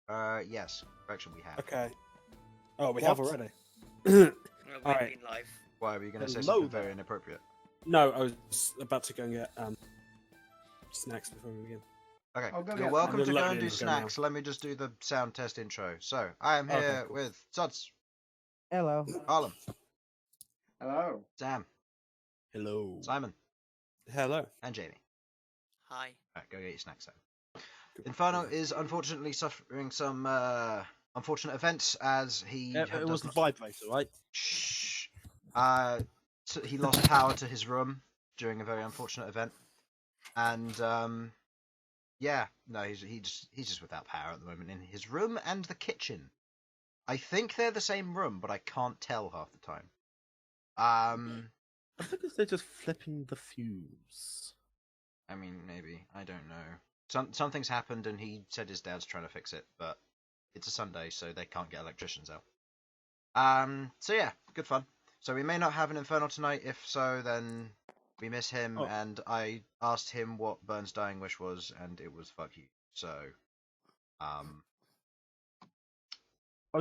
Yes. Correction, we have. Okay. Oh, we What? have already. We've Alright. been live. Why were you going to say Hello something there. very inappropriate? No, I was about to go and get snacks before we begin. Okay, I'll go you're get welcome some. to go I'm and do gonna let you snacks. Let me just do the sound test intro. So, I am Okay, here cool. with Sudz, Hello. Harlan, Hello. Sam, Hello. Simon, Hello. and Jamie. Hi. Alright, go get your snacks then. Infernal is unfortunately suffering some unfortunate events as he It was the vibrator, right? Shh. So he lost power to his room during a very unfortunate event, and yeah, no, he's just without power at the moment in his room and the kitchen. I think they're the same room, but I can't tell half the time. I think they're just flipping the fuse. I mean, maybe, I don't know. Something's happened, and he said his dad's trying to fix it, but it's a Sunday, so they can't get electricians out. So yeah, good fun. So we may not have an Infernal tonight. If so, then we miss him. Oh. And I asked him what Bern's dying wish was, and it was "fuck you." So, I'm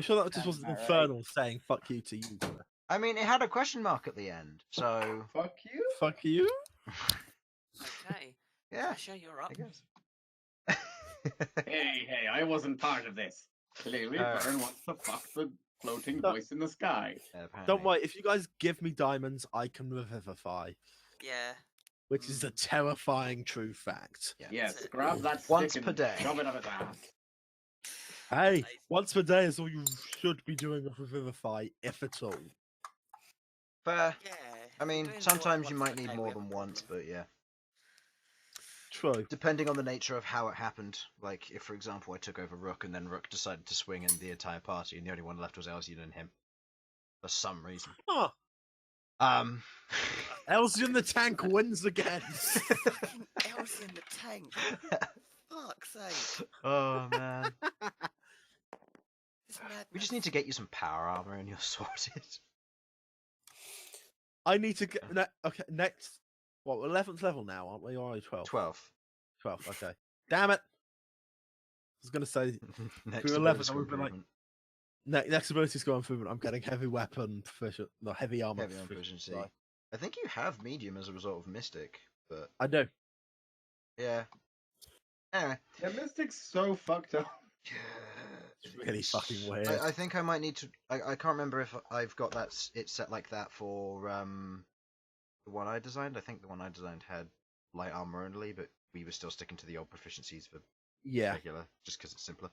sure that just wasn't Alright. Infernal saying "fuck you" to you. I mean, it had a question mark at the end. So Fuck you. Fuck you. Okay. yeah, Sasha, you're up. I guess. Hey, I wasn't part of this. Clearly, Bern wants to fuck the floating No. voice in the sky. Yeah, apparently. Don't worry. If you guys give me diamonds, I can revivify, Yeah. which is a terrifying true fact. Yeah. Yes, grab that Once stick per and day. shove it up his ass. Hey, Nice. once per day is all you should be doing with revivify, if at all. Fair. Yeah. I mean, doing sometimes you once might a need day, more we have than a once, problem. but yeah. True. Depending on the nature of how it happened, like if, for example, I took over Rook and then Rook decided to swing in the entire party and the only one left was Elsyan and him, for some reason. Huh. Elsyan the tank wins again. Fucking Elsyan the tank. Fuck's sake. Oh man, This madness. we just need to get you some power armor and you're sorted. I need to get okay next. What 11th level now, aren't we? Or are we 12? 12. 12. Okay. Damn it! I was gonna say Next Through ability 11, I score would've been like, improvement. next ability score improvement. I'm getting heavy weapon proficient, no heavy armor Heavy on proficiency. sorry. I think you have medium as a result of Mystic, but I do. yeah. Anyway. The Mystic's so fucked up. It's really fucking weird. I think I might need to. I can't remember if I've got that. It set like that for the one I designed. I think the one I designed had light armor only, but we were still sticking to the old proficiencies for Yeah, regular, just because it's simpler.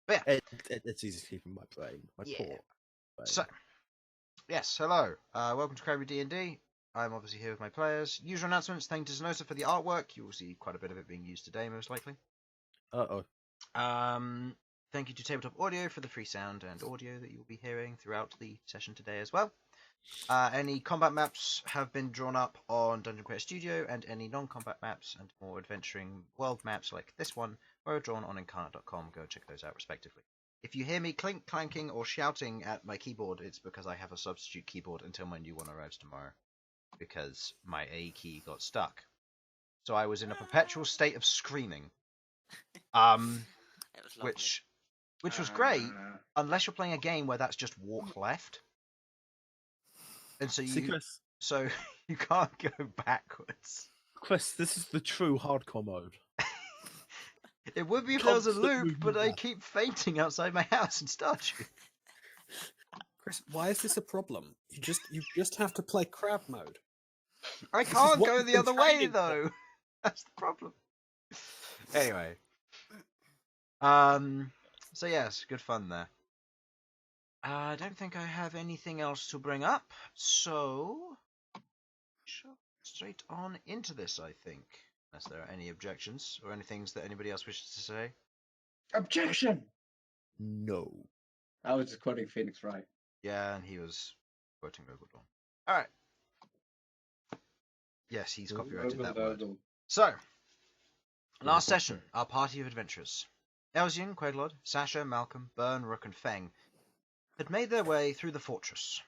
But yeah. it's easy to keep in my brain. My Yeah. poor brain. So, yes, hello. Welcome to Crabby D&D. I'm obviously here with my players. Usual announcements. Thank you to Sasha for the artwork. You will see quite a bit of it being used today, most likely. Uh-oh. Thank you to Tabletop Audio for the free sound and audio that you'll be hearing throughout the session today as well. Any combat maps have been drawn up on Dungeon Creator Studio, and any non-combat maps and more adventuring world maps like this one were drawn on incarnate.com. Go check those out respectively. If you hear me clink, clanking, or shouting at my keyboard, it's because I have a substitute keyboard until my new one arrives tomorrow, because my A key got stuck. So I was in a perpetual state of screaming. It was lovely. Which was great, unless you're playing a game where that's just walk left. And so See, so you can't go backwards. Chris, this is the true hardcore mode. It would be if there was a Constant loop, but movement I left. keep fainting outside my house in Stardew. Chris, why is this a problem? You just have to play crab mode. I is can't what go we've the been other way training for. though. That's the problem. Anyway. So yes, good fun there. I don't think I have anything else to bring up, so straight on into this, I think. Unless there are any objections or any things that anybody else wishes to say. Objection! No. I was just quoting Phoenix Wright. Yeah, and he was quoting Ogledon. Alright. Yes, he's copyrighted that word. So, last session, our party of adventurers. Elsyan, Queglod, Sasha, Malcom, Bern, Rook, and Feng had made their way through the fortress.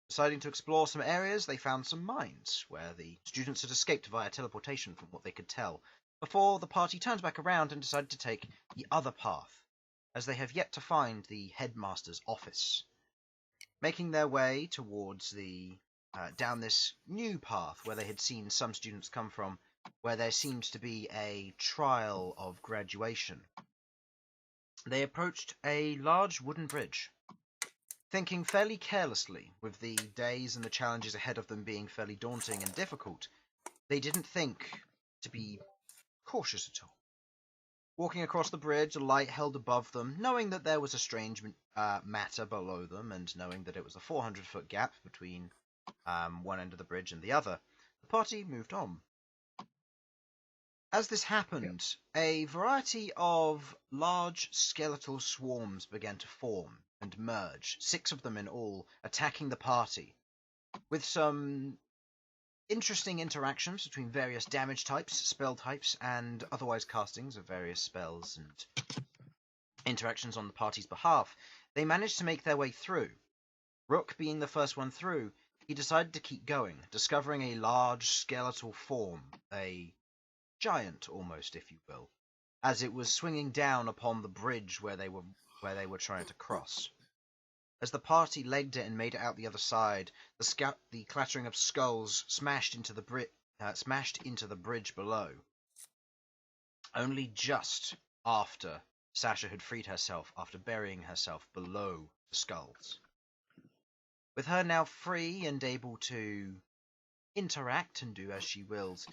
Deciding to explore some areas, they found some mines, where the students had escaped via teleportation from what they could tell, before the party turned back around and decided to take the other path. as they have yet to find the headmaster's office. Making their way towards down this new path where they had seen some students come from, where there seems to be a trial of graduation, they approached a large wooden bridge. Thinking fairly carelessly, with the days and the challenges ahead of them being fairly daunting and difficult, they didn't think to be cautious at all. Walking across the bridge, a light held above them, knowing that there was a strange matter below them, and knowing that it was a 400-foot gap between one end of the bridge and the other, the party moved on. As this happened, a variety of large skeletal swarms began to form and merge, 6 of them in all, attacking the party, with some interesting interactions between various damage types, spell types, and otherwise castings of various spells and interactions on the party's behalf. They managed to make their way through. Rook being the first one through, he decided to keep going, discovering a large skeletal form, a giant almost, if you will, as it was swinging down upon the bridge where they were trying to cross. As the party legged it and made it out the other side, the clattering of skulls smashed into the bridge below. Only just after Sasha had freed herself after burying herself below the skulls. With her now free and able to interact and do as she wills,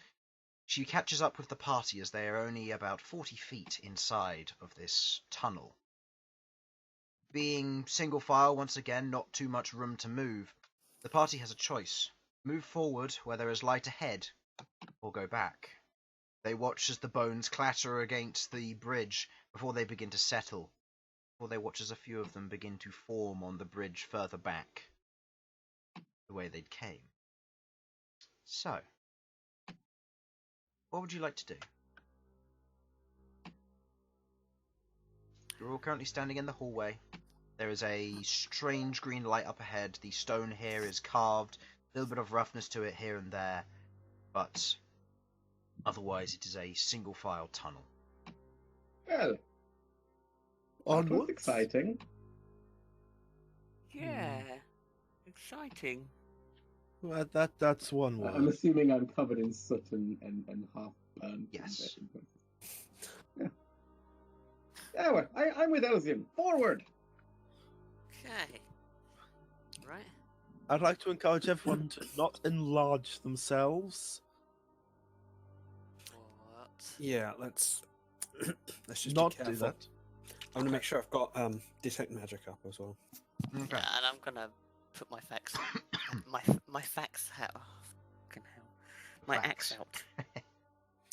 she catches up with the party as they are only about 40 feet inside of this tunnel. Being single file once again, not too much room to move, the party has a choice. Move forward where there is light ahead, or go back. They watch as the bones clatter against the bridge before they begin to settle, before they watch as a few of them begin to form on the bridge further back, the way they'd came. So, what would you like to do? You're all currently standing in the hallway. There is a strange green light up ahead. The stone here is carved, a little bit of roughness to it here and there, but otherwise it is a single file tunnel. Well, that was Onwards. exciting. Yeah. Exciting. Well, that's one word. I'm assuming I'm covered in soot and half burned. Yes. Yeah. Yeah, well, I'm with Elsyan. Forward! Okay. Right. I'd like to encourage everyone to not enlarge themselves. What? Yeah, let's just Not be do careful. that. I'm gonna make sure I've got detect magic up as well. Okay. And I'm gonna put my fax my fax hat. Oh, fucking hell. My Fax. axe out.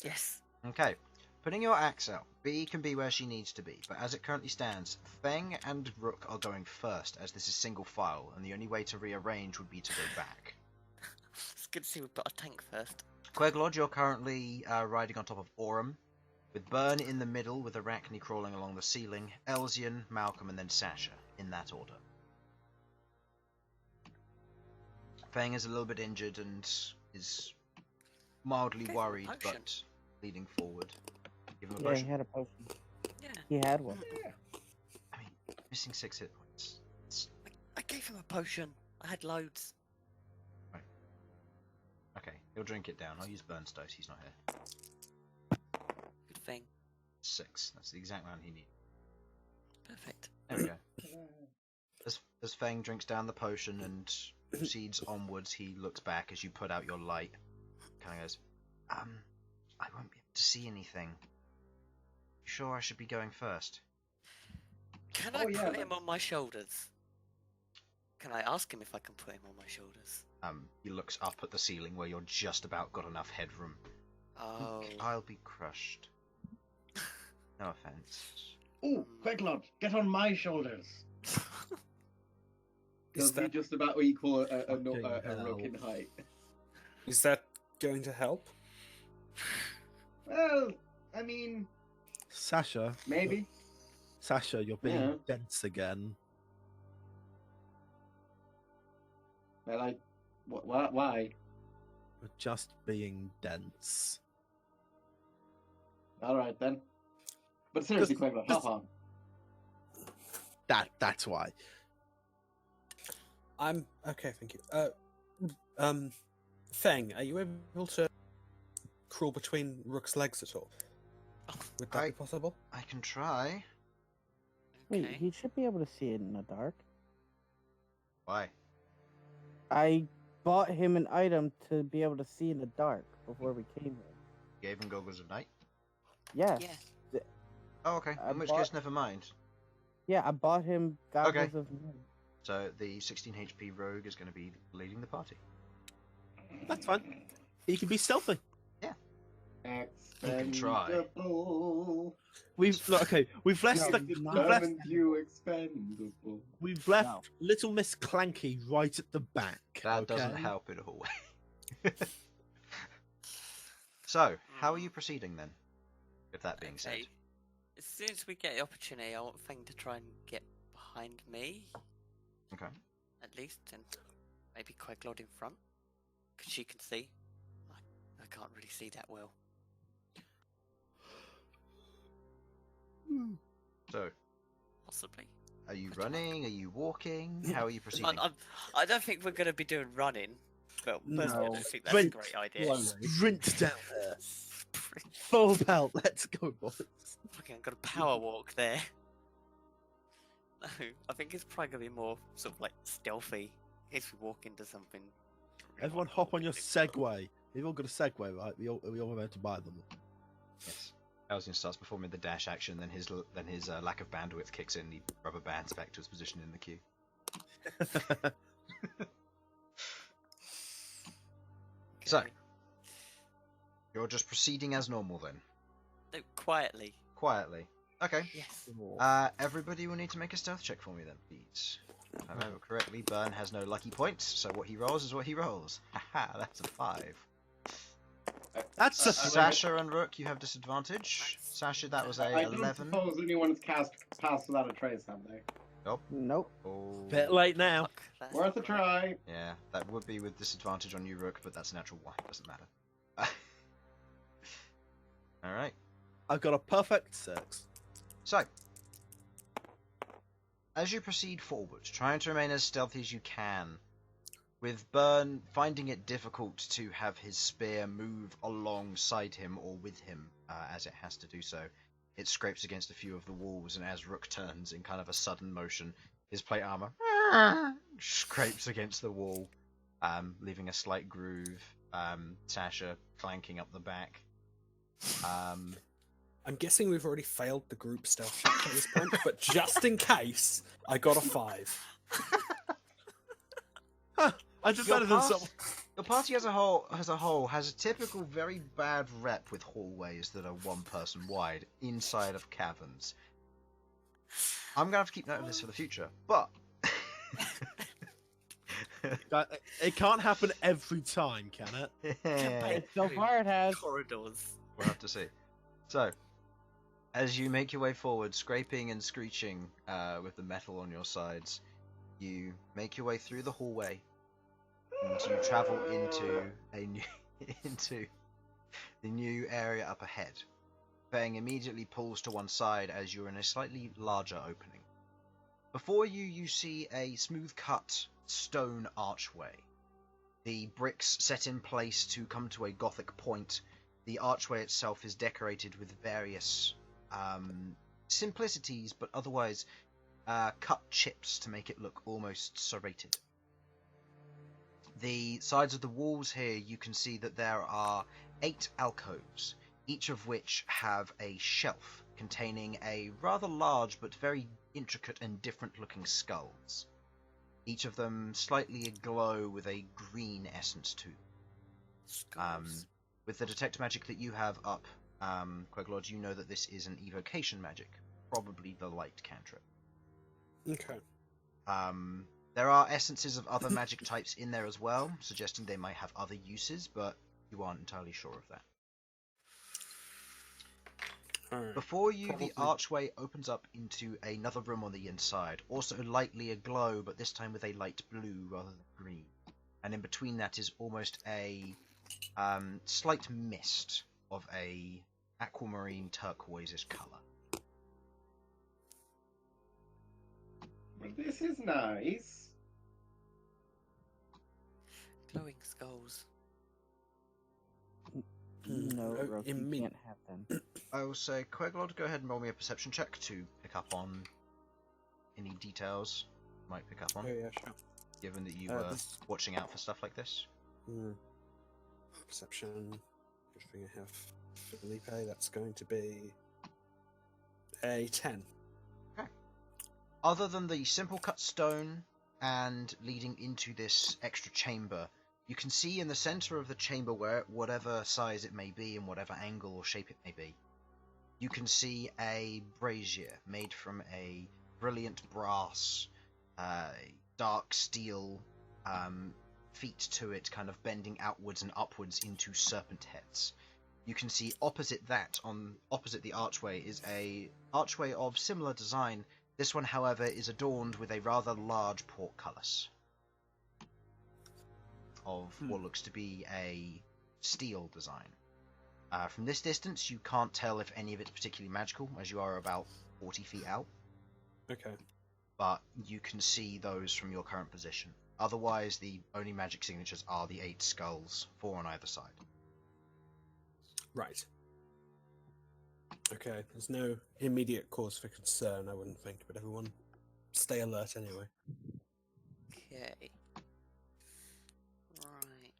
Yes. Okay. Putting your axe out. B can be where she needs to be, but as it currently stands, Feng and Rook are going first, as this is single file, and the only way to rearrange would be to go back. It's good to see we've got a tank first. Queglod, you're currently riding on top of Aurum, with Bern in the middle, with Arachne crawling along the ceiling, Elsyan, Malcom, and then Sasha, in that order. Feng is a little bit injured and is mildly Gave him a worried, potion. but leading forward. Give him a Yeah, he potion. had a potion. Yeah. He had one. I mean, missing 6 hit points. It's... I gave him a potion. I had loads. Okay, he'll drink it down. I'll use Bern's dice, he's not here. Good thing. 6. That's the exact amount he needs. Perfect. There we go. As Feng drinks down the potion and proceeds onwards, he looks back as you put out your light. Kind of goes, I won't be able to see anything. You sure I should be going first? Can Oh, I yeah, put him on my shoulders? Can I ask him if I can put him on my shoulders? He looks up at the ceiling where you're just about got enough headroom. Oh. I'll be crushed. No offense. Ooh, Queglod, get on my shoulders. Is Does he that just about equal a Fucking Rook hell. in height? is that going to help? Well, I mean, Sasha, maybe. Sasha, you're being Yeah. dense again. Well, why? You're just being dense. All right then. But seriously, Just- Queglod, hop on. That's why. I'm okay, thank you. Feng, are you able to crawl between Rook's legs at all? Would that be possible? I can try. Wait, Okay. he should be able to see it in the dark. Why? I bought him an item to be able to see in the dark before we came here. Gave him goggles of night? Yes. Yeah. Oh, okay. I In which bought- case, never mind. Yeah, I bought him goggles Okay. of night. So the 16 HP rogue is going to be leading the party. That's fine. He can be stealthy. can try. Expendable. We've left No, Haven't you expendable? we've left No. little Miss Clanky right at the back. That doesn't okay? help in a whole way. So, how are you proceeding then? With that being said. Okay. As soon as we get the opportunity, I want Fang to try and get behind me, Okay. at least, and maybe Queglod in front, because she can see. I can't really see that well. So, Possibly. are you Question mark. running? Are you walking? How are you proceeding? I don't think we're going to be doing running. Well, personally, I No. don't think that's Sprint. a great idea. Sprint down there. Full belt. Let's go, boys. Fucking got a power walk there. No, I think it's probably going to be more sort of like stealthy in case we walk into something. Everyone hop on your Segway. We've all got a Segway, right? We all meant to buy them. Yes. Elsyan starts performing the dash action, then his lack of bandwidth kicks in, and he rubber bands back to his position in the queue. So, Okay. you're just proceeding as normal then? No, quietly. Quietly. Okay. Yes. Everybody will need to make a stealth check for me then, please. If I remember correctly, Bern has no lucky points, so what he rolls is what he rolls. Haha, that's a 5. That's a Sasha and Rook, you have disadvantage. Sasha, that was a I don't 11. suppose anyone's cast Pass Without a Trace, have they? Nope. Oh. bit late now. Fuck, that's Worth a not try. Yeah, that would be with disadvantage on you, Rook, but that's a natural 1. Doesn't matter. Alright. I've got a perfect 6. So, as you proceed forward, trying to remain as stealthy as you can, with Bern finding it difficult to have his spear move alongside him or with him, as it has to do so. It scrapes against a few of the walls, and as Rook turns in kind of a sudden motion, his plate armor scrapes against the wall, leaving a slight groove. Sasha clanking up the back. I'm guessing we've already failed the group stealth check at this point, but just in case, I got a 5. I did Your better than path- some. Your party as a whole has a typical very bad rep with hallways that are one person wide inside of caverns. I'm gonna have to keep note of this for the future, but It can't happen every time, can it? Campaign So far it has. corridors. we'll have to see. So, as you make your way forward, scraping and screeching with the metal on your sides, you make your way through the hallway, and you travel into into the new area up ahead. Fang immediately pulls to one side as you're in a slightly larger opening. Before you, you see a smooth-cut stone archway. The bricks set in place to come to a Gothic point. The archway itself is decorated with various simplicities, but otherwise cut chips to make it look almost serrated. The sides of the walls here, you can see that there are 8 alcoves, each of which have a shelf containing a rather large but very intricate and different looking skulls. Each of them slightly aglow with a green essence to them. Skulls. With the detect magic that you have up, Queglod, you know that this is an evocation magic, probably the light cantrip. Okay. There are essences of other magic types in there as well, suggesting they might have other uses, but you aren't entirely sure of that. Alright. Before you, Probably. the archway opens up into another room on the inside, also lightly aglow, but this time with a light blue rather than green. And in between that is almost a slight mist of a aquamarine turquoise-ish colour. But this is nice. Glowing skulls. No, Oh, Rook, in you me. can't have them. I will say, Queglod, go ahead and roll me a perception check to pick up on any details you might pick up on, Oh yeah, sure. given that you Uh, were this- watching out for stuff like this. Perception. Good thing I have Felipe. That's going to be a 10. Other than the simple cut stone and leading into this extra chamber, you can see in the center of the chamber, where whatever size it may be and whatever angle or shape it may be, you can see a brazier made from a brilliant brass, dark steel feet to it, kind of bending outwards and upwards into serpent heads. You can see opposite that, on opposite the archway, is a archway of similar design. This one, however, is adorned with a rather large portcullis of what looks to be a steel design. From this distance, you can't tell if any of it's particularly magical, as you are about 40 feet out, Okay. but you can see those from your current position. Otherwise, the only magic signatures are the 8 skulls, 4 on either side. Right. Okay, there's no immediate cause for concern, I wouldn't think, but everyone stay alert anyway. Okay. Right.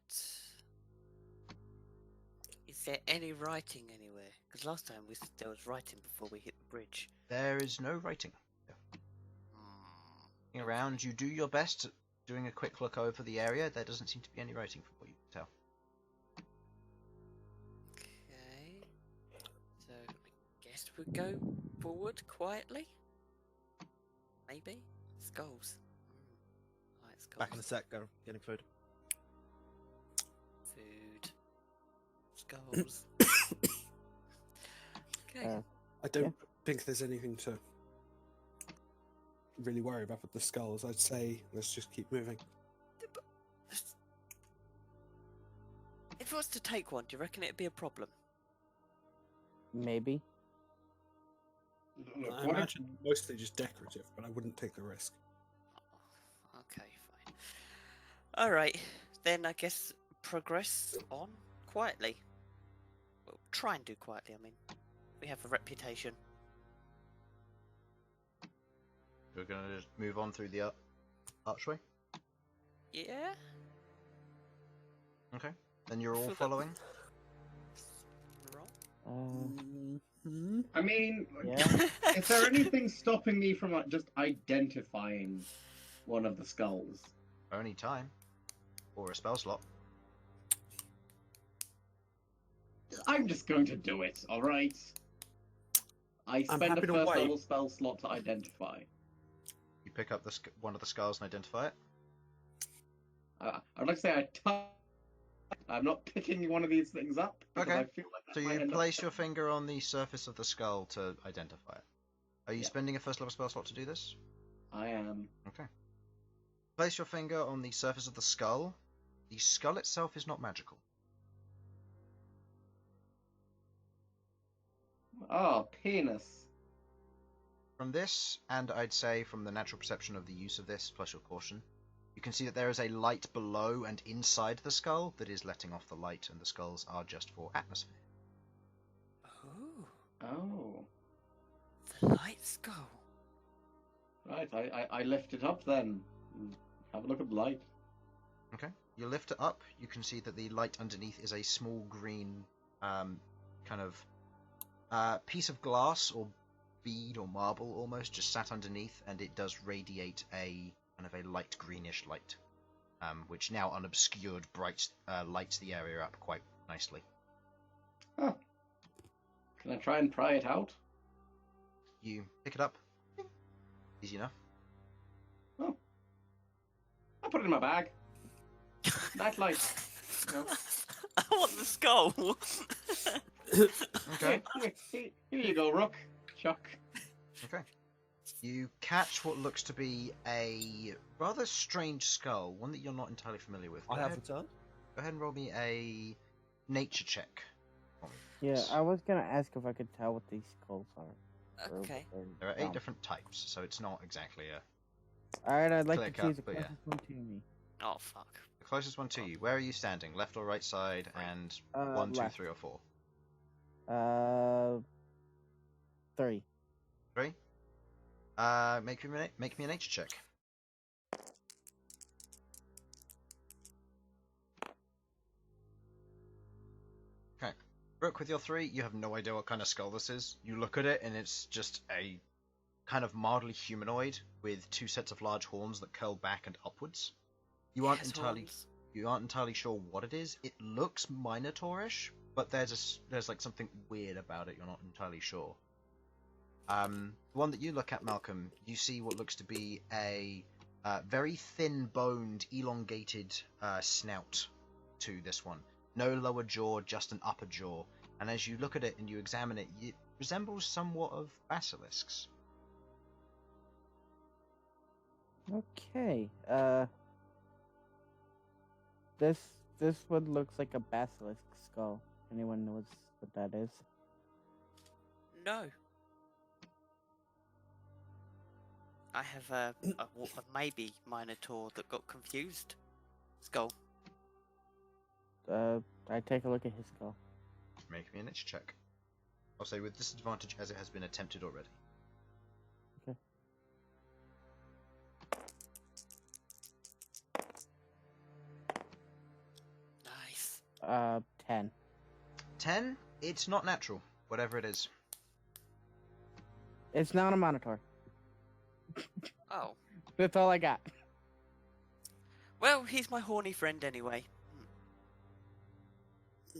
Is there any writing anywhere? Because last time we said there was writing before we hit the bridge. There is no writing. Looking around, you do your best at doing a quick look over the area. There doesn't seem to be any writing from what you can tell. Okay. So I guess we go forward quietly. Maybe skulls. I like skulls. Back in a sec, getting food. Food. Skulls. Okay. I don't think there's anything to really worry about with the skulls. I'd say let's just keep moving. If I was to take one, do you reckon it'd be a problem? Maybe. Look, I what if- imagine mostly just decorative, but I wouldn't take the risk. Okay, fine. Alright, then I guess progress on quietly. Well, try and do quietly, I mean. We have a reputation. We're going to just move on through the archway. Yeah? Okay. Then you're all Feel that- following. Wrong? I mean, Yeah. is there anything stopping me from just identifying one of the skulls? Only time. Or a spell slot. I'm just going to do it, alright? I I'm spend a happy to first wait. level spell slot to identify. You pick up the one of the skulls and identify it. I'd like to say I'm not picking one of these things up. Because Okay. I feel like that So might you end up- place your finger on the surface of the skull to identify it. Are you Yeah. spending a first level spell slot to do this? I am. Okay. Place your finger on the surface of the skull. The skull itself is not magical. Oh, penis. From this, and I'd say from the natural perception of the use of this, plus your caution, you can see that there is a light below and inside the skull that is letting off the light, and the skulls are just for atmosphere. Oh, Oh. the light skull. Right, I lift it up then. Have a look at the light. Okay. You lift it up, you can see that the light underneath is a small green kind of piece of glass or bead or marble almost just sat underneath, and it does radiate a kind of a light greenish light, which now unobscured lights the area up quite nicely. Oh. Can I try and pry it out? You pick it up. Easy enough. Oh. I put it in my bag. Night light. No. I want the skull. Okay. Here you go, Rook. Chuck. Okay. You catch what looks to be a rather strange skull, one that you're not entirely familiar with. I Go have ahead- returned. Go ahead and roll me a nature check. for me, Yeah, please. I was gonna ask if I could tell what these skulls are. or Okay. what they're There are 8 from. different types, so it's not exactly a Alright, I'd like Click to choose up, the but yeah. closest one to me. Oh fuck. The closest one to you. Where are you standing? Left or right side? And 1, 2, Left. 3, or 4? 3. 3. Make me a nature check. Okay. Rook, with your 3, you have no idea what kind of skull this is. You look at it and it's just a kind of mildly humanoid with 2 sets of large horns that curl back and upwards. You aren't entirely sure what it is. It looks Minotaurish, but there's like something weird about it. You're not entirely sure. The one that you look at, Malcom, you see what looks to be a very thin-boned, elongated snout to this one. No lower jaw, just an upper jaw. And as you look at it and you examine it, it resembles somewhat of basilisks. Okay. This one looks like a basilisk skull. Anyone knows what that is? No. I have a maybe Minotaur that got confused. Skull. I take a look at his skull. Make me a nature check. I'll say with disadvantage as it has been attempted already. Okay. Nice. 10. 10? It's not natural, whatever it is. It's not a monitor. Oh. That's all I got. Well, he's my horny friend anyway.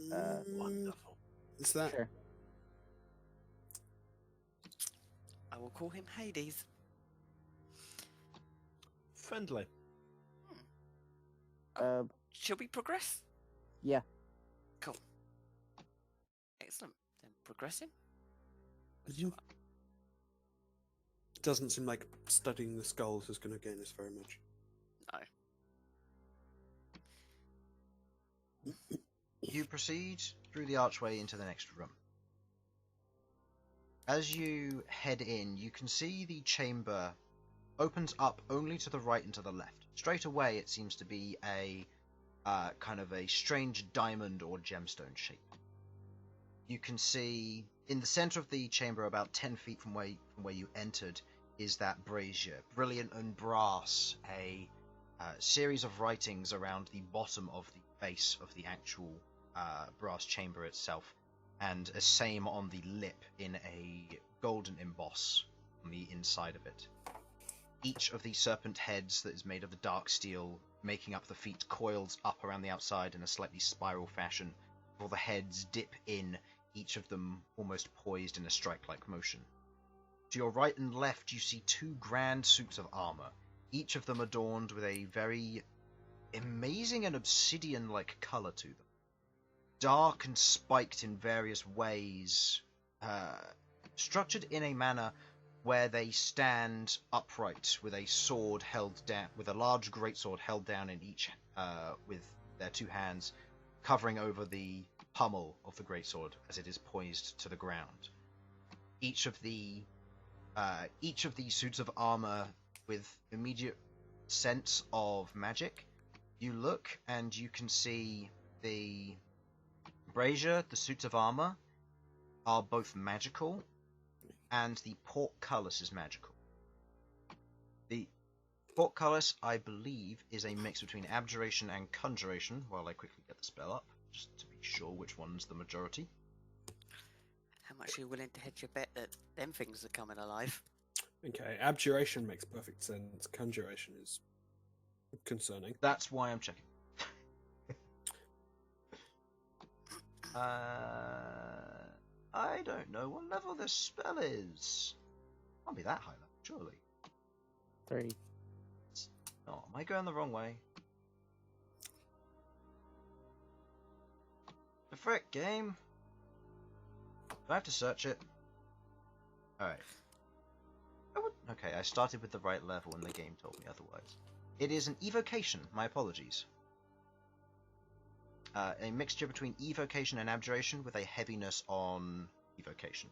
Wonderful. Is that Sure. I will call him Hades. Friendly. Shall we progress? Yeah. Cool. Excellent. Then progressing. Mhm. Doesn't seem like studying the skulls is going to gain us very much. No. You proceed through the archway into the next room. As you head in, you can see the chamber opens up only to the right and to the left. Straight away, it seems to be a kind of a strange diamond or gemstone shape. You can see in the center of the chamber, about 10 feet from where you entered, is that brazier, brilliant and brass, a series of writings around the bottom of the base of the actual brass chamber itself, and a same on the lip in a golden emboss on the inside of it. Each of the serpent heads that is made of the dark steel, making up the feet, coils up around the outside in a slightly spiral fashion, while the heads dip in, each of them almost poised in a strike-like motion. To your right and left, you see 2 grand suits of armor, each of them adorned with a very amazing and obsidian-like color to them. Dark and spiked in various ways, structured in a manner where they stand upright with a sword held down, with a large greatsword held down in each, with their 2 hands, covering over the pummel of the greatsword as it is poised to the ground. Each of these suits of armor with immediate sense of magic. You look and you can see the brazier, the suits of armor, are both magical, and the portcullis is magical. The portcullis, I believe, is a mix between abjuration and conjuration, while I quickly get the spell up, just to be sure which one's the majority. How much are you willing to hedge your bet that them things are coming alive? Okay, abjuration makes perfect sense. Conjuration is concerning. That's why I'm checking. I don't know what level this spell is. Can't be that high level, surely. 3. Oh, am I going the wrong way? The frick, game? Do I have to search it? Alright. Okay, I started with the right level and the game told me otherwise. It is an evocation, my apologies. A mixture between evocation and abjuration with a heaviness on evocation.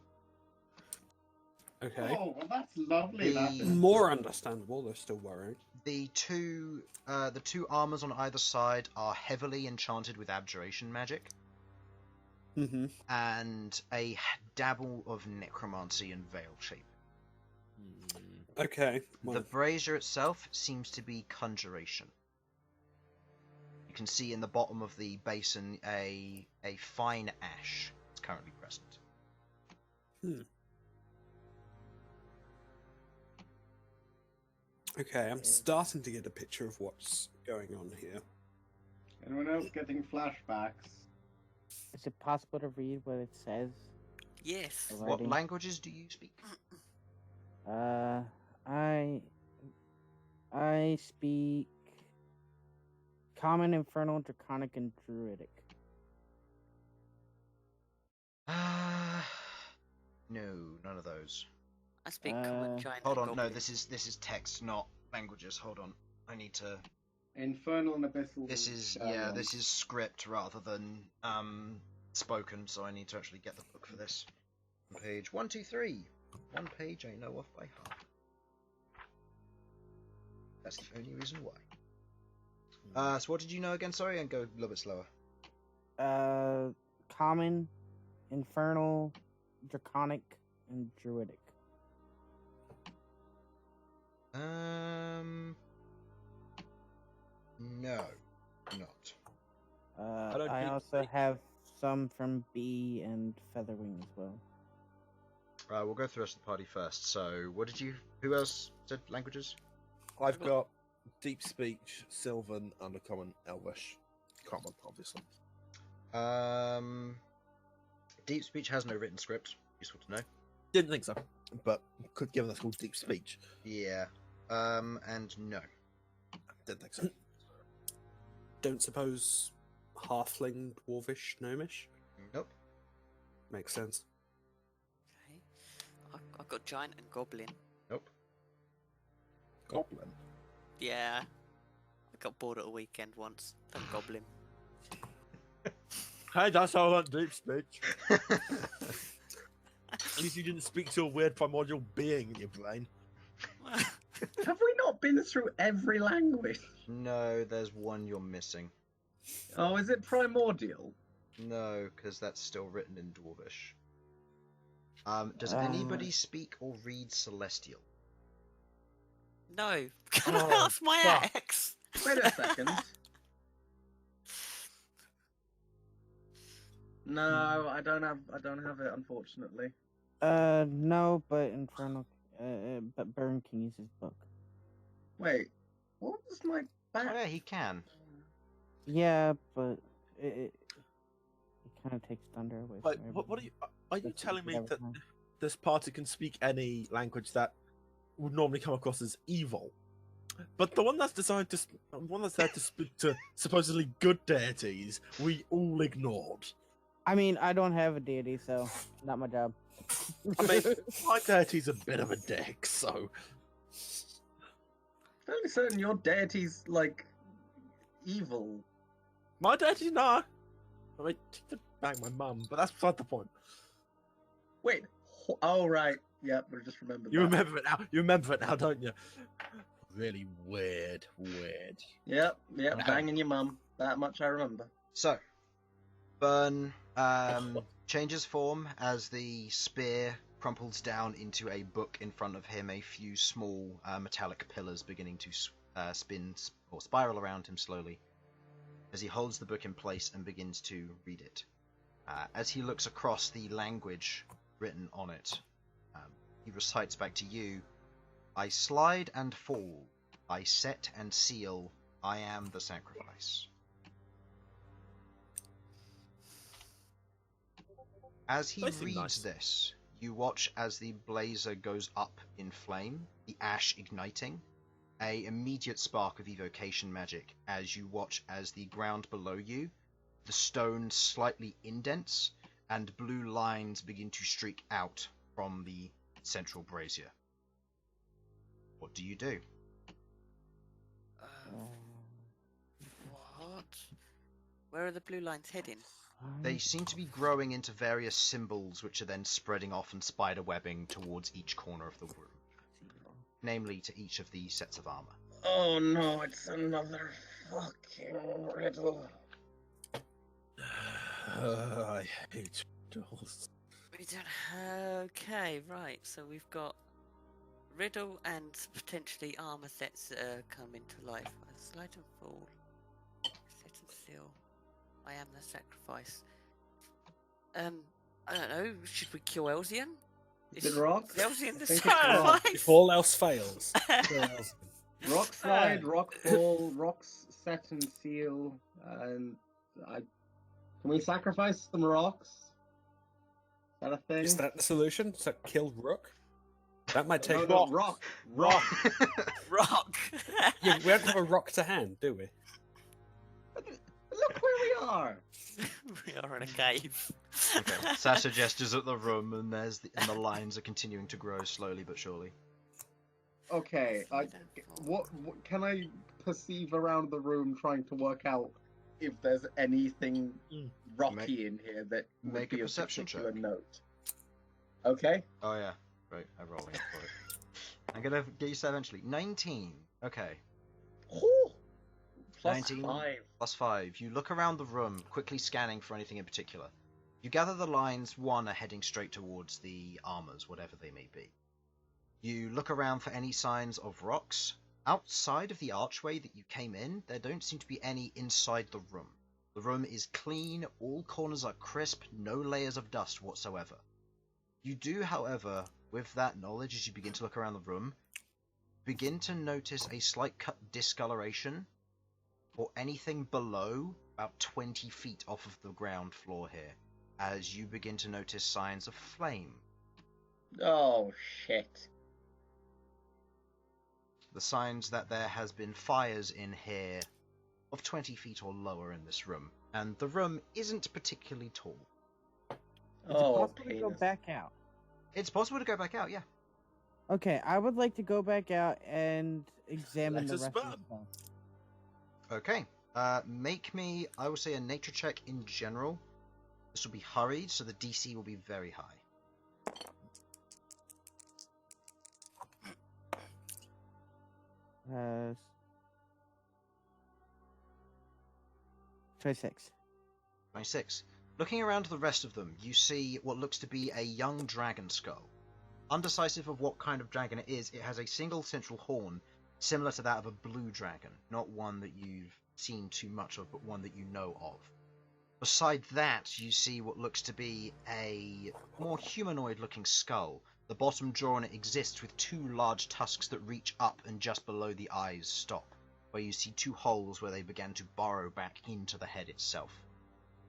Okay. Oh, well, that's lovely. That's More understandable, they're still worrying. The two armors on either side are heavily enchanted with abjuration magic, Mm-hmm. and a dabble of necromancy and veil shape. Okay. The Well, brazier itself seems to be conjuration. You can see in the bottom of the basin a fine ash is currently present. okay, I'm starting to get a picture of what's going on here. Anyone else getting flashbacks? Is it possible to read what it says? Yes. The What writing? languages do you speak? I speak Common, Infernal, Draconic, and Druidic. No, none of those. I speak Uh, common, giant, Hold and on, no, goblin. this is text, not languages. Hold on, I need to. Infernal and Abyssal. This is this is script rather than spoken, so I need to actually get the book for this. Page 123. One page I know off by heart. That's the only reason why. So what did you know again? Sorry, and go a little bit slower. Common, Infernal, Draconic, and Druidic. No, not. don't I think- also have some from Bee and Featherwing as well. We'll go through the rest of the party first. So, what did you? Who else said languages? I've got deep speech, Sylvan, Undercommon, Elvish, Common, obviously. Deep speech has no written script. Useful to know. Didn't think so, but could given that's called deep speech. Yeah. And no. Didn't think so. Don't suppose halfling, dwarvish, gnomish? Nope. Makes sense. Okay. I've got giant and goblin. Nope. Goblin. Yeah. I got bored at a weekend once. Done goblin. Hey, that's how I learned deep speech. At least you didn't speak to a weird primordial being in your brain. Have we not been through every language? No, there's one you're missing. Oh, is it primordial? No, because that's still written in Dwarvish. Does Uh, anybody speak or read Celestial? No. Can Oh, I ask my fuck. ex? Wait a second. No, I don't have it, unfortunately. No, but Infernal, but Bern can use his book. Wait, what was my Oh, back? yeah, he can. Yeah, but it kind of takes thunder away. Wait, from what are you? Are you That's telling me every that time. this party can speak any language that would normally come across as evil? But the one that's designed to, one that's there to speak to supposedly good deities, we all ignored. I mean, I don't have a deity, so not my job. I mean, my deity's a bit of a dick, so Fairly certain your deity's like evil. my deity, nah. I mean, she did bang my mum, but that's beside the point. Wait, oh right, yep, I just remembered. You that. remember it now. You remember it now, don't you? Really weird. Yep, Okay. banging your mum. That much I remember. So, Bern changes form as the spear crumples down into a book in front of him, a few small metallic pillars beginning to spin or spiral around him slowly as he holds the book in place and begins to read it. As he looks across the language written on it, he recites back to you, I slide and fall, I set and seal, I am the sacrifice. As he They seem reads nice. this, you watch as the blazer goes up in flame, the ash igniting, a immediate spark of evocation magic as you watch as the ground below you, the stone slightly indents, and blue lines begin to streak out from the central brazier. What do you do? What? Where are the blue lines heading? They seem to be growing into various symbols, which are then spreading off and spider webbing towards each corner of the room. Namely, to each of the sets of armor. Oh no, it's another fucking riddle. I hate riddles. We don't. Okay, right. So we've got riddle and potentially armor sets that are coming to life. Slide and fall. Set and seal. I am the sacrifice. I don't know. Should we kill Elsyan? Is it rock? Elsyan the I think it's rock. sacrifice. If all else fails, kill Elsyan. Rock slide, rock fall, rocks set and seal, and can we sacrifice some rocks? Is that a thing? Is that the solution? So kill Rook? That might take. No, rock. Rock. Yeah, we don't have a rock to hand, do we? Look where we are. We are in a cave. Okay. Sasha gestures at the room, and the lines are continuing to grow slowly but surely. Okay, what can I perceive around the room, trying to work out if there's anything rocky in here that would make a be of perception particular check. note. Okay. Oh yeah, right. I'm rolling for it. I'm gonna get you to that eventually. 19. Okay. Ooh, plus 19. 5. Plus 5. You look around the room, quickly scanning for anything in particular. You gather the lines. One are heading straight towards the armors, whatever they may be. You look around for any signs of rocks. Outside of the archway that you came in, there don't seem to be any inside the room. The room is clean, all corners are crisp, no layers of dust whatsoever. You do, however, with that knowledge, as you begin to look around the room, begin to notice a slight discoloration, or anything below about 20 feet off of the ground floor here, as you begin to notice signs of flame. Oh shit. The signs that there has been fires in here of 20 feet or lower in this room, and the room isn't particularly tall. Is it Oh, possible to go back out? It's possible to go back out, yeah. Okay, I would like to go back out and examine Let the us rest of the burn. stuff. Okay, make me, I will say, a nature check in general. This will be hurried, so the DC will be very high. 26. 26. Looking around the rest of them, you see what looks to be a young dragon skull. Undecisive of what kind of dragon it is, it has a single central horn, similar to that of a blue dragon. Not one that you've seen too much of, but one that you know of. Beside that, you see what looks to be a more humanoid-looking skull. The bottom jaw on it exists with two large tusks that reach up and just below the eyes stop, where you see two holes where they began to burrow back into the head itself.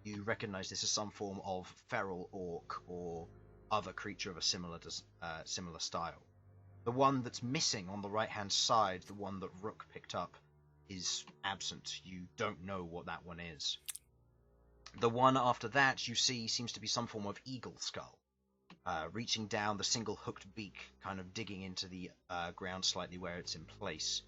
You recognize this as some form of feral orc or other creature of a similar style. The one that's missing on the right-hand side, the one that Rook picked up, is absent. You don't know what that one is. The one after that you see seems to be some form of eagle skull. Reaching down, the single hooked beak kind of digging into the ground slightly where it's in place.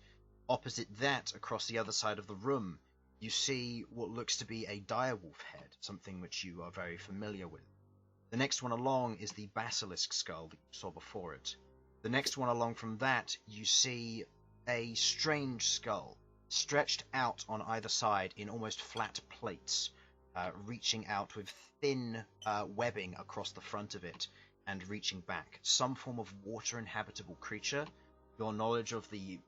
Opposite that, across the other side of the room, you see what looks to be a direwolf head, something which you are very familiar with. The next one along is the basilisk skull that you saw before it. The next one along from that, you see a strange skull, stretched out on either side in almost flat plates, reaching out with thin webbing across the front of it and reaching back. Some form of water-inhabitable creature. Your knowledge of the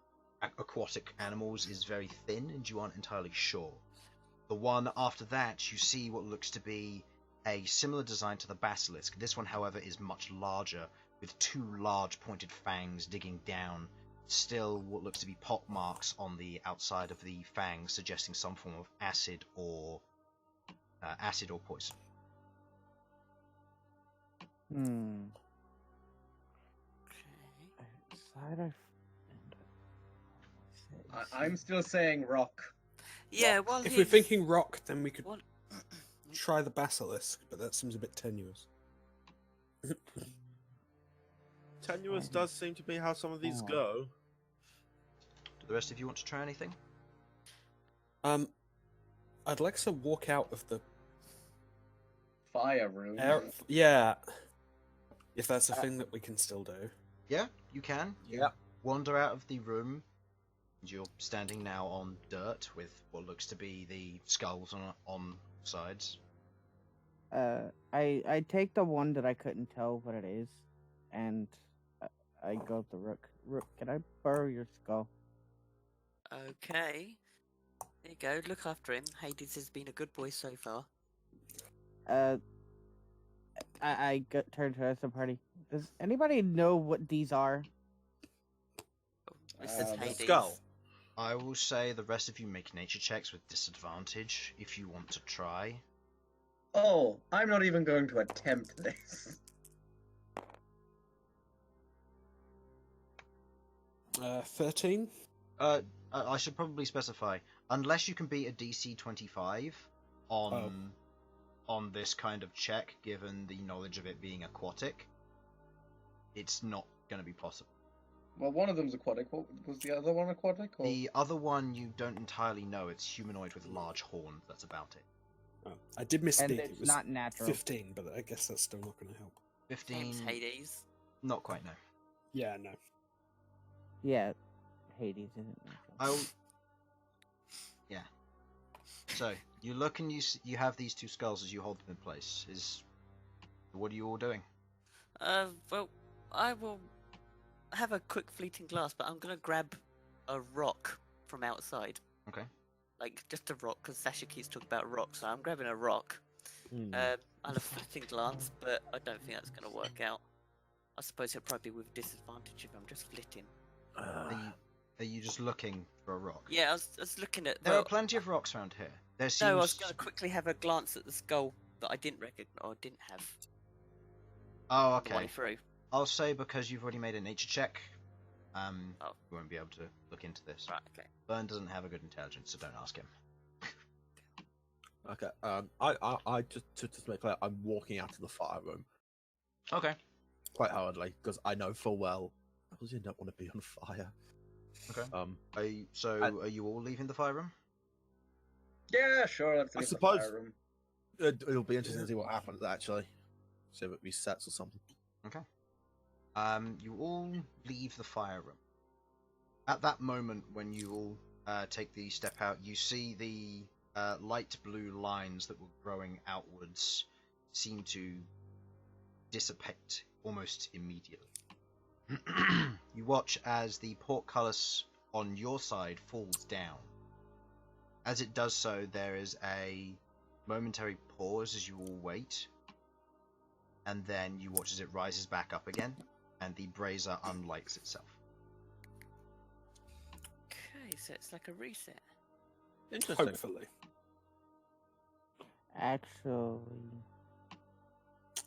aquatic animals is very thin and you aren't entirely sure. The one after that, you see what looks to be a similar design to the basilisk. This one, however, is much larger, with two large pointed fangs digging down. Still what looks to be pock marks on the outside of the fangs, suggesting some form of acid or poison. Side I'm still saying rock. Yeah, well, If we're thinking rock, then we could What? try the basilisk, but that seems a bit tenuous. Tenuous does seem to be how some of these go. Do the rest of you want to try anything? I'd like to walk out of the fire room. Yeah. If that's a thing that we can still do. Yeah, you can. You Yeah. wander out of the room. You're standing now on dirt with what looks to be the skulls on sides. I take the one that I couldn't tell what it is, and I go to Rook. Rook, can I borrow your skull? Okay. There you go. Look after him. Hades has been a good boy so far. Turn to the party. Does anybody know what these are? This is the Hades. skull. I will say the rest of you make nature checks with disadvantage if you want to try. Oh, I'm not even going to attempt this. 13? I should probably specify, unless you can beat a DC 25 on this kind of check, given the knowledge of it being aquatic, it's not going to be possible. Well, one of them's aquatic. What, was the other one aquatic? Or... The other one you don't entirely know. It's humanoid with large horns. That's about it. Oh, I did misspeak. And It it's was not natural. 15, but I guess that's still not going to help. 15. Name's Hades. Not quite, no. Yeah, no. Yeah, Hades isn't natural. Yeah. So you look and you have these two skulls as you hold them in place. What are you all doing? Well, I will have a quick fleeting glance, but I'm gonna grab a rock from outside. Okay. Like, just a rock, because Sasha keeps talking about rocks, so I'm grabbing a rock. I'll have a fleeting glance, but I don't think that's gonna work out. I suppose it'll probably be with disadvantage if I'm just flitting. Are you just looking for a rock? Yeah, I was looking at... There are plenty of rocks around here. There seems... No, I was going to quickly have a glance at the skull that I didn't recognize, or didn't have. Oh, On the way okay. through. I'll say because you've already made a nature check, Oh. you won't be able to look into this. Right, okay. Bern doesn't have a good intelligence, so don't ask him. Okay. I just to make clear, I'm walking out of the fire room Okay. quite hurriedly because I know full well I really don't want to be on fire. Okay. Are you all leaving the fire room? Yeah, sure. Let's I leave the suppose- fire room. It'll be interesting to see what happens actually. See if it resets or something. Okay. You all leave the fire room. At that moment, when you all take the step out, you see the light blue lines that were growing outwards seem to dissipate almost immediately. You watch as the portcullis on your side falls down. As it does so, there is a momentary pause as you all wait, and then you watch as it rises back up again, and the brazier unlights itself. Okay, so it's like a reset. Interesting. Hopefully. Actually,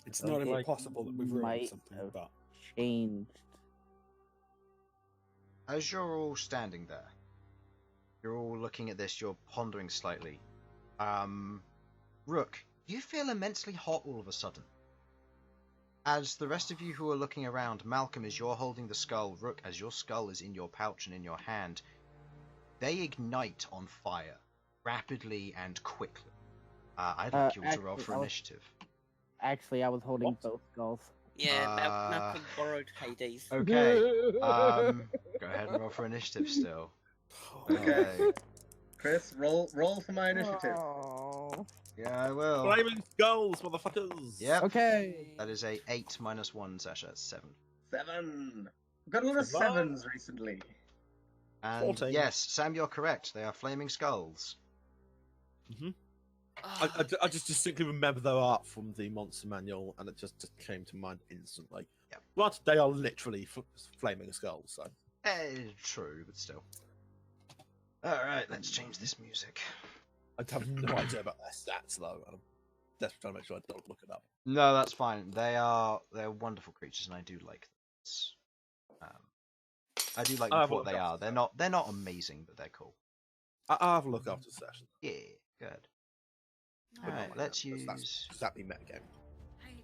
It's not It impossible that we've ruined might something, have but... changed. As you're all standing there, you're all looking at this, you're pondering slightly. Rook, you feel immensely hot all of a sudden. As the rest of you who are looking around, Malcom, as you're holding the skull, Rook, as your skull is in your pouch and in your hand, they ignite on fire, rapidly and quickly. I'd like you all to roll actually, for initiative. Actually, I was holding What? both skulls. Yeah, Malcolm borrowed Hades. Okay, go ahead and roll for initiative still. Okay. Chris, roll for my initiative. Oh. Yeah, I will. Flaming skulls, motherfuckers! Yep. Okay. That is a 8 minus 1, Sasha. That's 7. 7. I've got a lot of Seven. 7s recently. And 14. yes, Sam, you're correct. They are flaming skulls. I just distinctly remember their art from the monster manual, and it just came to mind instantly. Yeah. But they are literally flaming skulls, so. True, but still. Alright, let's change this music. I have no idea about their stats, though, and I'm desperately trying to make sure I don't look it up. No, that's fine. They're wonderful creatures, and I do like them. I do like them I'll have for a what look they after are. They're not amazing, but they're cool. I'll have a look after the session. Yeah, good. No, Alright, let's Because use. That's exactly metagame. Hades,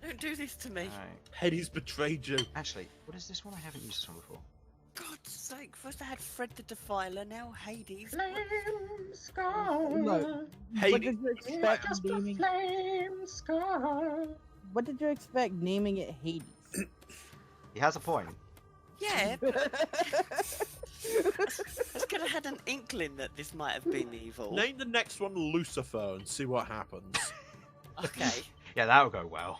no. Don't do this to me. Alright. Hades betrayed you. Actually, what is this one? I haven't used this one before. God's sake! First I had Fred the Defiler, now Hades. Flame scar. No. Hey, What did you It's expect just a naming? flame scar. What did you expect naming it Hades? He has a point. Yeah, but I could have had an inkling that this might have been evil. name the next one Lucifer and see what happens. Okay. Yeah, that would go well.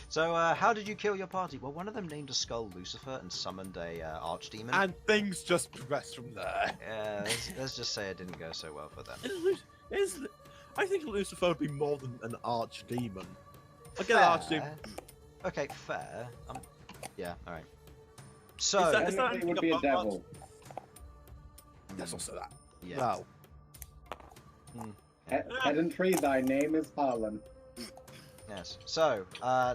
So, how did you kill your party? Well, one of them named a skull Lucifer and summoned a archdemon. And things just progress from there. Yeah, let's just say it didn't go so well for them. I think Lucifer would be more than an archdemon. I get an archdemon. Fair. Okay, fair. Yeah, alright. So, Is that Technically, it would be a devil. There's also that. yeah. Well, Pedantry, thy name is Harlan. Yes. So,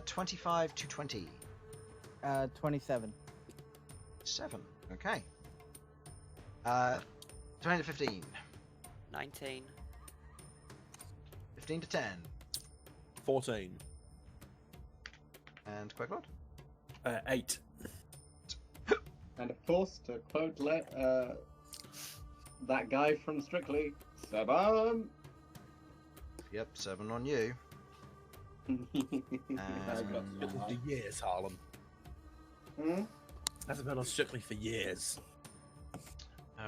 25 to 20. 27. 7. Okay. 20 to 15. 19. 15 to 10. 14. And Queglod? 8. And of course, to quote that guy from Strictly, 7. Yep, 7 on you. For years, Harlan. Hasn't been on Strictly for years.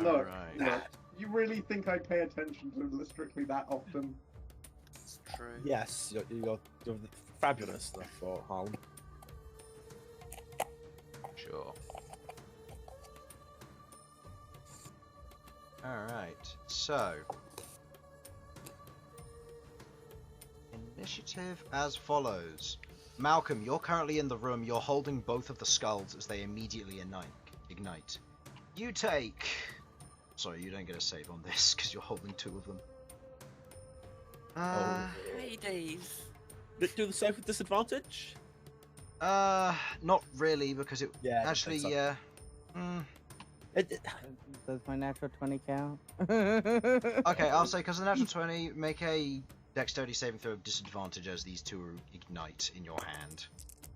Look, Alright. look, you really think I pay attention to Strictly that often? It's true. Yes, you're fabulous, I thought, Harlan. Sure. Alright, so. Initiative as follows. Malcom, you're currently in the room. You're holding both of the skulls as they immediately ignite. You take... Sorry, you don't get a save on this because you're holding 2 of them. Hades. Do the save with disadvantage? Not really because it Yeah, I actually, think yeah. Does my natural 20 count? Okay, I'll say because the natural 20, make a dexterity saving throw of disadvantage as these 2 ignite in your hand.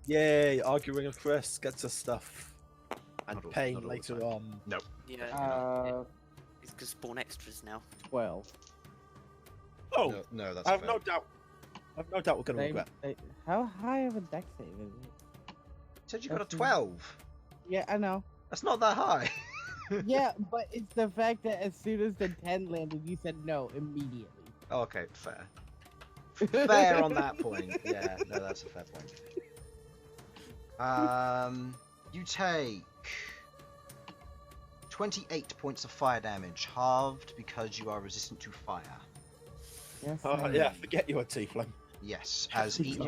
Yay, arguing with Chris gets us stuff. And Not all- pain not all the later time. on. No. Yeah. It's gonna spawn extras now. 12. Oh, No, that's I have fair. no doubt. I have no doubt we're going to regret. How high of a dex save is it? Said you got a That's- 12. Yeah, I know. That's not that high. Yeah, but it's the fact that as soon as the 10 landed, you said no immediately. Okay, fair. Fair on that point. Yeah, no, that's a fair point. You take 28 points of fire damage, halved because you are resistant to fire. Yes, Oh, I yeah, am. forget you're a tiefling. Yes, as each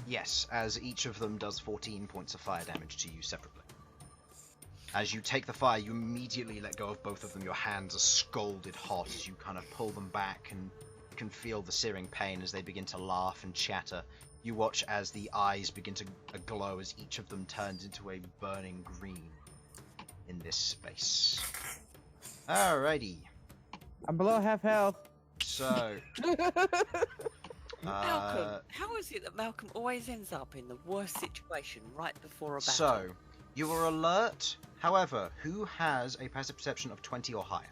Yes, I am. as each of them does 14 points of fire damage to you separately. As you take the fire, you immediately let go of both of them. Your hands are scalded hot as you kind of pull them back, and you can feel the searing pain as they begin to laugh and chatter. You watch as the eyes begin to glow as each of them turns into a burning green in this space. Alrighty, I'm below half health. so Malcolm, how is it that Malcolm always ends up in the worst situation right before a battle? so you are alert. However, who has a passive perception of 20 or higher?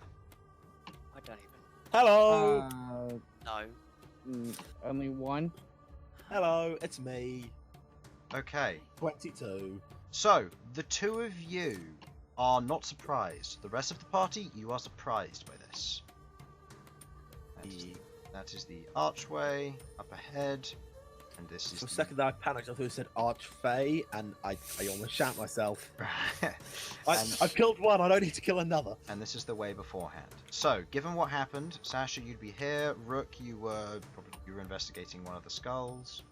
I don't even. Hello! No. Only one. Hello, it's me. Okay. 22. So, the 2 of you are not surprised. The rest of the party, you are surprised by this. That is the archway up ahead, and this is For a second I panicked, I thought it said Archfey, and I almost shat myself. I've killed one, I don't need to kill another. And this is the way beforehand. So, given what happened, Sasha, you'd be here. Rook, you were investigating one of the skulls,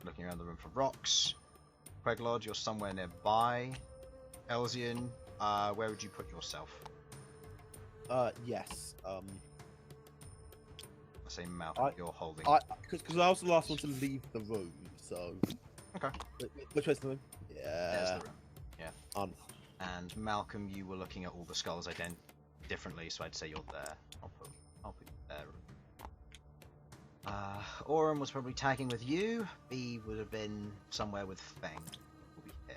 looking around the room for rocks. Queglod, you're somewhere nearby. Elsyan, where would you put yourself? Yes. The same mouth you're holding. Because I was the last one to leave the room, so... Okay. Which way's the room? There's Yeah. the room. Yeah. And Malcolm, you were looking at all the skulls differently, so I'd say you're there. I'll put you there. Aurum was probably tagging with you. B would have been somewhere with Feng. Will be here.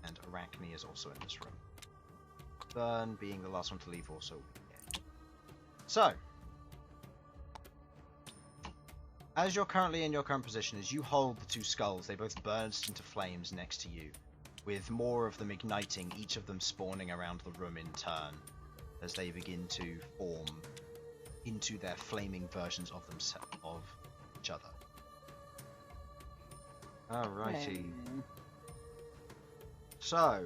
and Arachne is also in this room. Bern, being the last one to leave, also will be here. So, as you're currently in your current position, as you hold the two skulls, they both burst into flames next to you, with more of them igniting, each of them spawning around the room in turn, as they begin to form into their flaming versions of themselves, of each other. Alrighty. So,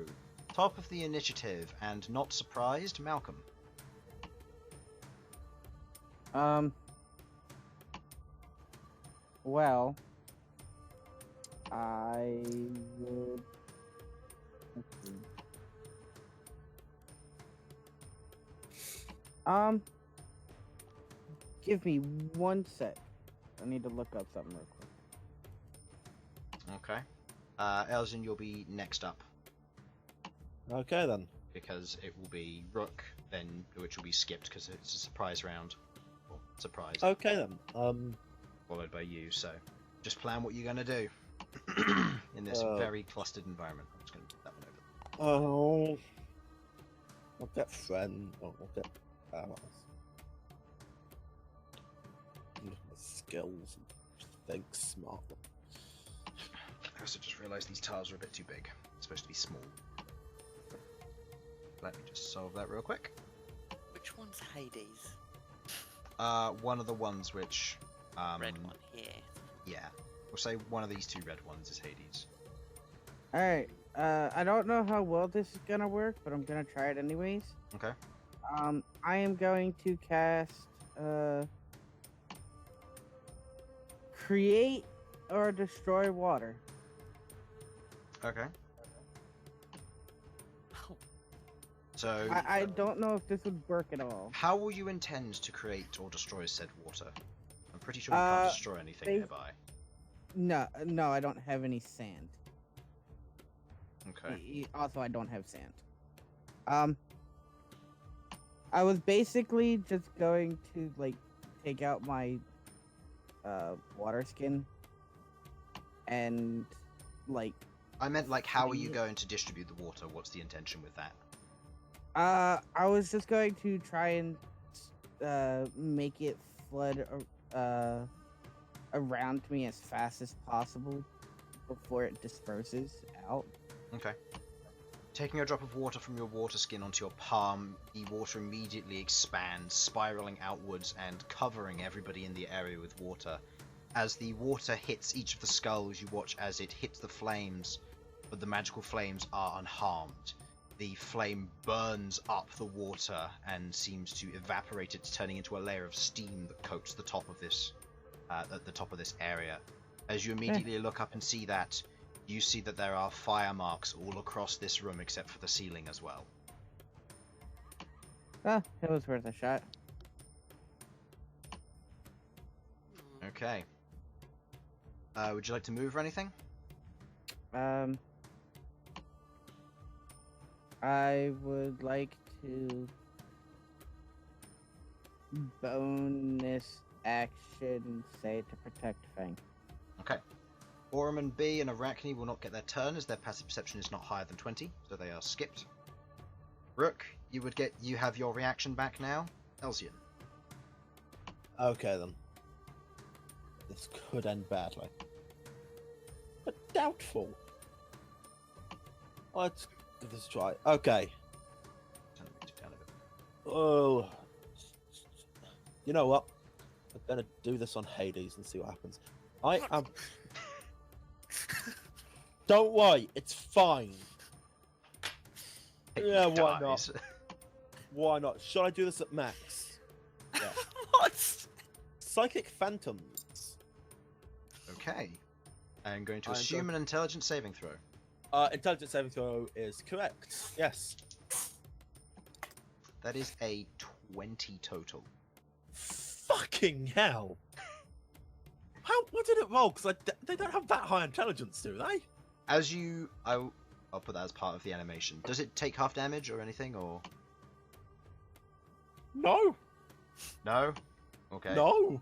top of the initiative, and not surprised, Malcom. Well, I would. Let's see. Give me 1 sec. I need to look up something real quick. Okay. Elsyan, you'll be next up, Okay then. because it will be Rook, then which will be skipped because it's a surprise round. Well, surprise. Okay then. Followed by you, so just plan what you're going to do in this very clustered environment. I'm just going to put that one over. Oh. I'll get friend. Oh, I'll get allies. Look at my skills and think smart. I also just realised these tiles are a bit too big. It's supposed to be small. Let me just solve that real quick. Which one's Hades? One of the ones which... Red one here. Yeah. We'll say one of these two red ones is Hades. Alright, I don't know how well this is gonna work, but I'm gonna try it anyways. Okay. I am going to cast, create or destroy water. Okay. Oh, So, I don't know if this would work at all. how will you intend to create or destroy said water? I'm pretty sure you can't destroy anything they- nearby. No, I don't have any sand. Okay. Also, I don't have sand. I was basically just going to, like, take out my, water skin and, like... I meant, like, how are you Yeah. going to distribute the water? What's the intention with that? I was just going to try and, make it flood, around me as fast as possible before it disperses out. Okay. Taking a drop of water from your water skin onto your palm, the water immediately expands, spiraling outwards and covering everybody in the area with water. As the water hits each of the skulls, you watch as it hits the flames, but the magical flames are unharmed. The flame burns up the water and seems to evaporate it, turning into a layer of steam that coats the top of this, at the top of this area. As you immediately look up and see that, you see that there are fire marks all across this room except for the ceiling as well. Ah, it was worth a shot. Okay. Would you like to move or anything? I would like to bonus action say to protect Fang. Okay. Orman B and Arachne will not get their turn as their passive perception is not higher than 20, so they are skipped. Rook, you have your reaction back now. Elsyan. Okay then. This could end badly. But doubtful. Let's give this a try. Okay. Turn the music down a bit. Oh. You know what? I'm gonna do this on Hades and see what happens. I am. Don't worry, it's fine. Yeah, why not? Why not? Should I do this at max? Yeah. what? Psychic Phantoms. Okay. I'm going to I'm assume going- an intelligence saving throw. Intelligence saving throw is correct. Yes. That is a 20 total. Fucking hell. What did it roll? Because they don't have that high intelligence, do they? As you... I'll put that as part of the animation. Does it take half damage or anything, or... No. No? Okay. No.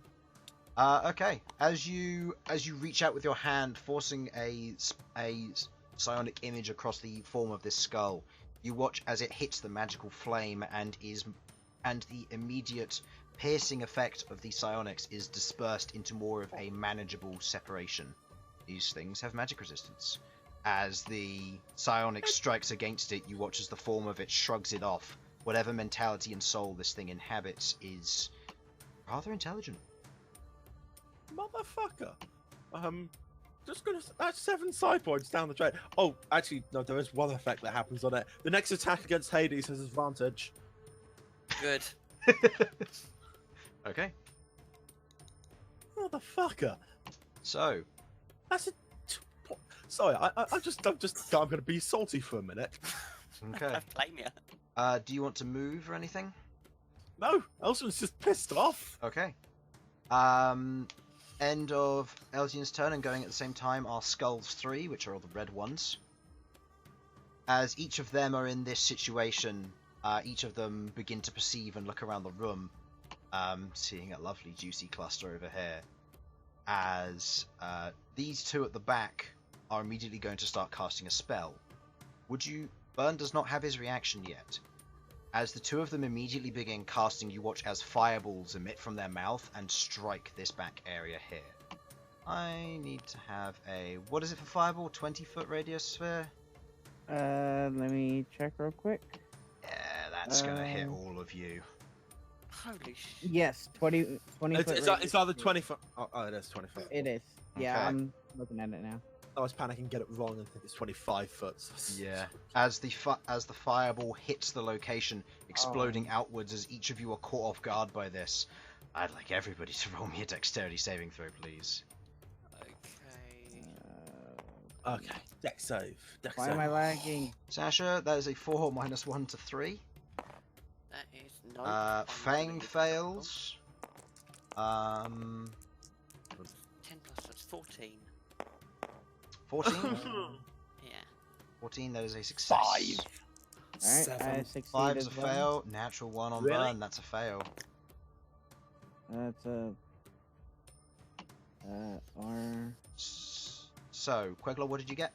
Okay. As you reach out with your hand, forcing a psionic image across the form of this skull. You watch as it hits the magical flame and the immediate piercing effect of the psionics is dispersed into more of a manageable separation. These things have magic resistance. As the psionic strikes against it, you watch as the form of it shrugs it off. Whatever mentality and soul this thing inhabits is rather intelligent. Motherfucker. Just gonna. That's 7 side points down the drain. Oh, actually, no. There is one effect that happens on it. The next attack against Hades has advantage. Good. Okay. Motherfucker. So, That's a. Sorry, I'm gonna be salty for a minute. okay. I blame you. Do you want to move or anything? No, Elsyan's just pissed off. Okay. End of Elsyan's turn, and going at the same time are Skulls 3, which are all the red ones. As each of them are in this situation, each of them begin to perceive and look around the room, seeing a lovely juicy cluster over here. As these two at the back are immediately going to start casting a spell. Bern does not have his reaction yet. As the two of them immediately begin casting, you watch as fireballs emit from their mouth and strike this back area here. I need to have a... What is it for fireball? 20-foot radius sphere? Let me check real quick. Yeah, that's gonna hit all of you. Holy shit. Yes, 20 foot. It's either 20 foot. Oh, it is 20 foot. It is. Yeah, Okay. I'm looking at it now. I was panicking, get it wrong, and think it's 25 foot. Yeah. As the fireball hits the location, exploding outwards as each of you are caught off guard by this. I'd like everybody to roll me a dexterity saving throw, please. Okay. Okay, deck save. Deck Why save. am I lagging? Sasha, that is a 4 minus 1 to 3. That is no. I'm Fang doing it. fails. 10 plus that's 14. 14? Yeah. 14, that is a success. Alright, I 7. succeed 5 is as a well. fail. Natural 1 on Really? Bern, that's a fail. That's a... R... So, Queglod, what did you get?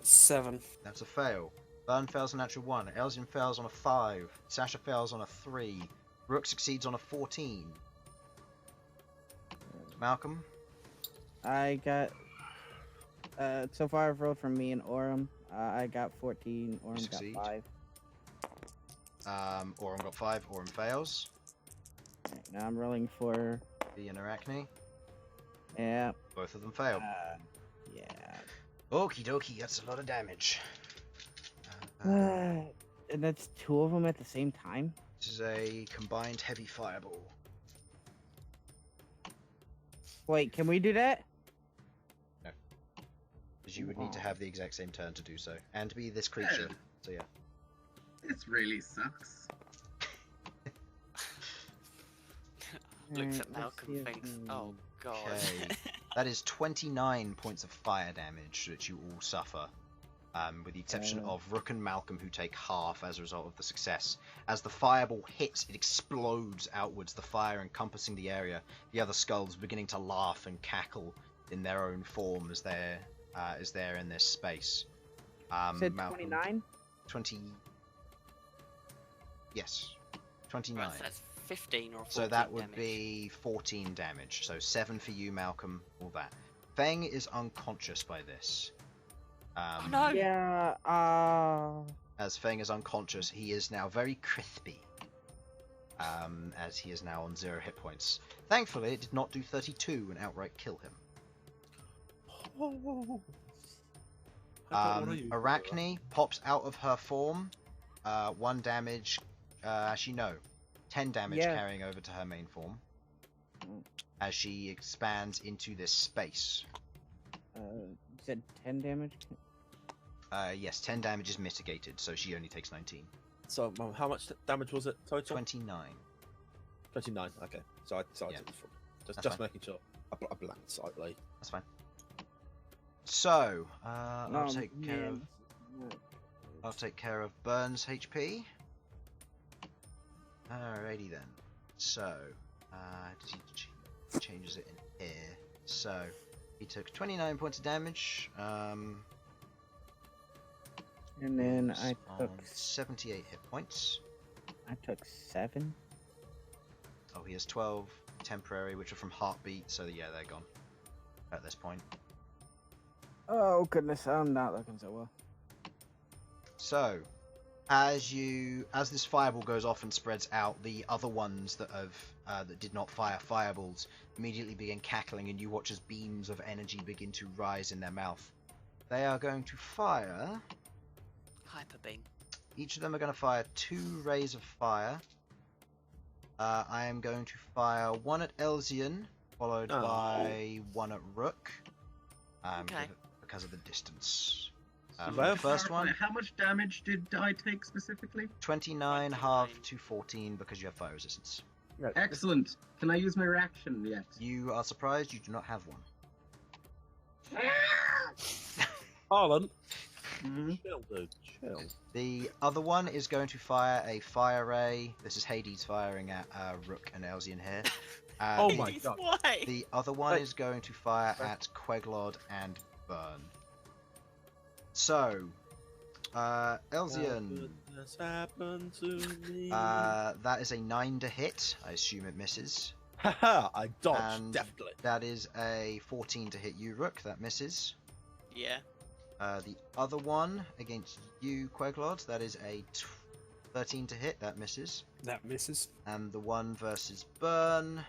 7. That's a fail. Bern fails on natural 1. Elsyan fails on a 5. Sasha fails on a 3. Rook succeeds on a 14. Malcom? I got... so far I've rolled from me and Orem. I got 14, Orem got succeed. 5. Orem got 5. Orem fails. Right, now I'm rolling for... The and Arachne. Yeah. Both of them fail. Yeah. Okie dokie, that's a lot of damage. And that's 2 of them at the same time? This is a combined heavy fireball. Wait, can we do that? Because you would need to have the exact same turn to do so. And to be this creature. So yeah. This really sucks. Looks Alright, at let's Malcolm see and if thinks, we- oh god. Okay. That is 29 points of fire damage that you all suffer. With the exception of Rook and Malcolm, who take half as a result of the success. As the fireball hits, it explodes outwards, the fire encompassing the area. The other skulls beginning to laugh and cackle in their own form as they're in this space. You said Malcolm, 29? 20. Yes, 29. Right, so that's 15 or 14 So that would damage. be 14 damage. So 7 for you, Malcolm, all that. Feng is unconscious by this. Oh no! Yeah, As Feng is unconscious, he is now very crispy. As he is now on 0 hit points. Thankfully, it did not do 32 and outright kill him. Arachne pops out of her form. 1 damage. Actually, no. 10 damage Yeah. carrying over to her main form. As she expands into this space. you said 10 damage? Yes, 10 damage is mitigated, so she only takes 19. So, how much damage was it total? 29. 29. Okay. So I Yeah. just That's fine. making sure. I blanked slightly. That's fine. So, I'll take care man. of. I'll take care of Bern's HP. Alrighty then. So, does he changes it in here? So, he took 29 points of damage. And then is I took on 78 hit points. I took 7. Oh, he has 12 temporary, which are from heartbeat. So yeah, they're gone at this point. Oh goodness, I'm not looking so well. So, as this fireball goes off and spreads out, the other ones that that did not fire fireballs immediately begin cackling, and you watch as beams of energy begin to rise in their mouth. They are going to fire. Hyper beam. Each of them are going to fire 2 rays of fire. I am going to fire one at Elsyan, followed by one at Rook. Okay. Because of the distance. So For the first clarify, one, how much damage did I take specifically? 29 halved to 14 because you have fire resistance. Excellent. Can I use my reaction yet? You are surprised you do not have one. Harlan, Mhm. chill, dude, chill. The other one is going to fire a fire ray. This is Hades firing at Rook and Elsyan here. Oh my Jeez, god. Why? The other one Wait. is going to fire at Queglod and Bern. So, Elsyan, This happened to me. that is a 9 to hit. I assume it misses. Haha, I dodged, And definitely. that is a 14 to hit you, Rook. That misses. Yeah. The other one against you, Queglod, that is a 13 to hit. That misses. That misses. And the one versus Bern.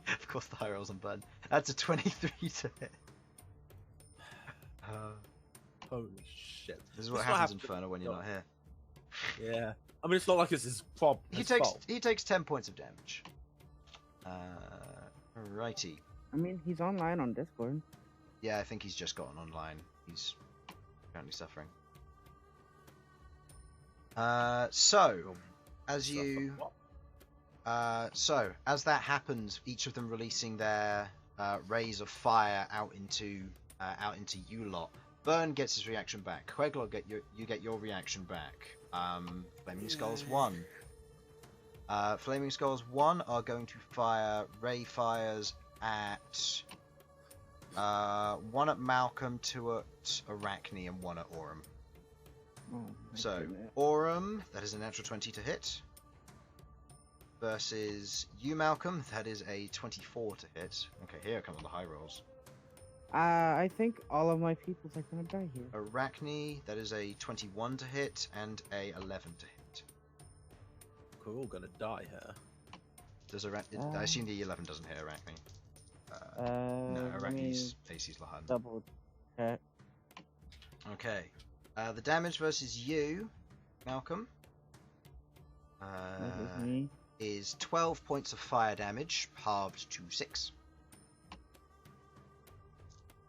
Of course, the high rolls on Bern. That's a 23 to hit. Holy shit. This is what It's not happens in happening. Infernal when you're not here. Yeah. I mean, it's not like it's his fault. He takes 10 points of damage. Righty. I mean, he's online on Discord. Yeah, I think he's just gotten online. He's currently suffering. So as that happens, each of them releasing their rays of fire out into you lot. Bern gets his reaction back. Queglod you get your reaction back. Flaming Skulls 1. Flaming Skulls 1 are going to fire ray fires at one at Malcom, 2 at Arachne, and 1 at Aurum. Oh, my So, goodness. Aurum, that is a natural 20 to hit. Versus you, Malcolm, that is a 24 to hit. Okay, here come all the high rolls. I think all of my peoples are gonna die here. Arachne, that is a 21 to hit and a 11 to hit. We're all gonna die here. Does I assume the 11 doesn't hit Arachne. No, Let me Arachne's AC's Lahan. double check. Okay. The damage versus you, Malcolm, That is me. is 12 points of fire damage, halved to 6.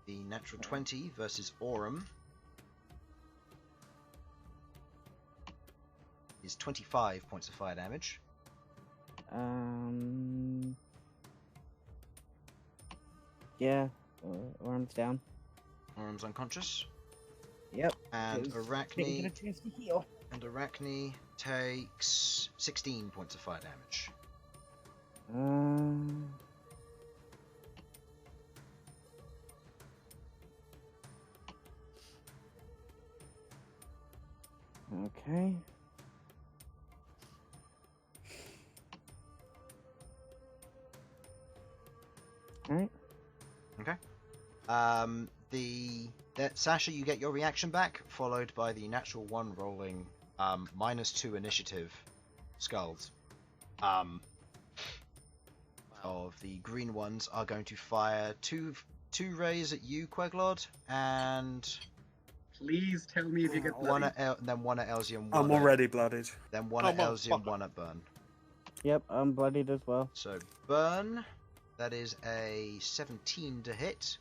The natural 20 versus Aurum is 25 points of fire damage. Yeah, arms down. Aurum's unconscious. Yep. And Didn't get a Arachne, chance to heal. takes 16 points of fire damage. Okay. Alright. Sasha, you get your reaction back, followed by the natural 1 rolling -2 initiative skulls. Of the green ones are going to fire two rays at you, Queglod, and Please tell me if you get one bloody. then one at Elsyan. I'm already blooded. Then one Oh, at Elsyan, motherfucker. one at Bern. Yep, I'm bloodied as well. So Bern, that is a 17 to hit.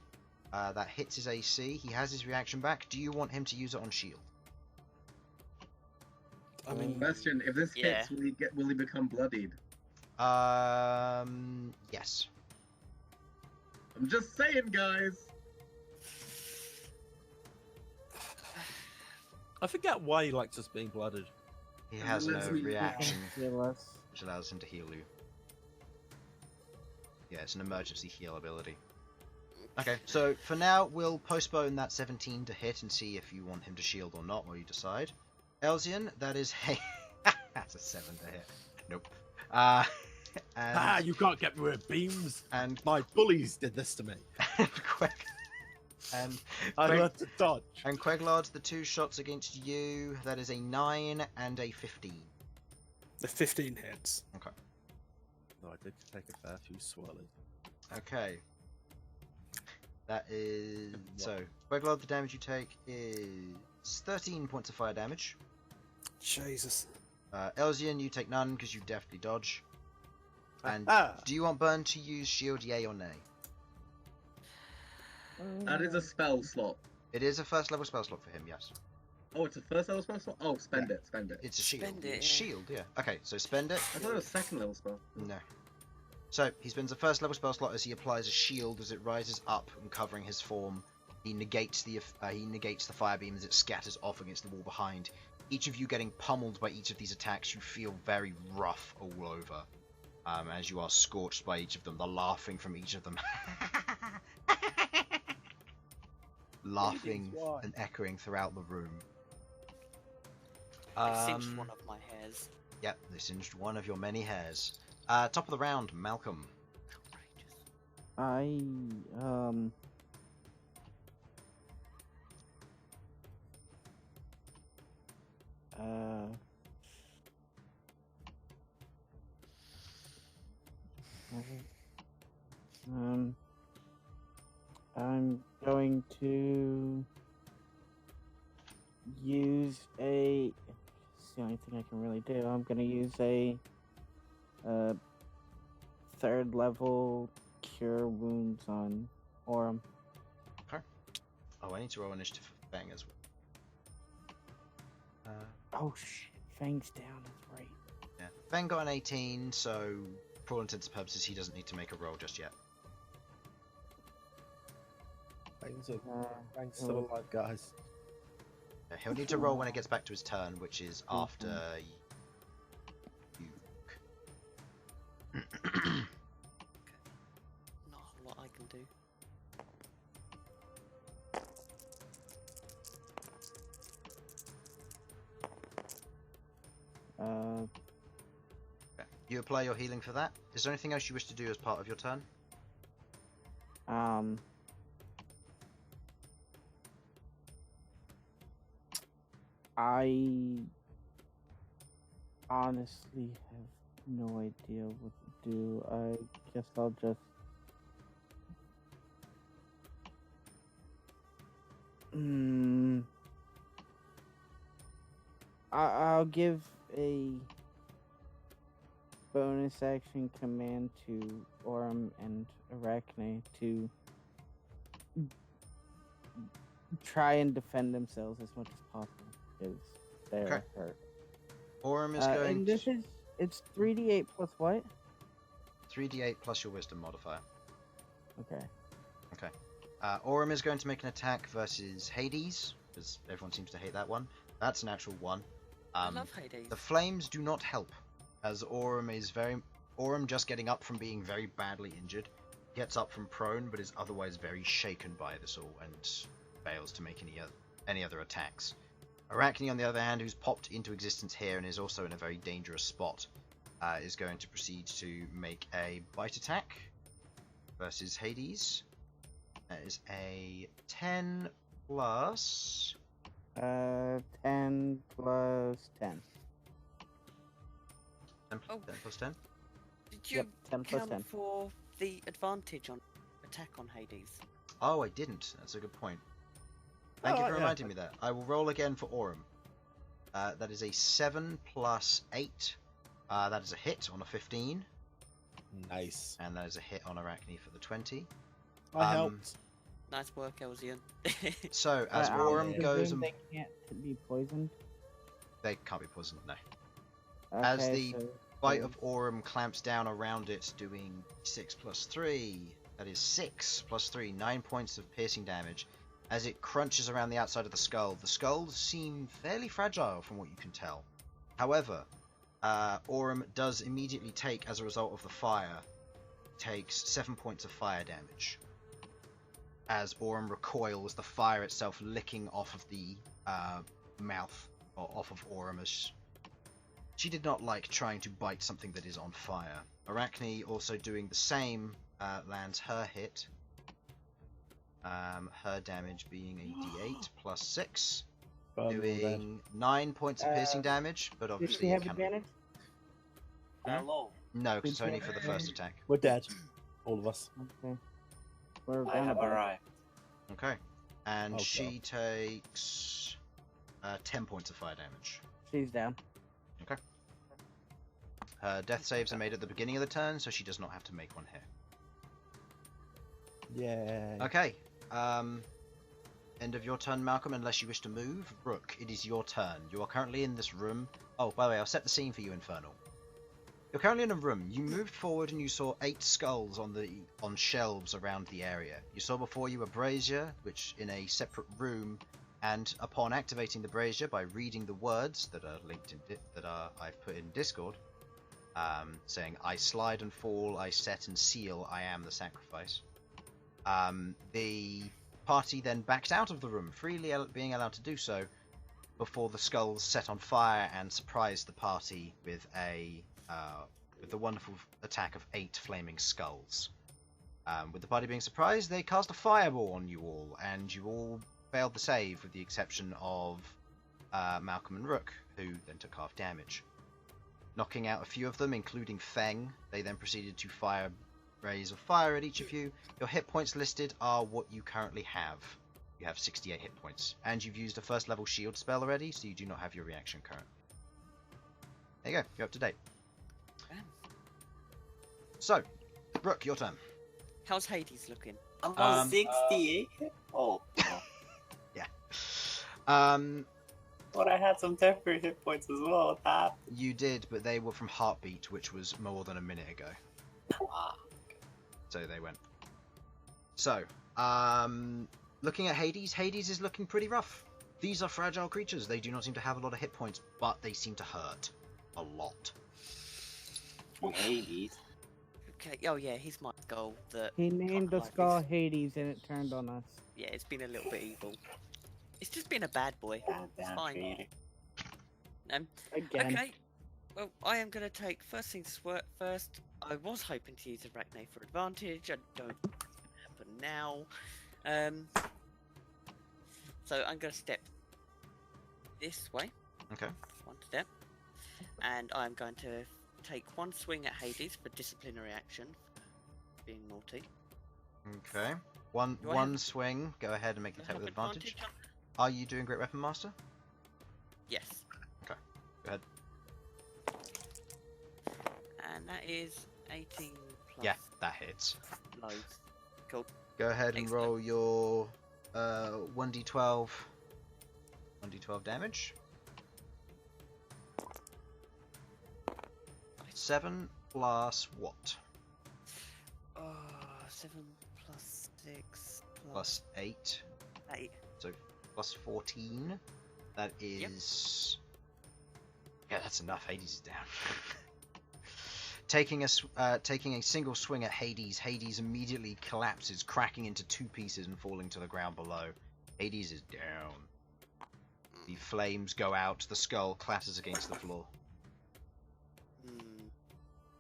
That hits his AC. He has his reaction back. Do you want him to use it on shield? I mean, Question: if this Yeah. hits, will he become bloodied? Yes. I'm just saying, guys. I forget why he likes us being blooded. He And has it no lets me- reaction, Heal us. which allows him to heal you. Yeah, it's an emergency heal ability. Okay, so for now, we'll postpone that 17 to hit and see if you want him to shield or not, while you decide. Elsyan, that is a... That's a 7 to hit. Nope. And... you can't get me with beams. And... My bullies did this to me. And I learned to dodge. And Queglod, the 2 shots against you, that is a 9 and a 15. The 15 hits. Okay. No, I did take a fair few swirling. Okay. That is... So, Queglod, the damage you take is 13 points of fire damage. Jesus. Elsyan, you take none because you definitely dodge. And do you want Bern to use shield, yay or nay? That is a spell slot. It is a first level spell slot for him, yes. Oh, it's a first level spell slot? Oh, spend it. It's a shield. Spend it, It's yeah. shield, yeah. Okay, so spend it. I thought it was second level spell. No. So, he spends a first level spell slot as he applies a shield as it rises up and covering his form. He negates the fire beam as it scatters off against the wall behind. Each of you getting pummeled by each of these attacks, you feel very rough all over. As you are scorched by each of them, the laughing from each of them. Laughing and echoing throughout the room. I singed one of my hairs. Yep, they singed one of your many hairs. Top of the round, Malcolm. Outrageous. I'm going to use a. It's the only thing I can really do. I'm going to use a 3rd level cure wounds on Orem. Oh, I need to roll initiative for Fang as well. Oh shit! Fang's down. That's right. Yeah, Fang got an 18, so for all intents and purposes, he doesn't need to make a roll just yet. Thanks still alive, guys. Yeah, he'll need to roll when it gets back to his turn, which is after you. Not a whole lot I can do. Okay. You apply your healing for that. Is there anything else you wish to do as part of your turn? I honestly have no idea what to do. I guess I'll just. I'll give a bonus action command to Orem and Arachne to try and defend themselves as much as possible because they're Okay. hurt. Orem is And going this to... is it's 3d8 plus what? 3d8 plus your wisdom modifier. Okay. Okay. Orem is going to make an attack versus Hades, because everyone seems to hate that one. That's an actual 1. I love Hades. The flames do not help, as Orem just getting up from being very badly injured, gets up from prone, but is otherwise very shaken by this all, and fails to make any other attacks. Arachne, on the other hand, who's popped into existence here and is also in a very dangerous spot, is going to proceed to make a bite attack versus Hades. That is a 10 plus... 10 plus 10. 10 plus 10? Did you Yep, 10 plus count 10. for the advantage on attack on Hades? Oh, I didn't. That's a good point. Thank you for reminding me that. I will roll again for Orem. That is a 7 plus 8. That is a hit on a 15. Nice. And that is a hit on Arachne for the 20. I helped. Nice work, Elsyan. So, as I Orem goes presume and... they can't be poisoned. They can't be poisoned, no. Okay, As the so bite of Orem clamps down around it, doing 6 plus 3. That is 6 plus 3, 9 points of piercing damage. As it crunches around the outside of the skulls seem fairly fragile from what you can tell. However, Orem does immediately take, as a result of the fire, takes 7 points of fire damage. as Aurum recoils, the fire itself licking off of the mouth, or off of Aurum, as she did not like trying to bite something that is on fire. Arachne, also doing the same, lands her hit. Her damage being a d8 plus 6, doing 9 points of piercing damage, but Does obviously she it have can... advantage? Hello. No, 'cause it's Did only she for the have- first attack. We're dead. All of us. Okay. We're I down have about. arrived. Okay. And Oh, she takes 10 points of fire damage. She's down. Her death saves are made at the beginning of the turn, so she does not have to make one here. Yeah. Okay. End of your turn, Malcolm, unless you wish to move. Rook, it is your turn. You are currently in this room. Oh, by the way, I'll set the scene for you, Infernal. You're currently in a room. You moved forward and you saw 8 skulls on shelves around the area. You saw before you a brazier, which in a separate room, and upon activating the brazier by reading the words that are linked in I've put in Discord, saying "I slide and fall, I set and seal, I am the sacrifice." The party then backed out of the room, freely being allowed to do so, before the skulls set on fire and surprised the party with the wonderful attack of 8 flaming skulls. With the party being surprised, they cast a fireball on you all, and you all failed the save, with the exception of Malcolm and Rook, who then took half damage. Knocking out a few of them, including Feng, they then proceeded to fire rays of fire at each of you. Your hit points listed are what you currently have. You have 68 hit points, and you've used a first level shield spell already, so you do not have your reaction current. There you go, you're up to date. So, Rook, your turn. How's Hades looking? I'm on Um, 68. Oh, Yeah. but I had some temporary hit points as well. What happened? You did, but they were from Heartbeat, which was more than a minute ago. Ah, So they went. So, looking at Hades, Hades is looking pretty rough. These are fragile creatures. They do not seem to have a lot of hit points, but they seem to hurt a lot. Hades. Okay. Oh yeah, he's my skull. That He named the kinda like skull this. Hades and it turned on us. Yeah, it's been a little bit evil. It's just been a bad boy. Goddamn fine. creator. Again. Okay. Well, I am going to take first things first. I was hoping to use Arachne for advantage. I don't happen now. So I'm going to step this way. Okay. One step. And I'm going to take one swing at Hades for disciplinary action. Being naughty. Okay. One Do I one have- swing. Go ahead and make the Do I attack have with advantage. on- Are you doing Great Weapon Master? Yes. Okay. Go ahead. And that is 18 plus Yeah, that hits. loads. Cool. Go ahead and Excellent. roll your 1d12 damage. 7 plus what? 7 plus 6 Plus 8. 8. So plus 14. That is... Yeah, that's enough. Hades is down. Taking a single swing at Hades, Hades immediately collapses, cracking into 2 pieces and falling to the ground below. Hades is down. The flames go out, the skull clatters against the floor.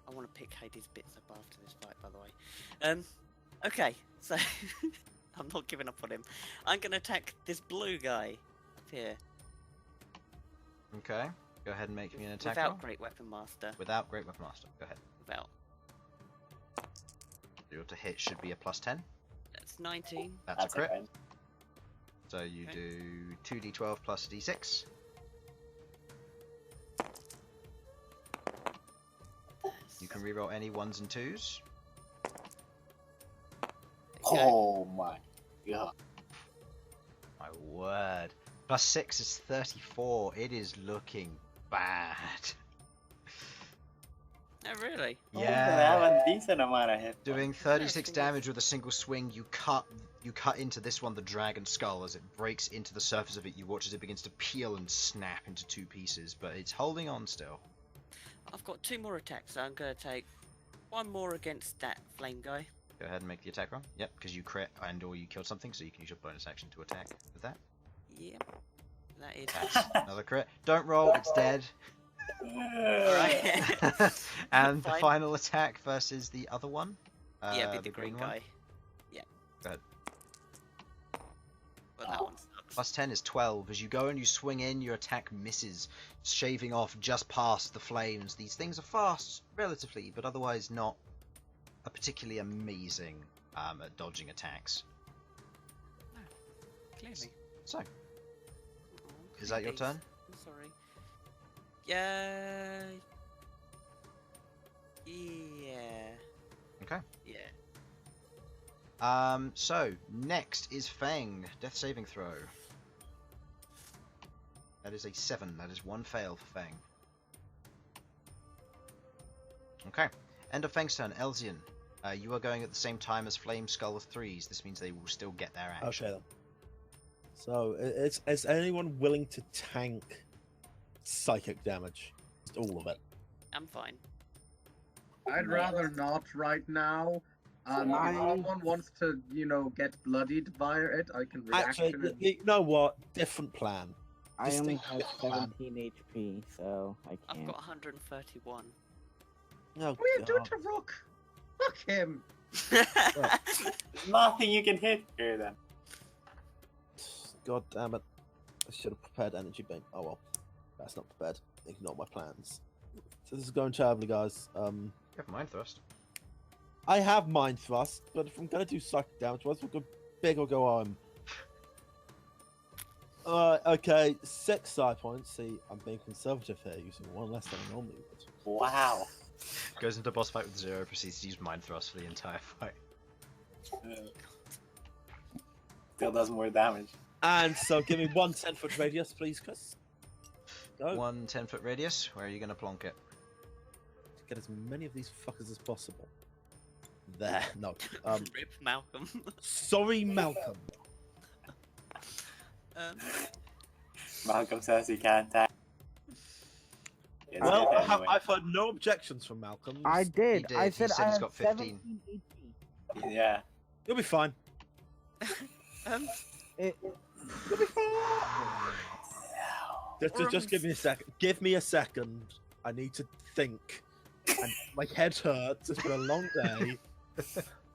I want to pick Hades' bits up after this fight, by the way. Okay, so I'm not giving up on him. I'm going to attack this blue guy up here Okay, go ahead and make me an attack without roll. Great Weapon Master. Without Great Weapon Master. Go ahead. Without. Your to hit should be a plus 10. That's 19. That's a crit. crit. So you Okay. do 2d12 plus d6. You can reroll any 1s and 2s. Okay. Oh my god. My word. Plus 6 is 34. It is looking bad. Oh, really? I Yeah. have a decent amount of hit. Doing points. 36 Interesting. damage with a single swing, you cut into this one, the dragon skull, as it breaks into the surface of it. You watch as it begins to peel and snap into 2 pieces, but it's holding on still. I've got 2 more attacks, so I'm going to take 1 more against that flame guy. Go ahead and make the attack roll. Yep, because you crit and or you killed something, so you can use your bonus action to attack with that. Yeah. That is. That's another crit. Don't roll, it's dead. Alright. And the Fine. final attack versus the other one. Yeah, be the green green one. guy. Yeah. Go ahead. Well, that one sucks. Plus 10 is 12. As you go and you swing in, your attack misses, shaving off just past the flames. These things are fast, relatively, but otherwise not a particularly amazing at dodging attacks. Clearly. So, is that your turn? I'm sorry. Yeah. Yeah. Okay. Yeah. So, next is Fang. Death saving throw. That is a 7. That is one fail for Fang. Okay. End of Fang's turn. Elsyan. You are going at the same time as Flame Skull with 3s. This means they will still get their action. Okay then. So, is anyone willing to tank psychic damage? Just all of it. I'm fine. I'd rather not right now. If someone wants to, get bloodied by it, I can react Actually, to it. you know what? Different plan. I only Distinct have plan. 17 HP, so I I've can't. got 131. Oh, What are you doing God. to Rook? Fuck him! Nothing you can hit here then. God damn it. I should have prepared energy beam. Oh well. That's not prepared. Ignore my plans. So this is going terribly, guys. You have Mind Thrust. I have Mind Thrust, but if I'm going to do psychic damage, whether go big or go home. Okay, 6 side points. See, I'm being conservative here, using 1 less than I normally would. Wow. Goes into boss fight with 0, proceeds to use Mind Thrust for the entire fight. Still does more damage. And so give me 1 10-foot radius, please, Chris. Go. 1 10-foot radius. Where are you going to plonk it? Get as many of these fuckers as possible. There. No. Rip Malcolm. Sorry, Malcolm. Malcolm says he can't attack. He has Well, hit anyway. I've heard no objections from Malcolm. I did. He did. I He said said I he's have got 15. 17 HP. Yeah. You'll be fine. It, Just give me a second. Give me a second. I need to think. And my head hurts. It's been a long day.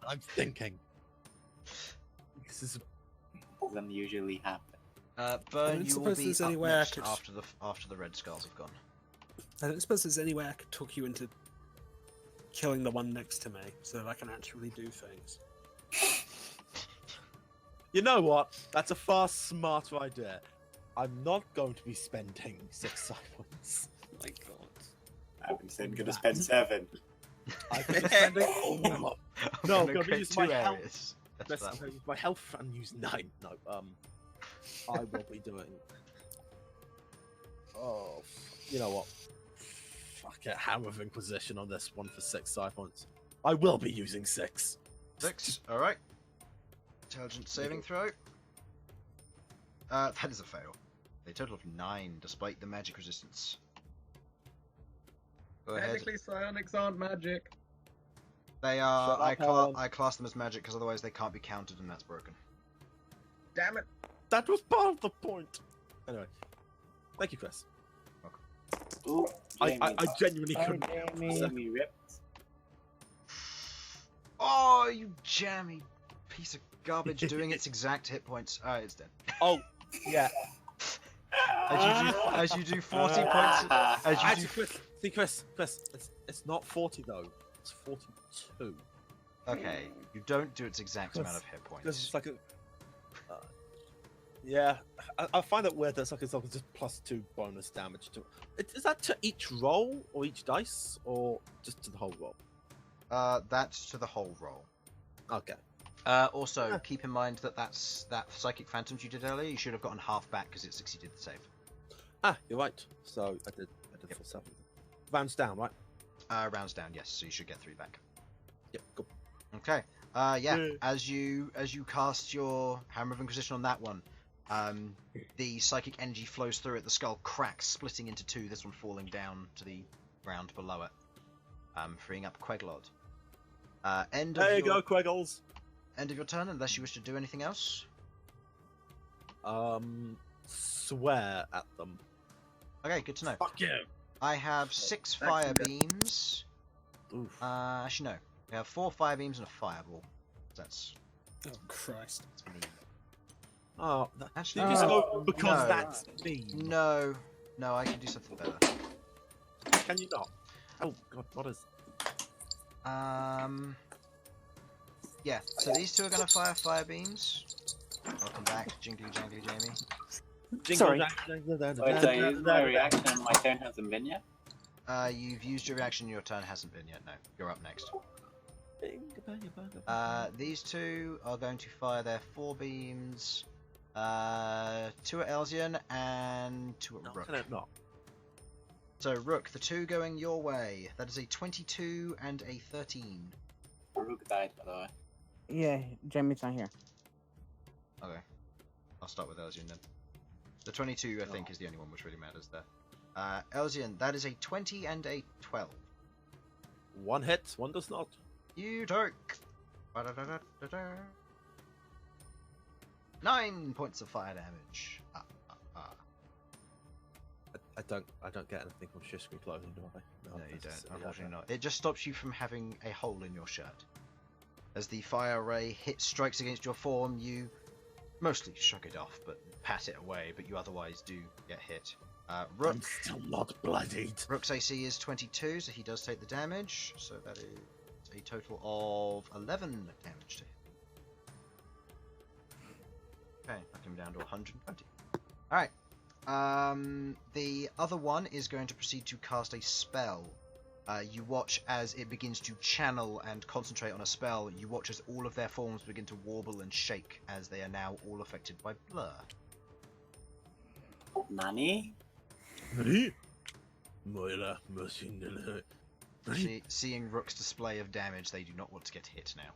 I'm thinking. This is Doesn't usually happen. I Bern, don't you will suppose be there's up any way I next could- after the red skulls have gone. I don't suppose there's any way I could talk you into killing the one next to me so that I can actually do things. You know what? That's a far smarter idea. I'm not going to be spending 6 side points. My God. I'm gonna spend 7. I'm going to be spending all of them. I'm No, gonna I'm going to create use 2 my health. areas. That's Let's that one. use my health and use 9. No, I will be doing. Oh, you know what? Fuck it, Hammer of Inquisition on this one for 6 side points. I will be using 6. 6. All right. Intelligence saving throw. That is a fail. A total of 9, despite the magic resistance. Go ahead. Technically, psionics aren't magic. They are. Shut up, Harlan. I class them as magic because otherwise they can't be counted, and that's broken. Damn it! That was part of the point. Anyway, thank you, Chris. Ooh, I Jamie. genuinely Hi, couldn't. Jamie. Jamie ripped. Oh, you jammy piece of garbage! Doing its exact hit points. It's dead. Oh, yeah. As you do 40 points. As you Actually, do. Chris, see, Chris, it's not 40 though. It's 42. Okay, you don't do its exact amount of hit Because points. it's like a. Yeah, I find it weird that it's like just +2 bonus damage to. Is that to each roll or each dice or just to the whole roll? That's to the whole roll. Okay. Also, keep in mind that that psychic phantoms you did earlier, you should have gotten half back because it succeeded the save. Ah, you're right. So I did Yep. for 7. Rounds down, right? Rounds down, yes. So you should get 3 back. Yep. Cool. Okay. Yeah. As you cast your Hammer of Inquisition on that one, the psychic energy flows through it. The skull cracks, splitting into 2. This one falling down to the ground below it, freeing up Queglod. End of There you your go, Queggles. end of your turn, unless you wish to do anything else. Swear at them. Okay, good to know. Fuck you. I have 6 Actually, fire that- beams. Oof. Actually no. We have 4 fire beams and a fireball. That's Oh Christ! me. Oh, Actually, you just Oh, go because no. that's me. No, I can do something better. Can you not? Oh god, what is? Yeah. So these two are gonna fire beams. Welcome back, Jingly Jangly Jamie. Sorry. Wait, so you used my reaction and my turn hasn't been yet? You've used your reaction. Your turn hasn't been yet. No, you're up next. These two are going to fire their 4 beams. 2 at Elsyan and 2 at No, Rook. can it not? So Rook, the 2 going your way. That is a 22 and a 13. Rook died, by the way. Yeah, Jamie's not here. Okay, I'll start with Elsyan then. The 22, I think, is the only one which really matters there. Elsyan, that is a 20 and a 12. One hits, one does not. You took 9 points of fire damage. I don't get anything from Shishri clothing, do I? No, you that's don't. silly, Unfortunately okay. not. It just stops you from having a hole in your shirt. As the fire ray strikes against your form, you mostly shrug it off, but pat it away. But you otherwise do get hit. Rook. I'm still not bloodied. Rook's AC is 22, so he does take the damage. So that is a total of 11 damage to him. Okay, knock him down to 120. Alright. The other one is going to proceed to cast a spell. You watch as it begins to channel and concentrate on a spell. You watch as all of their forms begin to warble and shake, as they are now all affected by blur. Nani? Seeing Rook's display of damage, they do not want to get hit now.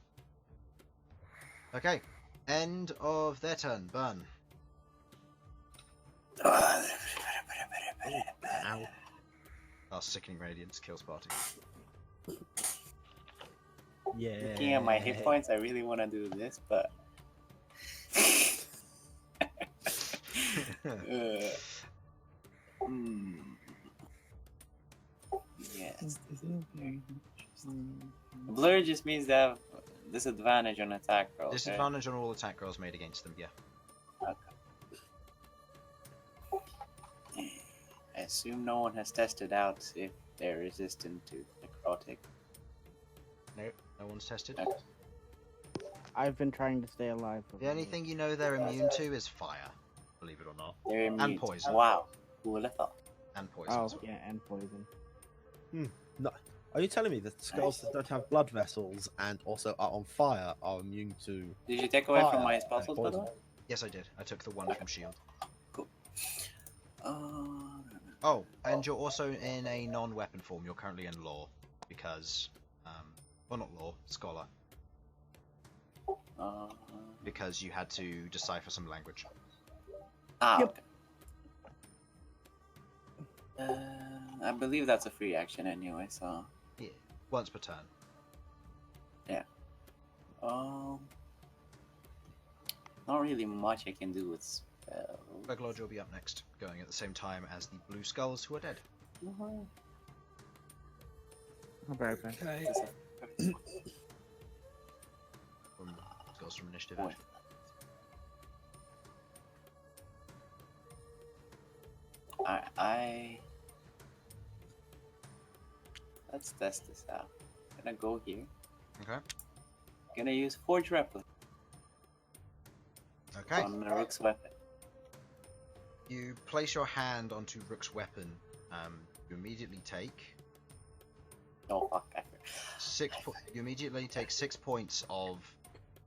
Okay, end of their turn. Bern. Ow. Our sickening radiance kills party. Yeah. Looking at my hit points, I really want to do this, but... Yes, this is very interesting. Blur just means they have disadvantage on attack rolls. Disadvantage on all attack rolls made against them, yeah. Right? Okay. I assume no one has tested out if they're resistant to necrotic. Nope, no one's tested. Okay. I've been trying to stay alive. for The only thing you know they're immune to is fire, believe it or not. They're immune. And poison. Wow. Who would have thought? And poison Oh, as well. yeah, and poison. No. Are you telling me that skulls that don't have blood vessels and also are on fire are immune to Did you take away fire from my and spell slot, by the poison? way? Yes, I did. I took the one from shield. Oh, and you're also in a non-weapon form. You're currently in law because, well, not law, scholar, because you had to decipher some language. Yep. Okay. I believe that's a free action anyway, so Yeah, once per turn. not really much I can do with spells. Queglod, you'll be up next, going at the same time as the blue skulls who are dead. I'll be right back. Okay. From skulls from initiative. Point. Let's test this out. I'm gonna go here. Okay. Gonna use Forge Replica Okay. on the Rook's weapon. You place your hand onto Rook's weapon. You immediately take Oh fuck! You immediately take 6 points of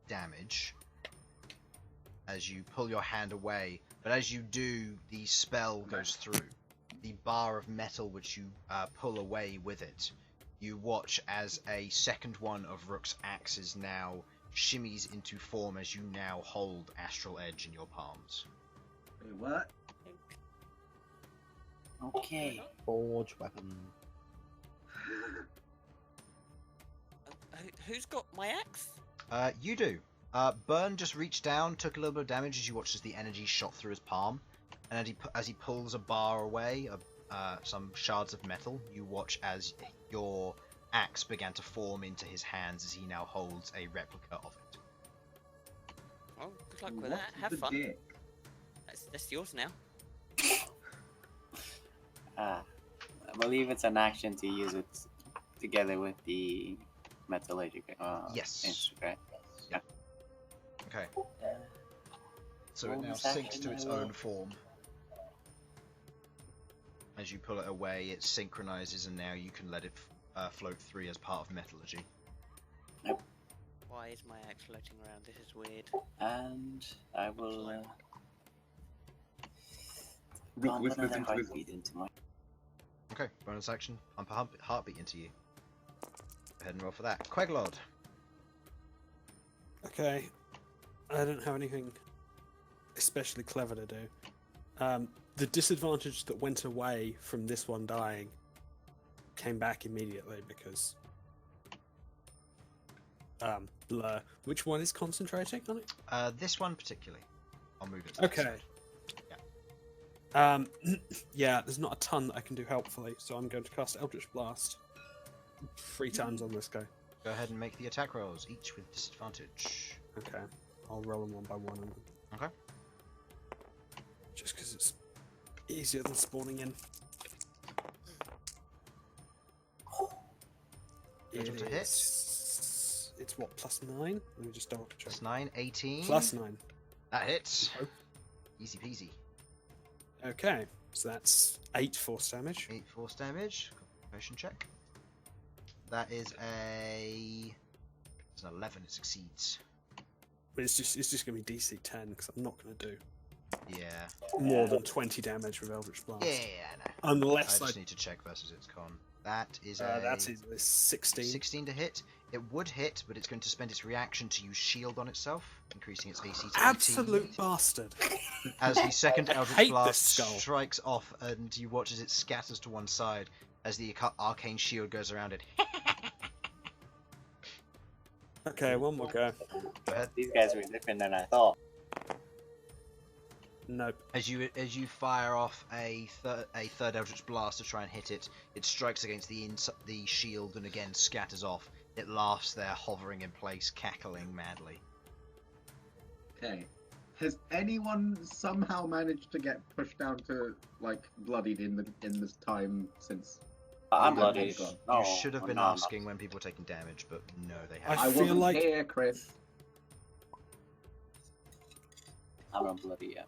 damage as you pull your hand away. But as you do, the spell goes through. The bar of metal which you pull away with it, you watch as a second one of Rook's axes now shimmies into form as you now hold Astral Edge in your palms. Wait, what? Okay. forge weapon? Who's got my axe? You do. Bern just reached down, took a little bit of damage as you watch as the energy shot through his palm, and as he pulls a bar away, some shards of metal, you watch as your axe began to form into his hands as he now holds a replica of it. Oh, good luck with What that. Have the fun. dick? That's yours now. I believe it's an action to use it together with the metallurgic. Yes. Instrument, right? Yeah. Okay. So it now Bonus sinks action, to its I will- own form. As you pull it away, it synchronizes, and now you can let it float free as part of metallurgy. Why is my axe floating around? This is weird. And I will Rook pump whispers another into his heartbeat into my. Okay, bonus action. Pump a heartbeat into you. Go ahead and roll for that. Queglod. Okay. I don't have anything especially clever to do. The disadvantage that went away from this one dying came back immediately because Blur. Which one is concentrating on it? This one particularly. I'll move it to that Okay. side. Yeah, there's not a ton that I can do helpfully, so I'm going to cast Eldritch Blast 3 times on this guy. Go ahead and make the attack rolls, each with disadvantage. Okay, I'll roll them one by one. Okay. Just because it's easier than spawning in. Total to hit. It's what, +9? Let me just double check. Plus 9, 18. +9. That hits. Oh. Easy peasy. Okay, so that's 8 force damage. 8 force damage. Concentration check. That is it's an 11. It succeeds. But it's just going to be DC 10 because I'm not going to do Yeah. more than 20 damage with Eldritch Blast. Yeah, I know. Unless I I just need to check versus its con. That is that's 16. 16 to hit. It would hit, but it's going to spend its reaction to use shield on itself, increasing its AC to 18. Absolute bastard. As the second I Eldritch hate this Blast skull. strikes off, and you watch as it scatters to one side as the arcane shield goes around it. Okay, one more go. Go ahead. These guys were different than I thought. Nope. As you fire off a third Eldritch Blast to try and hit it, it strikes against the shield and again scatters off. It laughs there, hovering in place, cackling madly. Okay. Has anyone somehow managed to get pushed down to like bloodied in this time since? I'm You bloody. got- No, You should have been no, I'm not. asking when people were taking damage, but no, they I haven't. I feel wasn't like- here, Chris. I'm not bloody yet.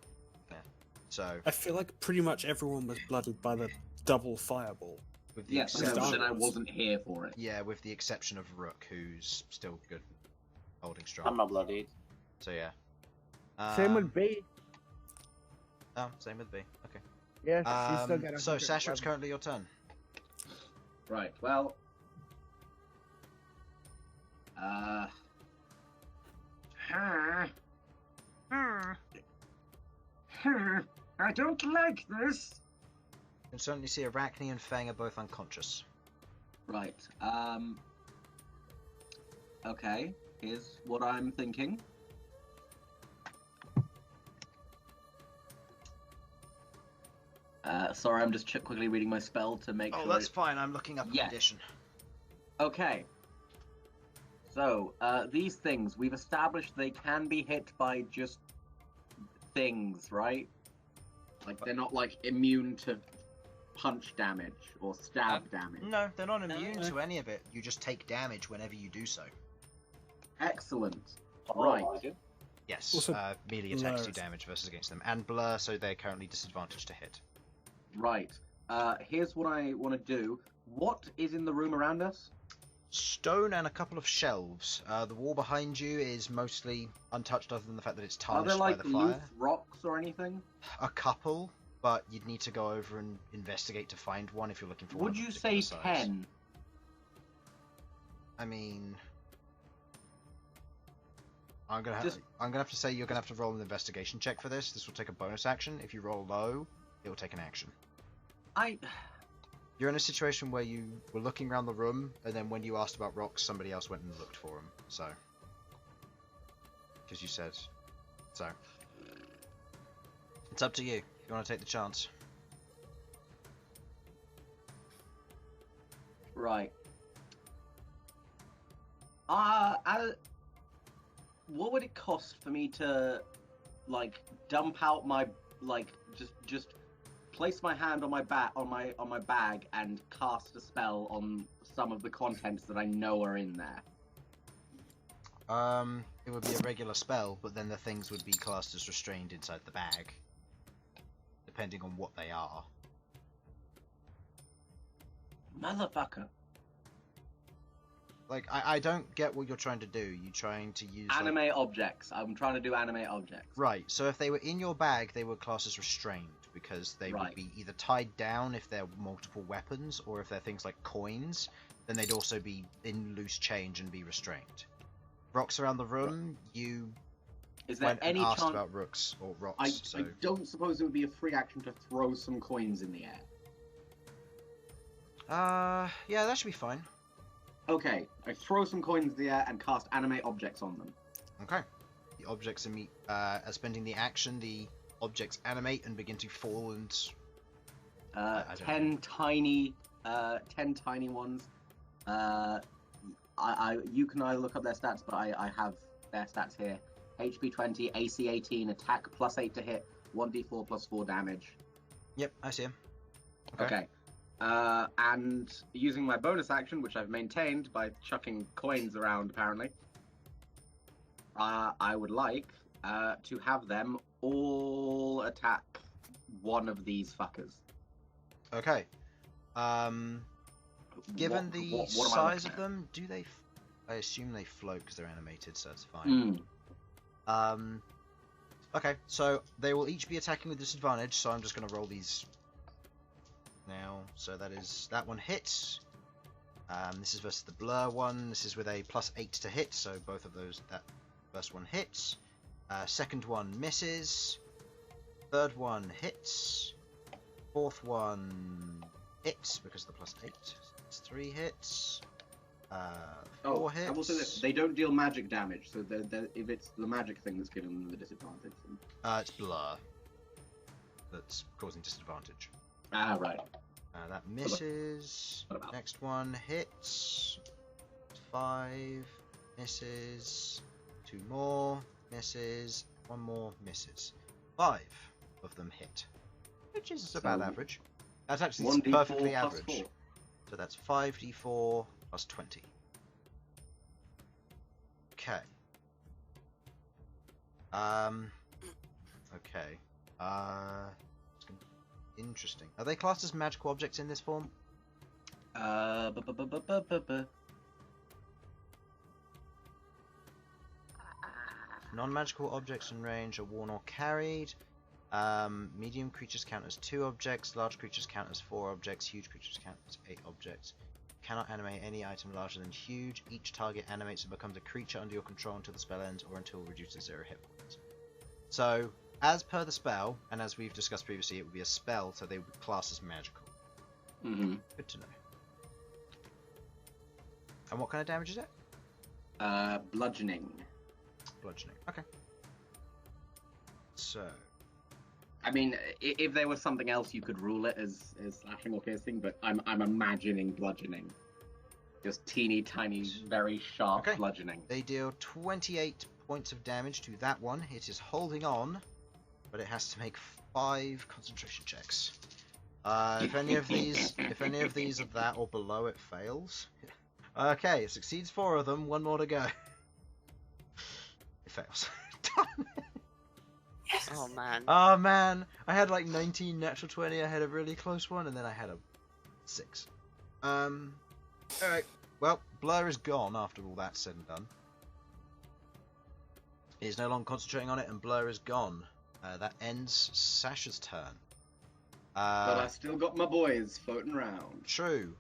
So, I feel like pretty much everyone was blooded by the double fireball. with the Yes, Except- then I wasn't here for it. yeah, with the exception of Rook, who's still good, holding strong. I'm not bloody. So yeah. Same with B. Oh, same with B. Okay. Yeah, she's still got a So 100 Sasha, it's weapon. currently your turn. Right. Well. I don't like this. You can certainly see Arachne and Fang are both unconscious. Right. Okay. Here's what I'm thinking. Sorry, I'm just quickly reading my spell to make Oh, sure. that's fine. I'm looking up a Yes. condition. Okay. So, these things, we've established they can be hit by just things, right? Like, they're not, like, immune to punch damage or stab damage. No, they're not immune No. to any of it. You just take damage whenever you do so. Excellent. Oh, Right. I do. Yes, Also, melee attacks do blur. damage versus against them. And blur, so they're currently disadvantaged to hit. Right. Here's what I want to do. What is in the room around us? Stone and a couple of shelves. The wall behind you is mostly untouched other than the fact that it's Are tarnished there, like, by the fire. loose rocks or anything? A couple, but you'd need to go over and investigate to find one if you're looking for one. Would of a you say particular size. 10? I mean, I'm gonna Just- have to say you're gonna have to roll an investigation check for this. This will take a bonus action. If you roll low, it will take an action. You're in a situation where you were looking around the room, and then when you asked about rocks, somebody else went and looked for them. So, because you said so, it's up to you. If you want to take the chance. Right. What would it cost for me to, like, dump out my, like, just place my hand on my bag and cast a spell on some of the contents that I know are in there? It would be a regular spell, but then the things would be classed as restrained inside the bag, depending on what they are. Motherfucker. Like, I don't get what you're trying to do. You're trying to use Anime objects. I'm trying to do anime objects. Right, so if they were in your bag, they were classed as restrained, because they would be either tied down if they're multiple weapons, or if they're things like coins, then they'd also be in loose change and be restrained. Rocks around the room, you Is there went and any asked chance... about rooks or rocks, I so... don't suppose it would be a free action to throw some coins in the air. Yeah, that should be fine. Okay, I throw some coins in the air and cast animate objects on them. Okay. The objects as spending the action, the objects animate and begin to fall and... 10 tiny ones. You can either look up their stats, but I have their stats here. HP 20, AC 18, attack +8 to hit, 1d4 +4 damage. Yep, I see him. Okay. And using my bonus action, which I've maintained by chucking coins around, apparently, I would like to have them all attack one of these fuckers. Okay. Given the size of them, do they... I assume they float because they're animated, so it's fine. Okay, so they will each be attacking with disadvantage, so I'm just going to roll these now. So that one hits. This is versus the blur one. This is with a +8 to hit, so both of those, that first one hits. Second one misses. Third one hits. Fourth one hits because of the +8. It's 3 hits. 4 hits. I will say this: they don't deal magic damage, so if it's the magic thing that's giving them the disadvantage. It's blur that's causing disadvantage. Right. That misses. Next one hits. 5 misses. 2 more misses. 1 more misses. 5 of them hit, which is about average. That's actually perfectly average. 4. So that's 5d4 plus 20. Okay. Okay. Interesting. Are they classed as magical objects in this form? Non-magical objects in range are worn or carried. Medium creatures count as 2 objects. Large creatures count as 4 objects. Huge creatures count as 8 objects. Cannot animate any item larger than huge. Each target animates and becomes a creature under your control until the spell ends or until reduced to 0 hit points. So, as per the spell, and as we've discussed previously, it would be a spell, so they would be classed as magical. Good to know. And what kind of damage is it? Bludgeoning. Bludgeoning. Okay. So... I mean, if there was something else, you could rule it as slashing or piercing, but I'm imagining bludgeoning. Just teeny tiny, very sharp bludgeoning. They deal 28 points of damage to that one. It is holding on, but it has to make 5 concentration checks. If any of these are that or below, it fails. Okay, it succeeds 4 of them. 1 more to go. It fails. Damn it. Yes. Oh man. Oh man, I had like 19 natural 20. I had a really close one, and then I had a 6. Alright. Well, Blur is gone after all that's said and done. He is no longer concentrating on it, and Blur is gone. That ends Sasha's turn. But I still got my boys floating around. True.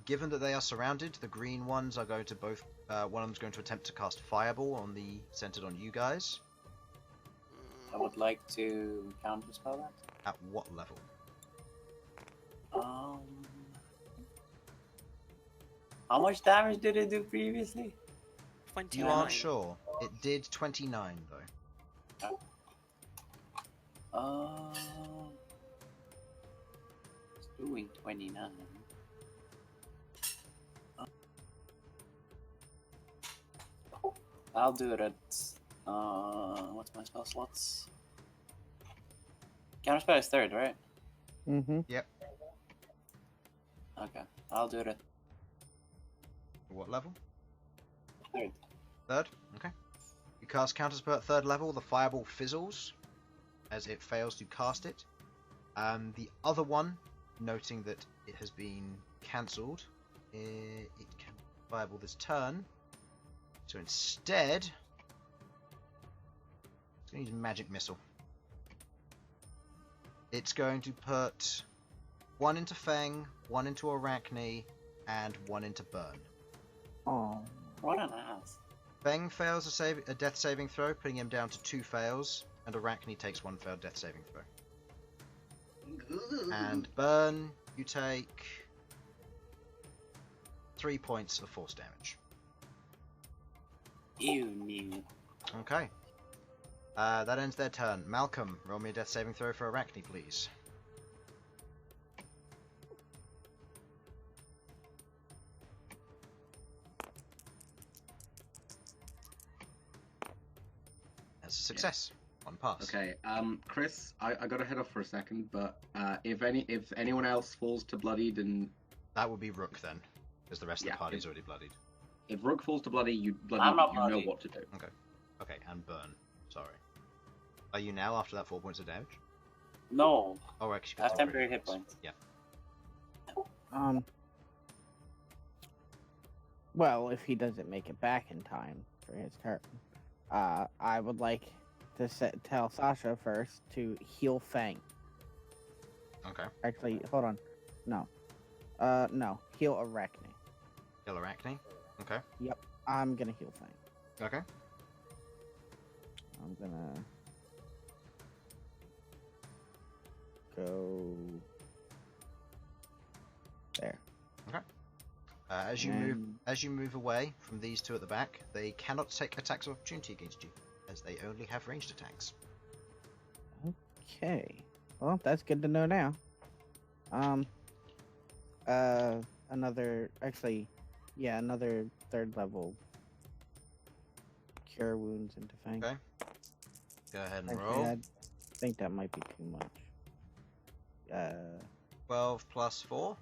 Given that they are surrounded, the green ones are going to both... one of them's going to attempt to cast Fireball centered on you guys. I would like to counterspell that. At what level? How much damage did it do previously? 29. You aren't sure. It did 29 though. It's doing 29. I'll do it at what's my spell slots? Counterspell is third, right? Mm-hmm. Yep. Okay, I'll do it at What level? third. Third? Okay. You cast Counterspell at third level, the fireball fizzles as it fails to cast it. The other one, noting that it has been cancelled, it can fireball this turn. So instead, it's going to use Magic Missile. It's going to put 1 into Fang, 1 into Arachne, and 1 into Bern. Oh. What an ass. Fang fails a death saving throw, putting him down to 2 fails, and Arachne takes 1 failed death saving throw. And Bern, you take 3 points of force damage. You knew. Okay. That ends their turn. Malcom, roll me a death saving throw for Arachne, please. That's a success. 1 pass. Okay, Chris, I gotta head off for a second, but if anyone else falls to bloodied, and That would be Rook then, because the rest of Yeah, the party's already bloodied. if Rook falls to bloody, you I'm not know bloody. what to do. Okay, and Bern. Sorry. Are you now after that 4 points of damage? No, Oh, actually, I have temporary hit points. Yeah. Well, if he doesn't make it back in time for his turn, I would like to tell Sasha first to heal Fang. Okay. Actually, hold on. No. No. Heal Arachne. Kill Arachne. Okay. I'm gonna heal Fang. Okay. I'm gonna go there. As you move away from these two at the back, they cannot take attacks of opportunity against you, as they only have ranged attacks. Okay. Well, that's good to know now. Another 3rd level cure wounds into Fang. Okay. Go ahead and Actually, roll. I think that might be too much. 12 plus 4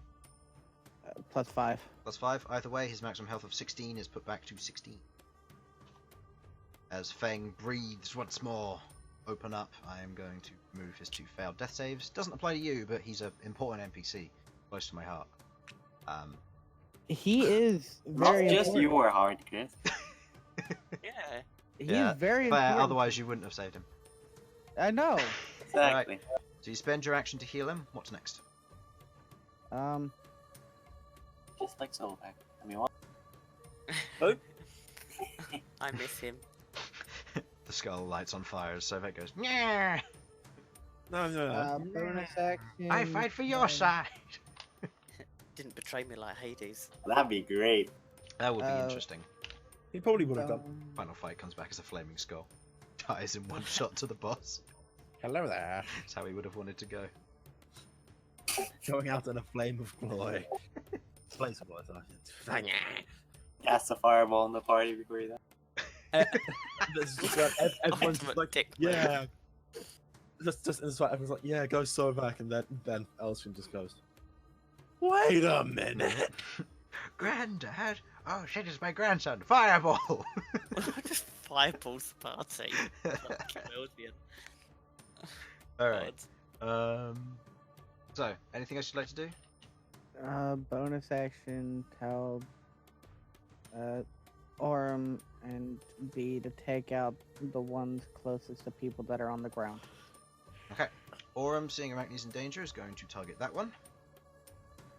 plus 5. plus 5. Either way, his maximum health of 16 is put back to 16. As Fang breathes once more, open up. I am going to remove his 2 failed death saves. Doesn't apply to you, but he's an important NPC, close to my heart. He is Not very just important. you were hard, Chris. Yeah. He Yeah, is very fair, important. otherwise you wouldn't have saved him. I know. Exactly. So you spend your action to heal him. What's next? Just like Solvac. I mean, what? I miss him. The skull lights on fire as Sovek goes, yeah, No. Bonus action. I fight for your side. Didn't betray me like Hades. That'd be great. That would be interesting. He probably would have done. Final fight comes back as a flaming skull. Dies in 1 shot to the boss. Hello there. That's how he would have wanted to go. Going out in a flame of glory. Blaze of glory, Sergeant. Cast a fireball in the party before you die. Everyone's Ultimate like, dick yeah. Just in this fight, everyone's like, yeah, go so back, and then Elsyan just goes, wait a minute. Granddad? Oh shit, it's my grandson. Fireball! Just fireballs the party. Eldian. Alright. So, anything else you'd like to do? Bonus action, tell Orem and B to take out the ones closest to people that are on the ground. Okay. Orem, seeing Arachne's in danger, is going to target that one.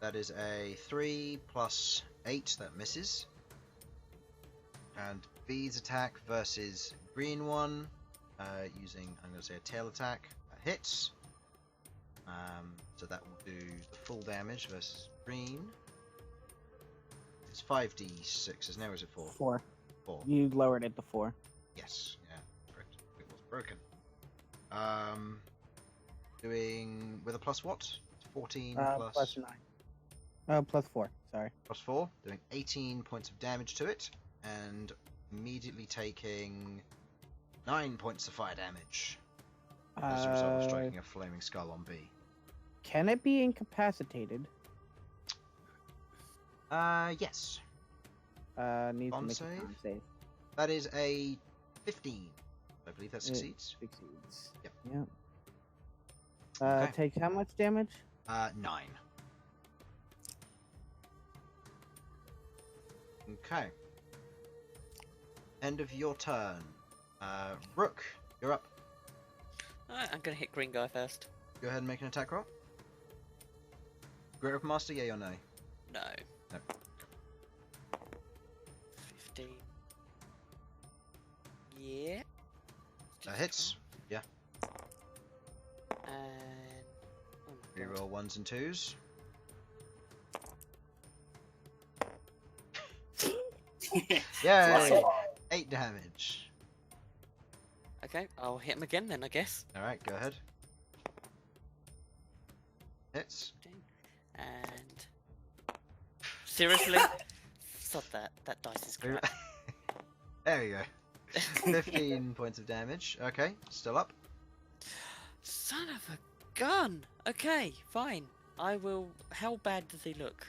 That is a 3 plus 8, that misses. And B's attack versus green one, using, I'm going to say, a tail attack, that hits. So that will do the full damage versus green. It's 5d6, isn't it? Or is it 4? 4. 4. You lowered it to 4. Yes. Yeah. Correct. It was broken. Doing with a plus what? 14 plus Plus 9. Oh, plus 4. Sorry. plus 4. Doing 18 points of damage to it, and immediately taking 9 points of fire damage as a result of striking a flaming skull on B. Can it be incapacitated? Yes. Needs Con to make save? a con save. That is a 15. I believe that succeeds. Succeeds. Yep. Yep. Okay. Takes how much damage? 9. Okay. End of your turn. Rook, you're up. Alright, I'm gonna hit green guy first. Go ahead and make an attack roll. Great Weapon Master, yay or nay? No. No. 15. Yeah. That hits. Yeah. And... oh my god. Reroll 1s and 2s. Yay! 8 damage. Okay, I'll hit him again then, I guess. Alright, go ahead. Hits. And... seriously? Stop that. That dice is crap. There we go. 15 points of damage. Okay, still up. Son of a gun! Okay, fine. I will... how bad does he look?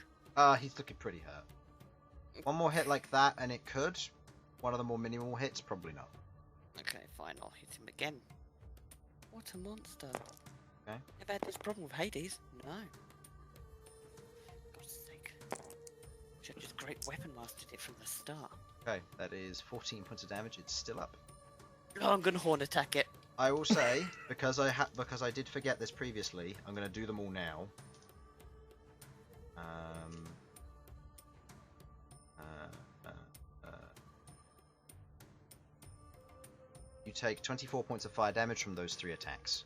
He's looking pretty hurt. One more hit like that and it could. One of the more minimal hits, probably not. Okay, fine, I'll hit him again. What a monster. Okay. Never had this problem with Hades. No. God's sake. Should have just great weapon mastered it from the start. Okay, that is 14 points of damage. It's still up. Oh, I'm gonna horn attack it. I will say, because I did forget this previously, I'm going to do them all now. You take 24 points of fire damage from those 3 attacks.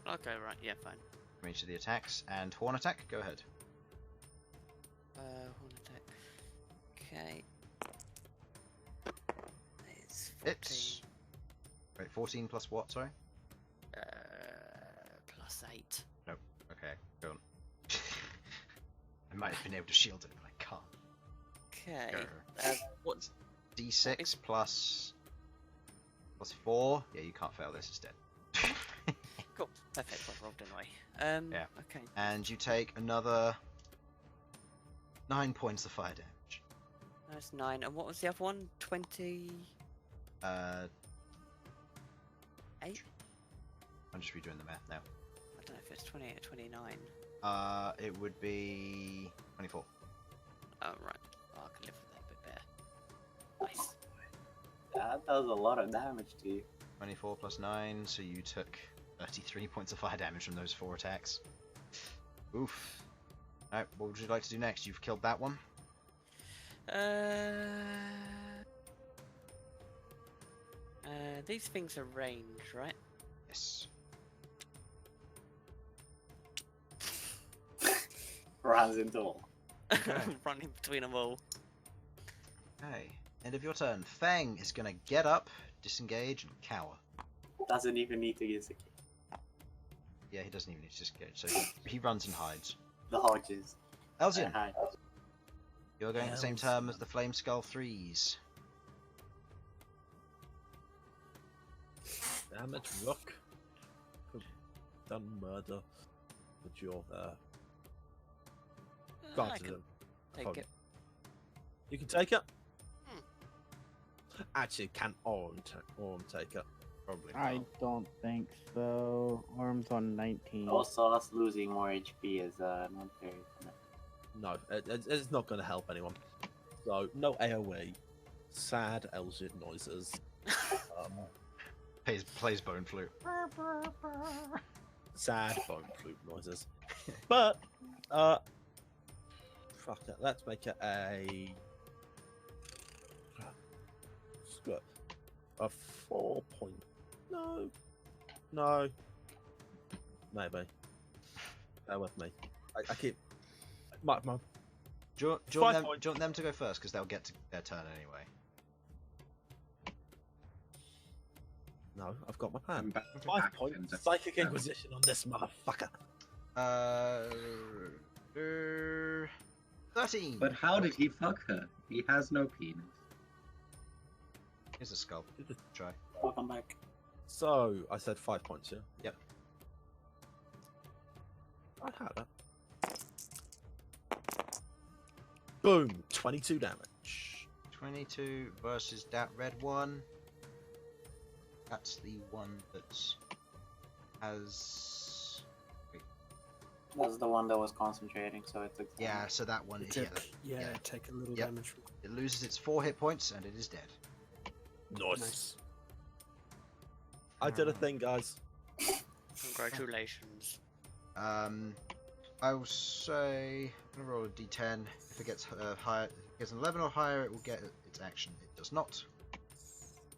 Okay, right, yeah, fine. From each of the attacks. And Horn attack, go ahead. Horn attack. Okay. It's 14. Hits. Right, 14 plus what, sorry? Plus 8. Nope. Okay, go on. I might have been able to shield it, but I can't. Okay. Go. What's... D6 plus 4. Yeah, you can't fail this, it's dead. cool. Perfect, I rolled anyway. Yeah. Okay. And you take another 9 points of fire damage. That's 9. And what was the other one? 20... 8? 8? I'm just redoing the math now. I don't know if it's 28 or 29. It would be 24. Oh, right. Oh, I can live with that a bit better. Nice. That does a lot of damage to you. 24 plus 9, so you took 33 points of fire damage from those 4 attacks. Oof. Alright, what would you like to do next? You've killed that one. These things are range, right? Yes. Runs into all. Okay. Running between them all. Okay. End of your turn. Fang is going to get up, disengage, and cower. Doesn't even need to use it. Yeah, he doesn't even need to disengage, so he runs and hides. The hodges. Elsyan, Hi. you're going at the same term as the Flame Skull 3s. Damn it, Rook. Could done murder, but you're there. I Granted can him. take Hold it. You can take it? Hmm. Actually, can Orm take it? Probably I not. don't think so. Orm's on 19. Also, us losing more HP is not very. No, it's not going to help anyone. So, no AoE. Sad Elsyan noises. Plays bone flute. Sad bone flute noises. But, fuck it. Let's make it a 4 point. No. Maybe. Bear with me. I keep my Do you 5 want points. them to go first because they'll get to their turn anyway? No, I've got my plan. I'm back to 5 action, points. just- Psychic Inquisition on this motherfucker. 13. But how did he fuck her? He has no penis. Here's a skull. Try. Welcome back. So I said 5 points, yeah. Yep. I had that. Boom! 22 damage. 22 versus that red one. That's the one that has. That's the one that was concentrating, so it took. Yeah, so that one is. Yeah, take a little Yep. damage from It loses its 4 hit points and it is dead. Nice. I did a thing, guys. Congratulations. I will say, I'm gonna roll a d10. If it gets higher, if it gets an 11 or higher, it will get its action. It does not.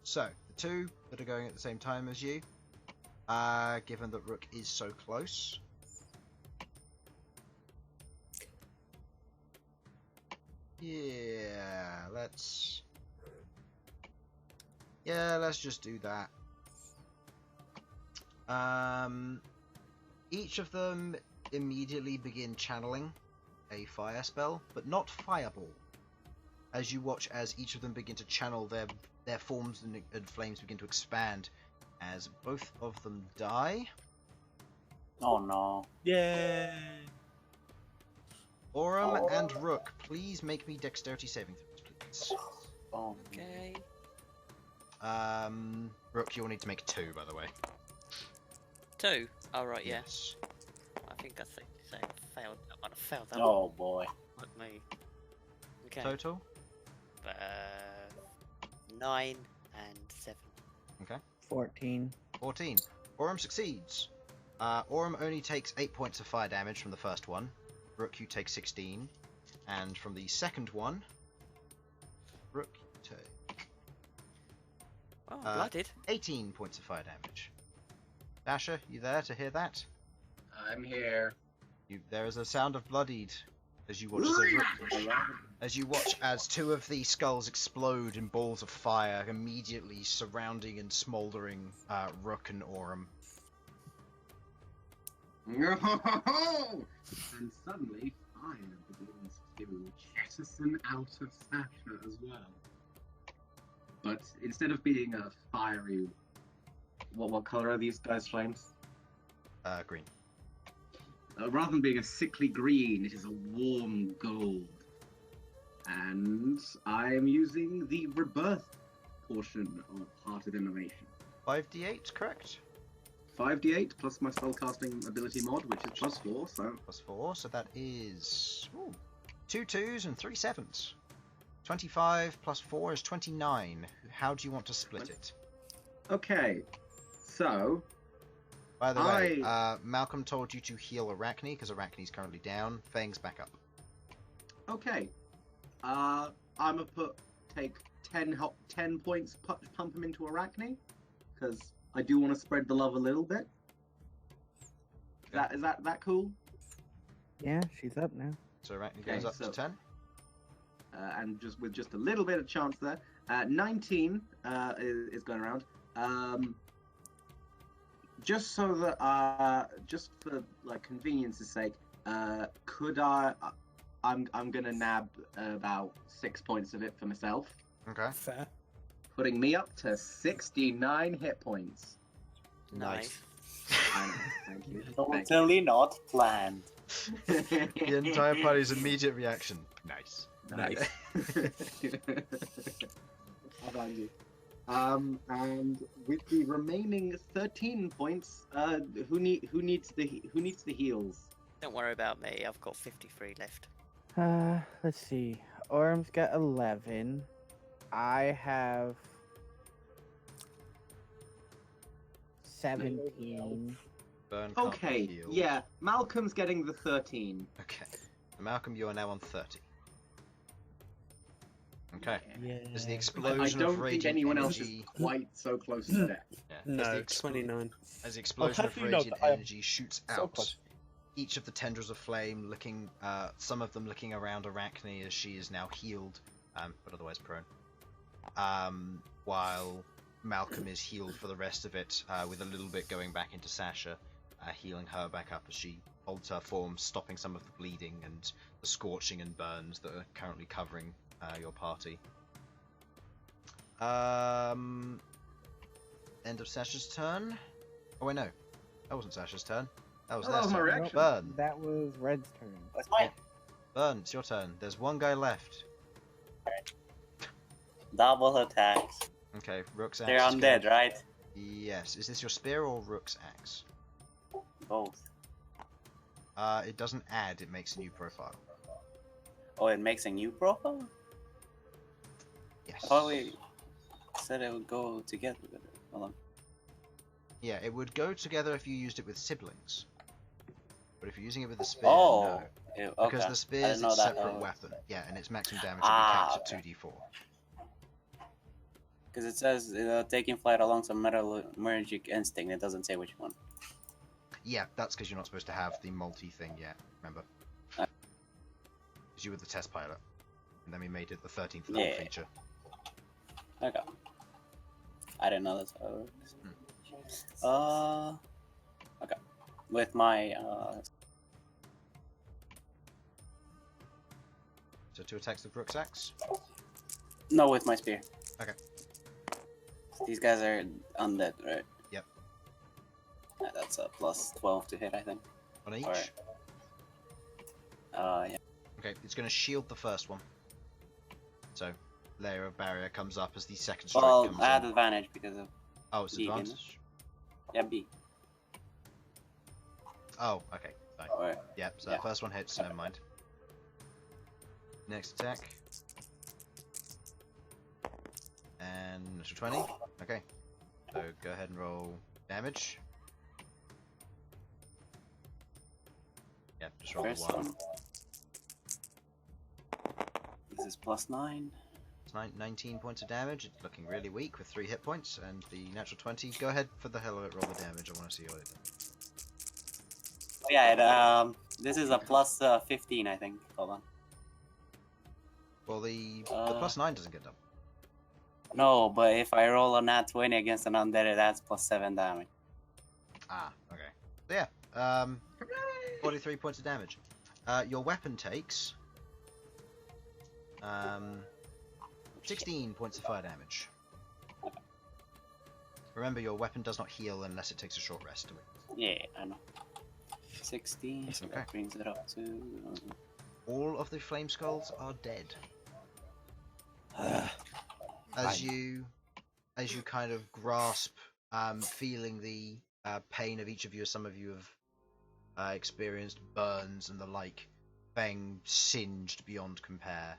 So the 2 that are going at the same time as you, given that Rook is so close. Yeah, let's just do that. Each of them immediately begin channeling a fire spell, but not fireball. As you watch as each of them begin to channel their forms and flames begin to expand, as both of them die. Oh no. Yay! Aurum and Rook, please make me dexterity saving throws, please. Oh. Okay. Rook, you'll need to make 2, by the way. 2. Oh, right, yeah. Yes. I think I failed that one. I failed that Oh boy. one. Like me. Okay. Total? 9 and 7. 14. 14. Aurum succeeds. Aurum only takes 8 points of fire damage from the first one. Rook, you take 16. And from the second one, Rook, you take Oh, blooded. 18 points of fire damage. Sasha, you there to hear that? I'm here. There is a sound of bloodied as you watch as 2 of the skulls explode in balls of fire, immediately surrounding and smouldering Rook and Aurum. And suddenly, fire begins to jettison out of Sasha as well. But instead of being a fiery, what color are these guys' flames? Green. Rather than being a sickly green, it is a warm gold. And I am using the rebirth portion of Heart of Innovation. 5d8, correct? 5d8 plus my spellcasting ability mod, which is +4, so... +4, so that is 2 2s and 3 7s. 25 plus 4 is 29. How do you want to split it? Okay, so... By the way, Malcom told you to heal Arachne, because Arachne's currently down. Fang's back up. Okay. I'm gonna take 10 points, pump him into Arachne, because I do want to spread the love a little bit. Is that cool? Yeah, she's up now. So Arachne Okay, goes up so- to 10. And with just a little bit of chance there. 19 is going around. Just so that, just for like convenience's sake, could I'm gonna nab about 6 points of it for myself, Okay. fair. putting me up to 69 hit points. Nice. I know, thank you. Thank Totally not planned. you. The entire party's immediate reaction. Nice. Nice. How about you? And with the remaining 13 points, who needs the heals? Don't worry about me. I've got 53 left. Let's see. Orm's got 11. I have 17. Bern can't Okay, heal. yeah, Malcolm's getting the 13. Okay. So Malcom, you are now on 30. Okay. Yeah. There's the I explosion don't of think radiant anyone else is energy. quite so close to death. Yeah. No, 29. As the explosion how of do you know radiant that I am energy shoots so out, close? each of the tendrils of flame looking, some of them looking around Arachne as she is now healed, but otherwise prone. While Malcom is healed for the rest of it, with a little bit going back into Sasha, healing her back up as she holds her form, stopping some of the bleeding and the scorching and burns that are currently covering your party. End of Sasha's turn. Oh wait, no, that wasn't Sasha's turn. That was Oh, their that was my turn. reaction. Bern. That was Red's turn. That's mine. Bern, it's your turn. There's one guy left. Double attacks. Okay, Rook's axe. They're is undead, gonna- right? Yes. Is this your spear or Rook's axe? Both. It doesn't add, it makes a new profile. Oh, it makes a new profile? Yes. I thought we said it would go together with it. Hold on. Yeah, it would go together if you used it with siblings. But if you're using it with the spear, Oh, no. okay. Because the spear is know its that. separate weapon. Yeah, and its maximum damage will be capped at 2d4. Because it says taking flight along some metallurgic instinct. It doesn't say which one. Yeah, that's because you're not supposed to have the multi thing yet, remember? Uh. Because you were the test pilot. And then we made it the 13th level Yeah. feature. Okay. I didn't know that's how it works. Okay. With my So 2 attacks with Rook's axe. no, with my spear. Okay. These guys are undead, right? Yep. Yeah, that's a plus 12 to hit, I think. On each. Alright. Yeah. Okay, it's going to shield the first one. So, layer of barrier comes up as the second strike Well, comes I had in. advantage because of Oh, it's B, advantage? yeah, B. Oh, okay. Fine. Alright. Yep, so Yeah. that first one hits, never mind. Next attack. And natural 20. Okay. So go ahead and roll damage. Yeah, just roll the First 1. one. This is plus 9. It's 19 points of damage. It's looking really weak with 3 hit points. And the natural 20. Go ahead for the hell of it, roll the damage. I want to see what it does. Oh, yeah, this is a plus 15, I think. Hold on. Well, the Uh, plus 9 doesn't get done. No, but if I roll a nat 20 against an undead, that's plus 7 damage. Ah, okay. So yeah, 43 points of damage. Your weapon takes 16 points of fire damage. Remember, your weapon does not heal unless it takes a short rest. Yeah, I know. 16, so Okay. that brings it up to... All of the flame skulls are dead. As you kind of grasp, feeling the pain of each of you, as some of you have experienced burns and the like, being singed beyond compare.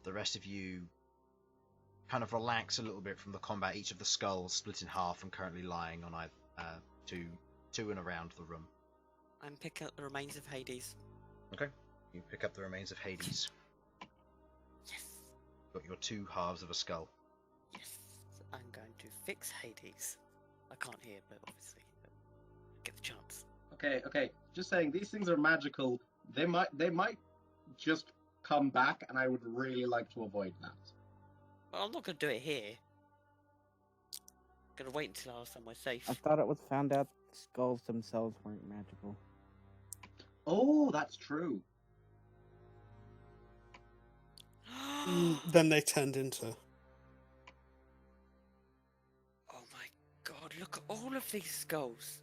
The rest of you kind of relax a little bit from the combat. Each of the skulls split in half and currently lying on two and around the room. And pick up the remains of Hades. Okay. You pick up the remains of Hades. Yes. Got your 2 halves of a skull. Yes. I'm going to fix Hades. I can't hear, but obviously, get the chance. Okay. Just saying, these things are magical. They might just come back, and I would really like to avoid that. Well, I'm not going to do it here. I'm going to wait until I was somewhere safe. I thought it was found out skulls themselves weren't magical. Oh, that's true. Then they turned into. Oh my god, look at all of these skulls.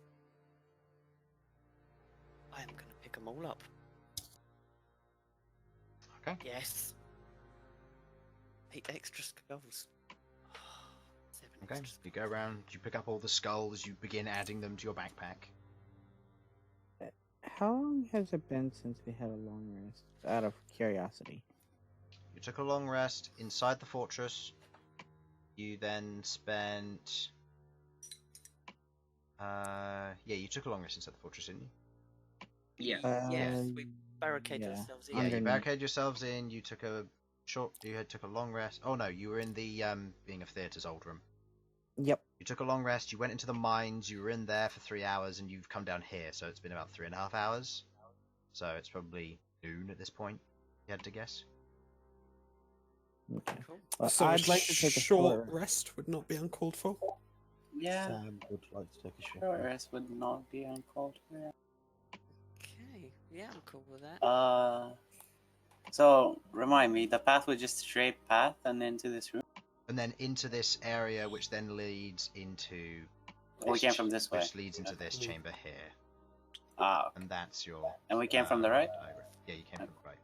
I am going to pick them all up. Okay. Yes. 8 extra skulls. 7 Okay. extra You go around, you pick up all the skulls, you begin adding them to your backpack. How long has it been since we had a long rest? Out of curiosity. You took a long rest inside the fortress. You then spent... you took a long rest inside the fortress, didn't you? Yeah. Yes, we barricaded yeah. ourselves in. Yeah, you Underneath. barricaded yourselves in, you took a took a long rest. Oh no, you were in the being of theatre's old room. Yep. You took a long rest, you went into the mines, you were in there for 3 hours, and you've come down here, so it's been about 3.5 hours. So it's probably noon at this point, you had to guess. Okay. Cool. Well, So I'd like to take a short rest would not be uncalled for. Yeah, Sam would like to take a short short rest. rest would not be uncalled for. Okay, yeah, I'm cool with that. So remind me, the path was just a straight path and into this room. And then into this area, which then leads into... Oh, we came from this way. Which leads into this Okay. chamber here. Ah, And that's your... and we came from the right. diagram. Yeah, you came from the right.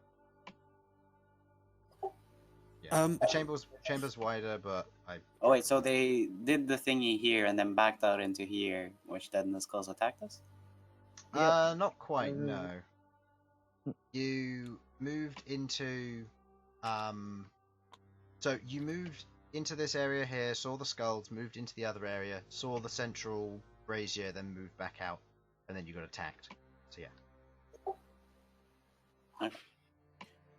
Yeah. Um, The chamber's wider, but I... Oh wait, so they did the thingy here and then backed out into here, which then the skulls attacked us? Not quite, Mm. no. You moved into... So you moved into this area here, saw the skulls, moved into the other area, saw the central brazier, then moved back out, and then you got attacked. So yeah.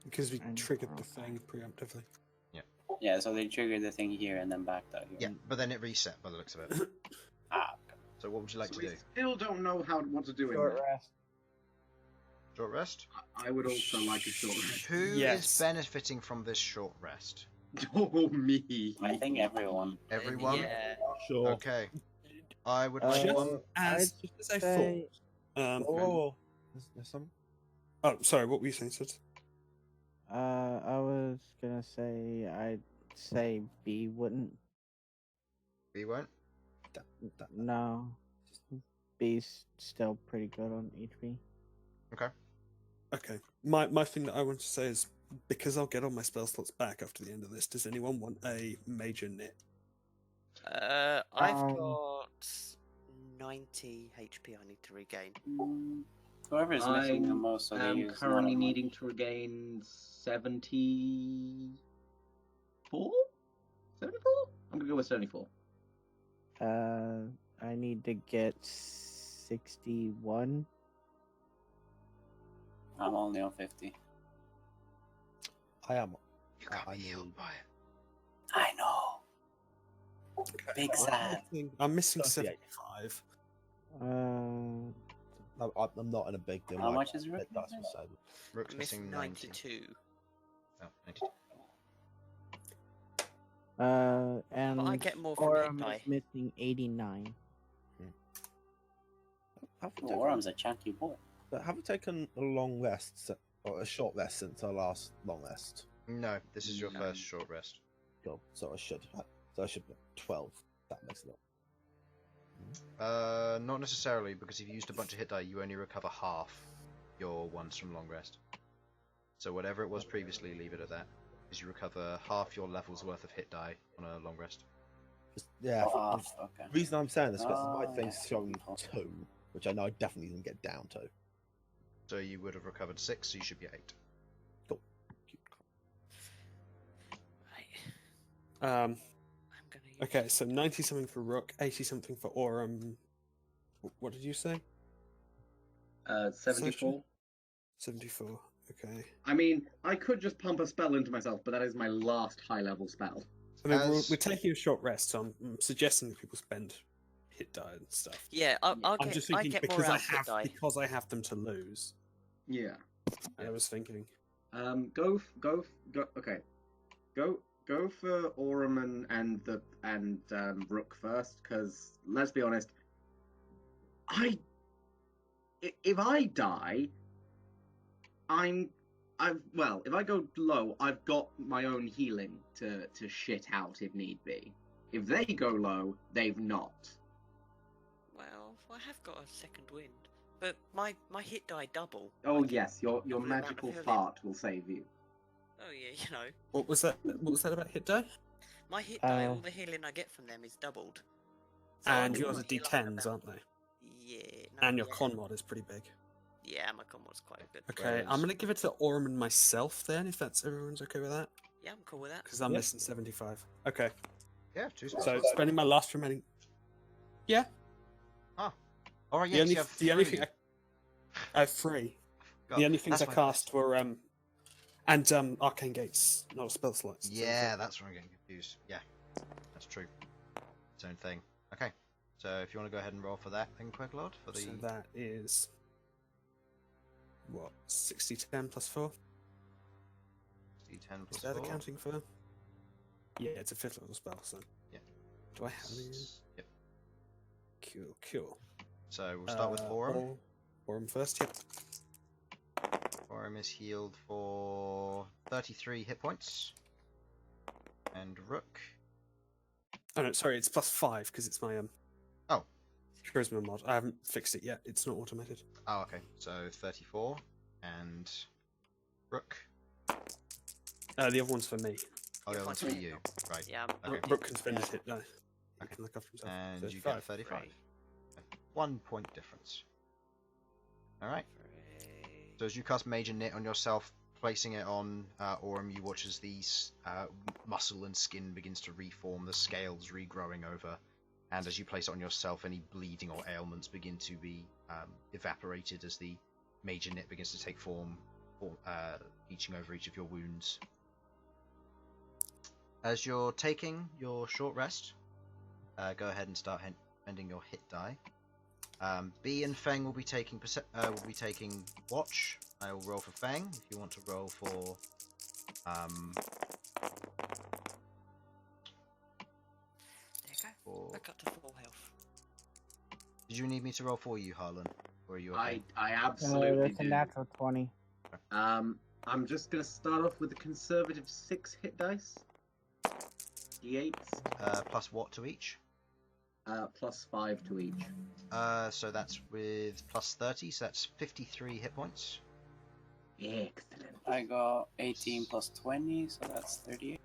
Because we And- triggered the thing preemptively. Yeah, so they triggered the thing here and then backed out here. Yeah, but then it reset by the looks of it. Ah, So what would you like So to we do? still don't know what to do in Short there. rest. Short rest? I would also like a short rest. Who is Yes. benefiting from this short rest? Oh, me. I think everyone. Everyone? Yeah. Sure. Okay. I would like Uh, one. As I'd a say- thought. Oh, there's some. Oh, sorry, what were you saying, Sudz? I was gonna say I'd say B wouldn't. We won't. No, B's still pretty good on HP. Okay. My thing that I want to say is, because I'll get all my spell slots back after the end of this, does anyone want a major knit? I've Um, got 90 HP I need to regain. Whoever's missing the most, so they I'm use currently not needing to regain 74? 74? I'm gonna go with 74. I need to get 61. I'm only on 50. I am. You can't I be healed need- by it. I know. Big sad. I'm missing 38. 75. Uh, I'm not in a big deal. How My much is Rook? That's disabled. Rook's I'm missing missing 90. 92. Oh, 92. and But I get more from Orem hit die. is missing 89. Have we Oh, Orm's a chunky boy. have we taken a long rest, or a short rest since our last long rest? No, this is your No. first short rest. Cool. So I should have. So I should be 12. That makes it up. Not necessarily, because if you used a bunch of hit die, you only recover half your ones from long rest. So whatever it was previously, leave it at that. Because you recover half your level's worth of hit die on a long rest. Yeah. Oh, okay. The reason I'm saying this is because my Oh, thing's yeah. showing 2, which I know I definitely didn't get down to. So you would have recovered 6, so you should be 8. Right. Um, I'm gonna use... okay, so 90 something for Rook, 80 something for Orem. What did you say? 74. 74. Okay. I mean, I could just pump a spell into myself, but that is my last high-level spell. I mean, As- we're taking a short rest, so I'm suggesting that people spend hit die and stuff. Yeah, I'll I'm get, just I thinking get because more I out of hit have die. because I have them to lose. Yeah. And I was thinking, Go. Okay. Go for Orem and Rook first, because let's be honest, if I die, if I go low, I've got my own healing to shit out if need be. If they go low, they've not. Well, I have got a second wind, but my hit die double. Oh I get yes, your double the amount of magical healing. fart will save you. Oh yeah, you know, what was that? What was that about hit die? my hit die, all Uh, the healing I get from them is doubled. So I And can yours are heal up D10s, about- aren't they? Yeah. No, And your yeah. con mod is pretty big. Yeah, my con was quite good. Okay, Whereas- I'm gonna give it to Orem and myself then, if that's everyone's okay with that, Yeah, I'm cool with that. because I'm Yep. missing 75. Okay, Yeah, 2 spells. so spending my last remaining. Yeah, Alright, the yes, only you have the only 3. thing I have 3. God, The only things that's I my cast were and arcane gates, not spell slots. Yeah, that's where I'm getting confused. Yeah, that's true. Its own thing. Okay. So if you want to go ahead and roll for that, then Queglod for the. So that is what 60-10 plus 4. D10 Is plus that 4. accounting for? Yeah, it's a 5th level spell. So Yeah. do I have any? Yep. Cool. So we'll start with Aurum. Aurum first. Yep. Aurum is healed for 33 hit points. And Rook. Oh no, sorry, it's plus 5 because it's my Oh. charisma mod. I haven't fixed it yet. It's not automated. Oh, okay. So 34. And Rook. The other one's for me. Oh, the other one's for you. Right. Yeah. Okay. Rook can spend his hit die. He Okay. can look after himself. And you get 35. Great. 1 point difference. Alright. So as you cast Major Knit on yourself, placing it on Aurum, you watch as these muscle and skin begins to reform, the scales regrowing over, and as you place it on yourself, any bleeding or ailments begin to be evaporated as the Major Knit begins to take form, leeching over each of your wounds. As you're taking your short rest, go ahead and start ending your hit die. B and Feng will be taking watch. I will roll for Feng. If you want to roll for There you go. for... Back up to full health. Did you need me to roll for you, Harlan, or are you okay? I absolutely That's a do. natural 20. I'm just gonna start off with a conservative 6 hit dice. D8s. Plus what to each? Plus 5 to each. So that's with plus 30, so that's 53 hit points. Excellent. I got 18 plus 20, so that's 38.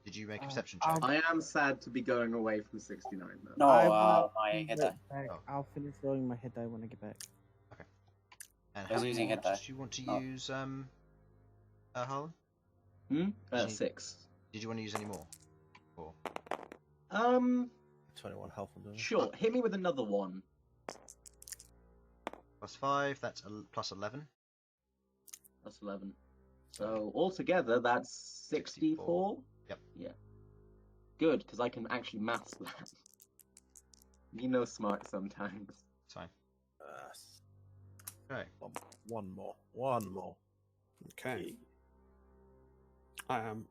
Did you make a perception check? I am sad to be going away from 69 though. No, I will my be hit right die. back. Oh. I'll finish rolling my hit die when I get back. And I was how using hit much die. do you want to Oh. use, Harlan? 6. Did you want to use any more? Or 21 health on doing. Sure. Hit me with another one. plus 5, that's plus 11. That's 11. So altogether, that's 64. Yep. Yeah. Good, because I can actually maths that. You know, smart sometimes. It's fine. Okay. One more. Okay. I am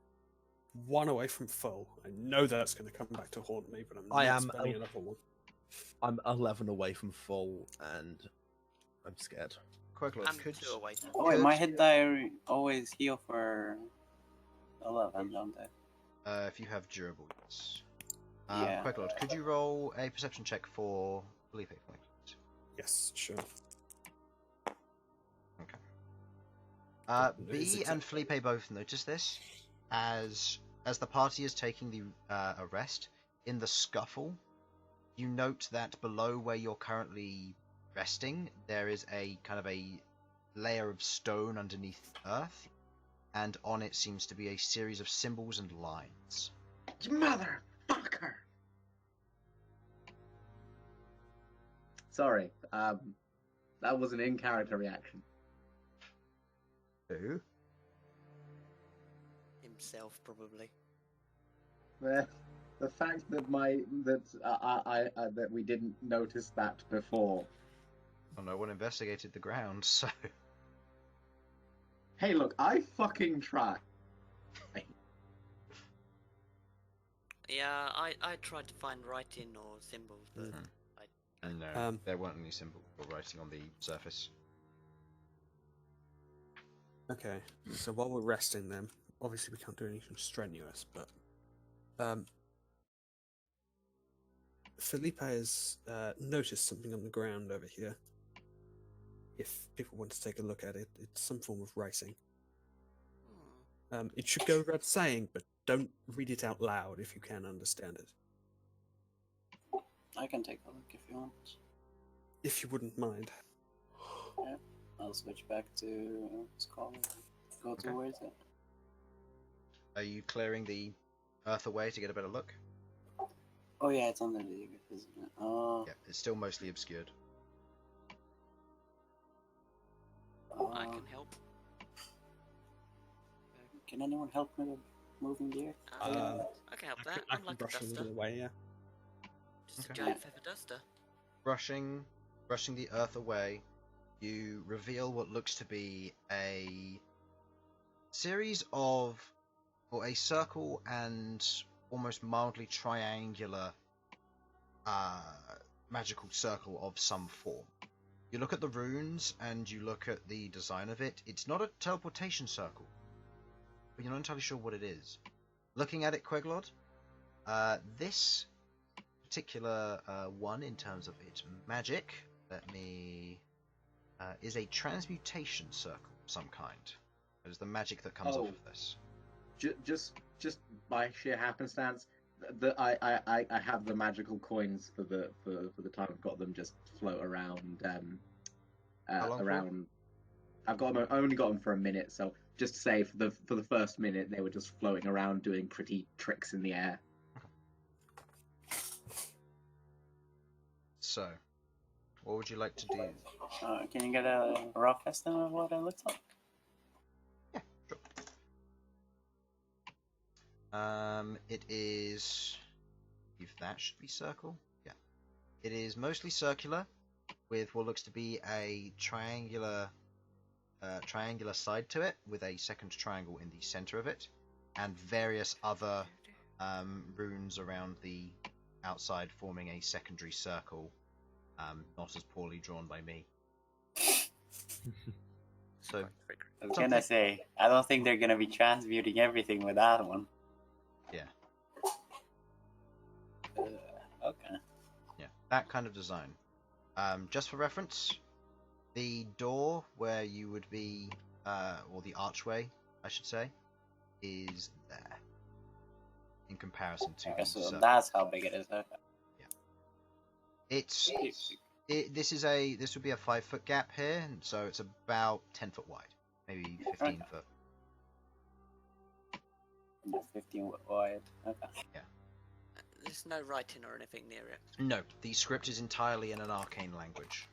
1 away from full. I know that's going to come back to haunt me, but I'm I not am spending another one. I'm 11 away from full, and I'm scared. Queglod, I'm could 2 away. Oh wait, my hit die always heal for 11, don't they? if you have durable, yes. Yeah. Queglod, could you roll a perception check for Felipe for me, please? Yes, sure. B and Felipe both notice this as the party is taking the arrest. In the scuffle, you note that below where you're currently resting, there is a kind of a layer of stone underneath the earth, and on it seems to be a series of symbols and lines. Motherfucker! Sorry, that was an in-character reaction. Who? Himself, probably. The fact that that we didn't notice that before. Oh, no one investigated the ground, so... Hey, look, I fucking tried. Yeah, I tried to find writing or symbols, but No, there weren't any symbols or writing on the surface. Okay, so while we're resting then, obviously we can't do anything strenuous, but Felipe has noticed something on the ground over here. If people want to take a look at it, it's some form of writing. It should go without saying, but don't read it out loud if you can understand it. I can take a look if you want. If you wouldn't mind. Yeah, I'll switch back to Skull and go Okay. towards it. Are you clearing the earth away to get a better look? Oh yeah, it's under the Eagle, isn't it? Oh, Yeah, it's still mostly obscured. I can help. Can anyone help me with moving the earth? I can help that. I I'm can like a brush a duster. little away, yeah. Just a Okay. giant feather duster. Brushing the earth away, you reveal what looks to be a series of, or a circle and almost mildly triangular magical circle of some form. You look at the runes and you look at the design of it. It's not a teleportation circle, but you're not entirely sure what it is. Looking at it, Queglod, this particular one, in terms of its magic, is a transmutation circle of some kind. It is the magic that comes off of this. Just by sheer happenstance, I have the magical coins for the time I've got them just float around. How long around. I've got them. I only got them for a minute, so just to say for the first minute they were just floating around doing pretty tricks in the air. So, what would you like to do? Can you get a rough estimate of what it looks like? Yeah, sure. It is. If that should be circle, yeah. It is mostly circular, with what looks to be a triangular side to it, with a second triangle in the center of it, and various other runes around the outside, forming a secondary circle. Not as poorly drawn by me. So, I was gonna say, I don't think they're gonna be transmuting everything with that one. yeah. Okay. Yeah, that kind of design. Just for reference, the door where you would be, or the archway, I should say, is there. In comparison to Okay, the so circle. that's how big it is. Okay. This would be a 5-foot gap here, and so it's about 10 foot wide, maybe 15 foot. 15 wide. Okay. There's no writing or anything near it. No, the script is entirely in an arcane language.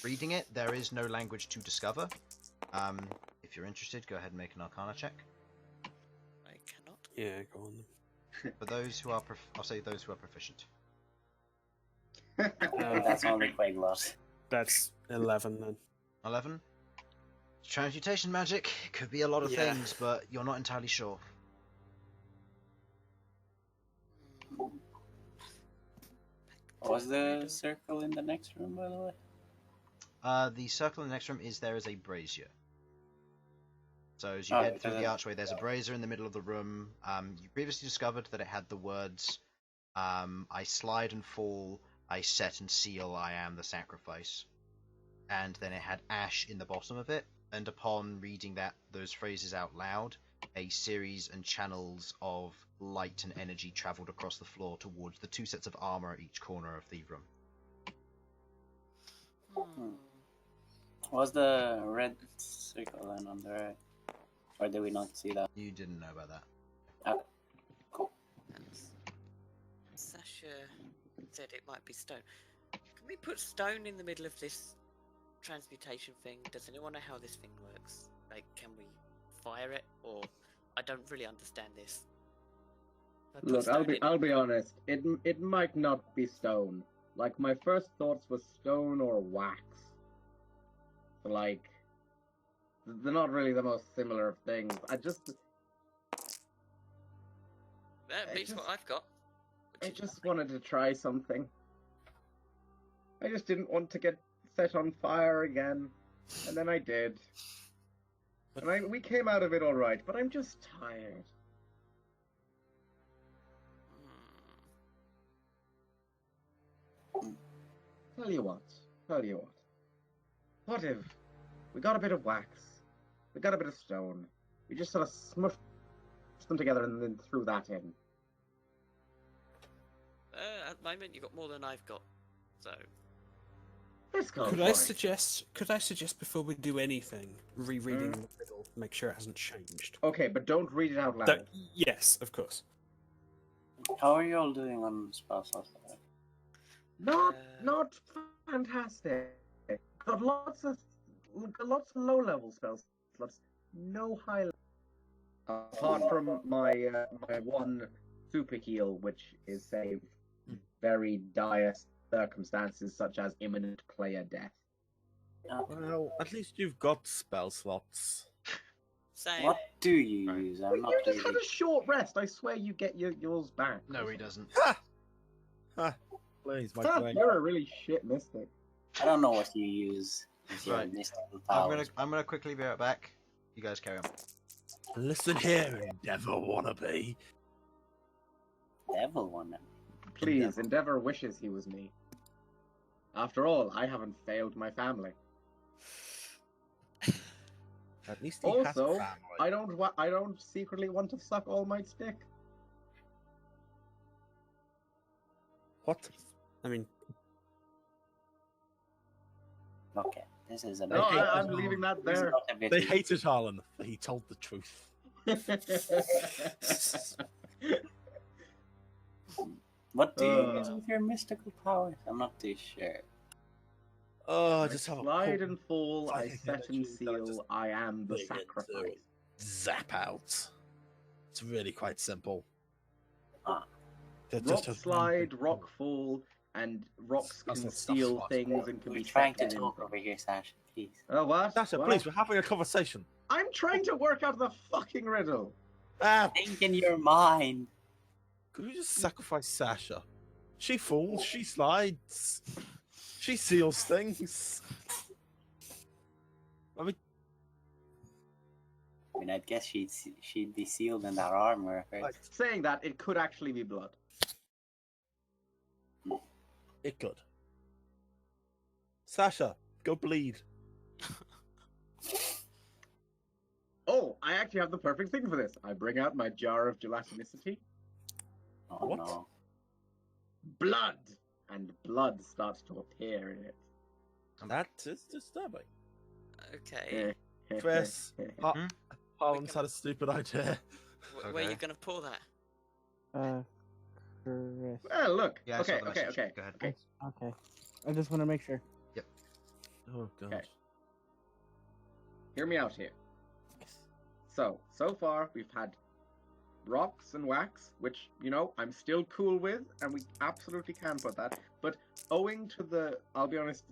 Reading it, there is no language to discover. If you're interested, go ahead and make an Arcana check. I cannot. Yeah, go on. For those who are, I'll say those who are proficient. That's only Queglod. That's 11 then. 11. Transmutation magic could be a lot of Yeah. things, but you're not entirely sure. Was the circle in the next room, by the way? The circle in the next room is there is a brazier. So as you Oh, head through the okay. archway, there's a brazier in the middle of the room. You previously discovered that it had the words, I slide and fall, I set and seal, I am the sacrifice. And then it had ash in the bottom of it, and upon reading those phrases out loud, a series and channels of light and energy travelled across the floor towards the 2 sets of armour at each corner of the room. Was the red circle then on the right? Or did we not see that? You didn't know about that. Okay. Cool. Sasha said it might be stone. Can we put stone in the middle of this transmutation thing? Does anyone know how this thing works? Like, can we fire it? Or I don't really understand this. If I put Look, stone in I'll be honest. It might not be stone. Like, my first thoughts was stone or wax. Like, they're not really the most similar of things. That I beats what just- I've got. I Which is just wanted to try something. I just didn't want to get set on fire again. And then I did. And we came out of it alright, but I'm just tired. Tell you what. What if we got a bit of wax, we got a bit of stone, we just sort of smushed them together and then threw that in? at the moment, you've got more than I've got. So, Let's go Could for I it. suggest before we do anything, rereading the riddle, make sure it hasn't changed? Okay, but don't read it out loud. Yes, of course. How are you all doing on spell slots? Not fantastic. Got lots of low level spells. No high level. Apart from my my one super heal, which is saved very dire circumstances such as imminent player death. Well, at least you've got spell slots. Same. What do you Right. use? Well, I'm not you just really... had a short rest. I swear you get yours back. No, he doesn't. Ha! Ha! Please, my friend. You're a really shit mystic. I don't know what you use with your Right. mystical I'm powers. gonna quickly be right back. You guys carry on. Listen here, Endeavor wannabe. Devil one. Please, Endeavor wishes he was me. After all, I haven't failed my family. At least he has a Also, family. I don't secretly want to suck All Might's dick. What? I mean, Okay, this is a bit... No, hate I'm this leaving that this is there. not a bit They easy. hated Harlan, but he told the truth. What do you use with your mystical powers? I'm not too sure. Oh, I I just have a slide potent and fall, I psychic set and energy that I just seal, I am the bring into sacrifice. zap out. It's really quite simple. Ah. That Rock just has one slide, big rock point. fall, and rocks That's can not stuff seal smart. things and can We're be trying set to in talk things. over here, Sasha, please. Oh, what? Sasha, What? please, we're having a conversation. I'm trying to work out the fucking riddle. Ah, Think in your mind. could we just sacrifice Sasha? She falls, she slides, she seals things. I mean, I mean, I'd guess she'd be sealed in that armor of hers. Right. Saying that, it could actually be blood. it could. Sasha, go bleed. Oh, I actually have the perfect thing for this. I bring out my jar of gelatinicity. Oh What? no. Blood! And blood starts to appear in it. That is disturbing. Okay. Chris, Hmm? Harlan's had a stupid idea. Where are you Okay. going to pour that? Chris. Well, look. Yeah, I saw okay, the okay, message. okay. Go ahead. Okay. Okay. I just want to make sure. Oh god. Okay. Hear me out here. So far we've had rocks and wax, which, I'm still cool with, and we absolutely can put that. But owing to I'll be honest,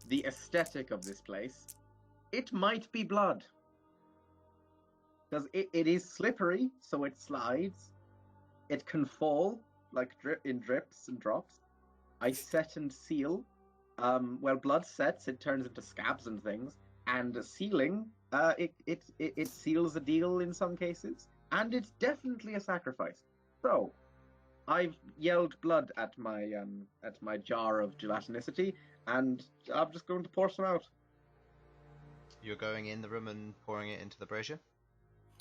the aesthetic of this place, it might be blood. Because it is slippery, so it slides. It can fall, like in drips and drops. I set and seal. Well, blood sets, it turns into scabs and things. And sealing, it seals a deal in some cases. And it's definitely a sacrifice. So, I've yelled blood at my jar of gelatinicity, and I'm just going to pour some out. You're going in the room and pouring it into the brazier?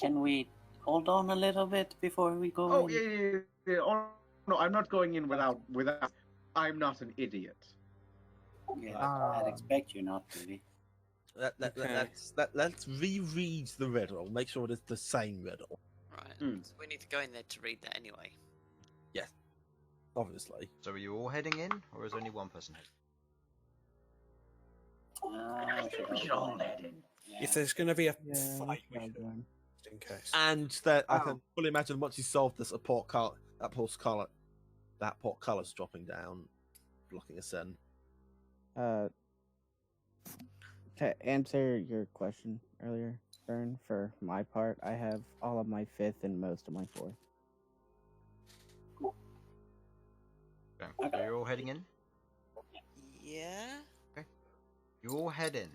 Can we hold on a little bit before we go Oh, in? yeah. Oh, no, I'm not going in without. I'm not an idiot. Yeah, Ah. I'd expect you not to be. Okay. Let's reread the riddle. Make sure it is the same riddle. Right. Hmm. So we need to go in there to read that anyway. Obviously. So are you all heading in, or is only one person heading? I think we should all head in. Yeah. if there's going to be a Yeah, fight, we we should should, all join. just in case. And that I Oh. can fully imagine once you solve this, that portcullis dropping down, blocking us in. To answer your question earlier, Bern, for my part, I have all of my 5th and most of my 4th. Okay. So you're all heading in? Yeah? You all head in.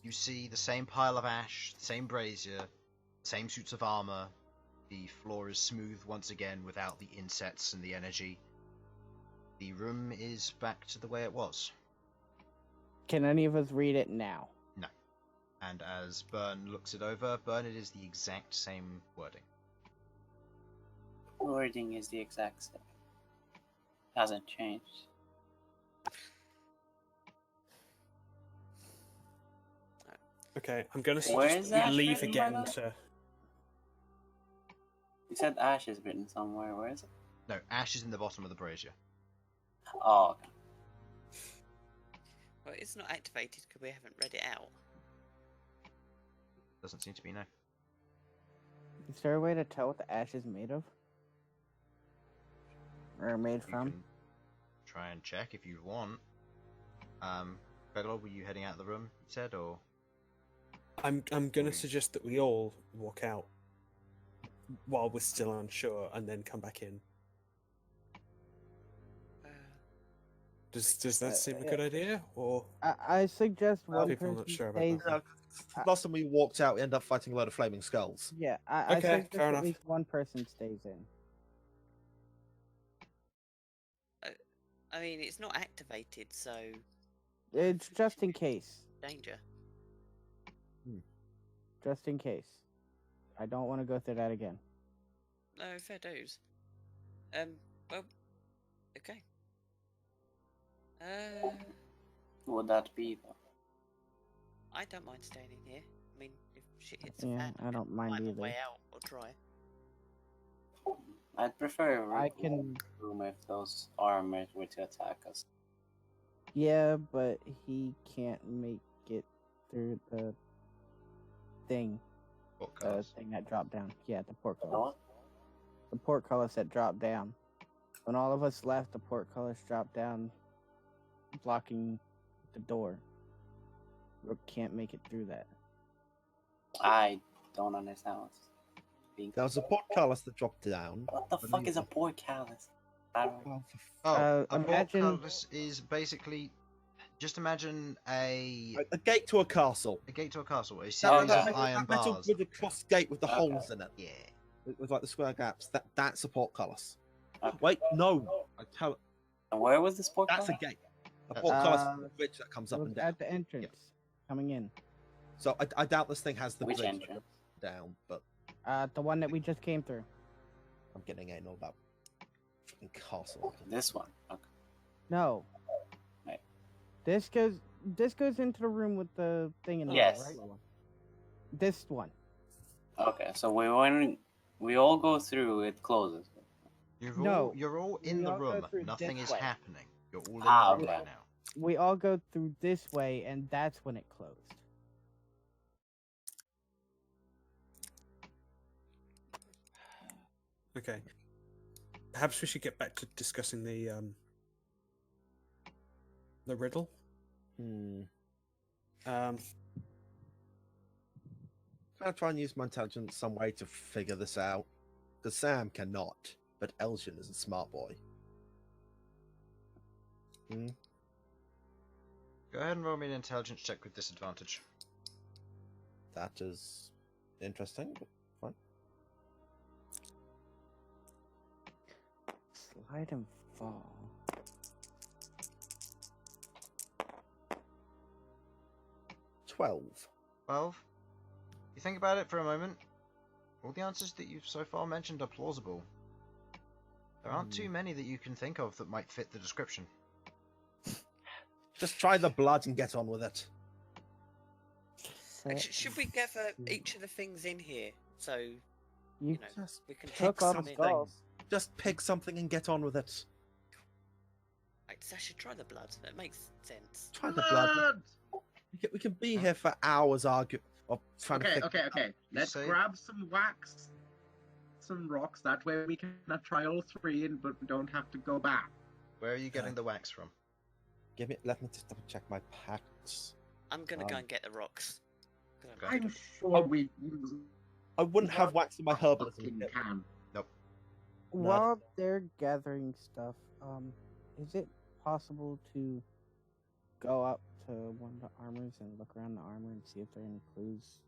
You see the same pile of ash, the same brazier, same suits of armor. The floor is smooth once again without the insets and the energy. The room is back to the way it was. Can any of us read it now? No. And as Bern looks it over, Bern, it is the exact same wording. Wording is the exact same. Hasn't changed. Okay, I'm going to Where suggest is that that we leave written, by again the way? to. You said ash is written somewhere. Where is it? No, ash is in the bottom of the brazier. Oh, okay. Well, it's not activated because we haven't read it out. Doesn't seem to be, no. Is there a way to tell what the ash is made of? Or made You from? can try and check if you want. Queglod, were you heading out of the room, you said, or? I'm gonna suggest that we all walk out while we're still unsure, and then come back in. Does that seem a good idea, or I suggest one people are person not sure about stays. that? Last time we walked out, we ended up fighting a load of flaming skulls. Yeah, I Okay, suggest fair at enough. least one person stays in. I mean, it's not activated, so It's just in case. danger. Just in case. I don't want to go through that again. No, fair dues. Well, okay. Who would that be, though? I don't mind staying in here. I mean, if shit hits Yeah, the fan, I don't mind find a either. way out or try. I'd prefer a I can. room if those armors were to attack us. Yeah, but he can't make it through the thing. Portcullis. Thing that dropped down. Yeah, the portcullis. What? The portcullis that dropped down. When all of us left, the portcullis dropped down, blocking the door. Rook can't make it through that. I don't understand what's being. There was a portcullis that dropped down. What the fuck is a portcullis? I don't know. Oh, a imagine- portcullis is basically just imagine a A gate to a castle. gate to a castle, a No, series no, of no, iron Metal bars. with a cross gate with the Okay. holes in it. Yeah. With like the square gaps. That's a portcullis. Okay. Wait, no. I tell And where was this portcullis? that's a gate. A That's- portcullis Uh, is a bridge that comes It up was and down. at the entrance, coming in. So I doubt this thing has the Which bridge entrance? down, but The one that we just came through. I'm getting anal about fucking castle. This one. Okay. No. Right. This goes into the room with the thing in the Yes. middle, right? This one. Okay, so we all go through, it closes. No, You're all in we the all go room. through Nothing this is way. happening. You're all in Ah, the room okay. right now. We all go through this way, and that's when it closed. Okay. Perhaps we should get back to discussing the riddle. Hmm. Um, Can I try and use my intelligence some way to figure this out? Because Sam cannot, but Elsyan is a smart boy. Go ahead and roll me an intelligence check with disadvantage. That is interesting, but fine. Slide and fall. 12. 12. You think about it for a moment. All the answers that you've so far mentioned are plausible. There aren't too many that you can think of that might fit the description. Just try the blood and get on with it. Should we gather each of the things in here so You you know Just we can took pick all the something? skulls. Just pick something and get on with it. Right, Sasha, try the blood. That makes sense. Try the blood. We can be here for hours arguing or trying to Okay, figure okay. Let's say- grab some wax, some rocks. That way we can try all three, but we don't have to go back. Where are you getting the wax from? Let me just double check my packs. I'm gonna go Um, and get the rocks. 'Cause I'm Okay. I'm sure we I wouldn't have wax in my herbalism fucking kit. can. While they're gathering stuff, is it possible to go up to one of the armors and look around the armor and see if there are any clues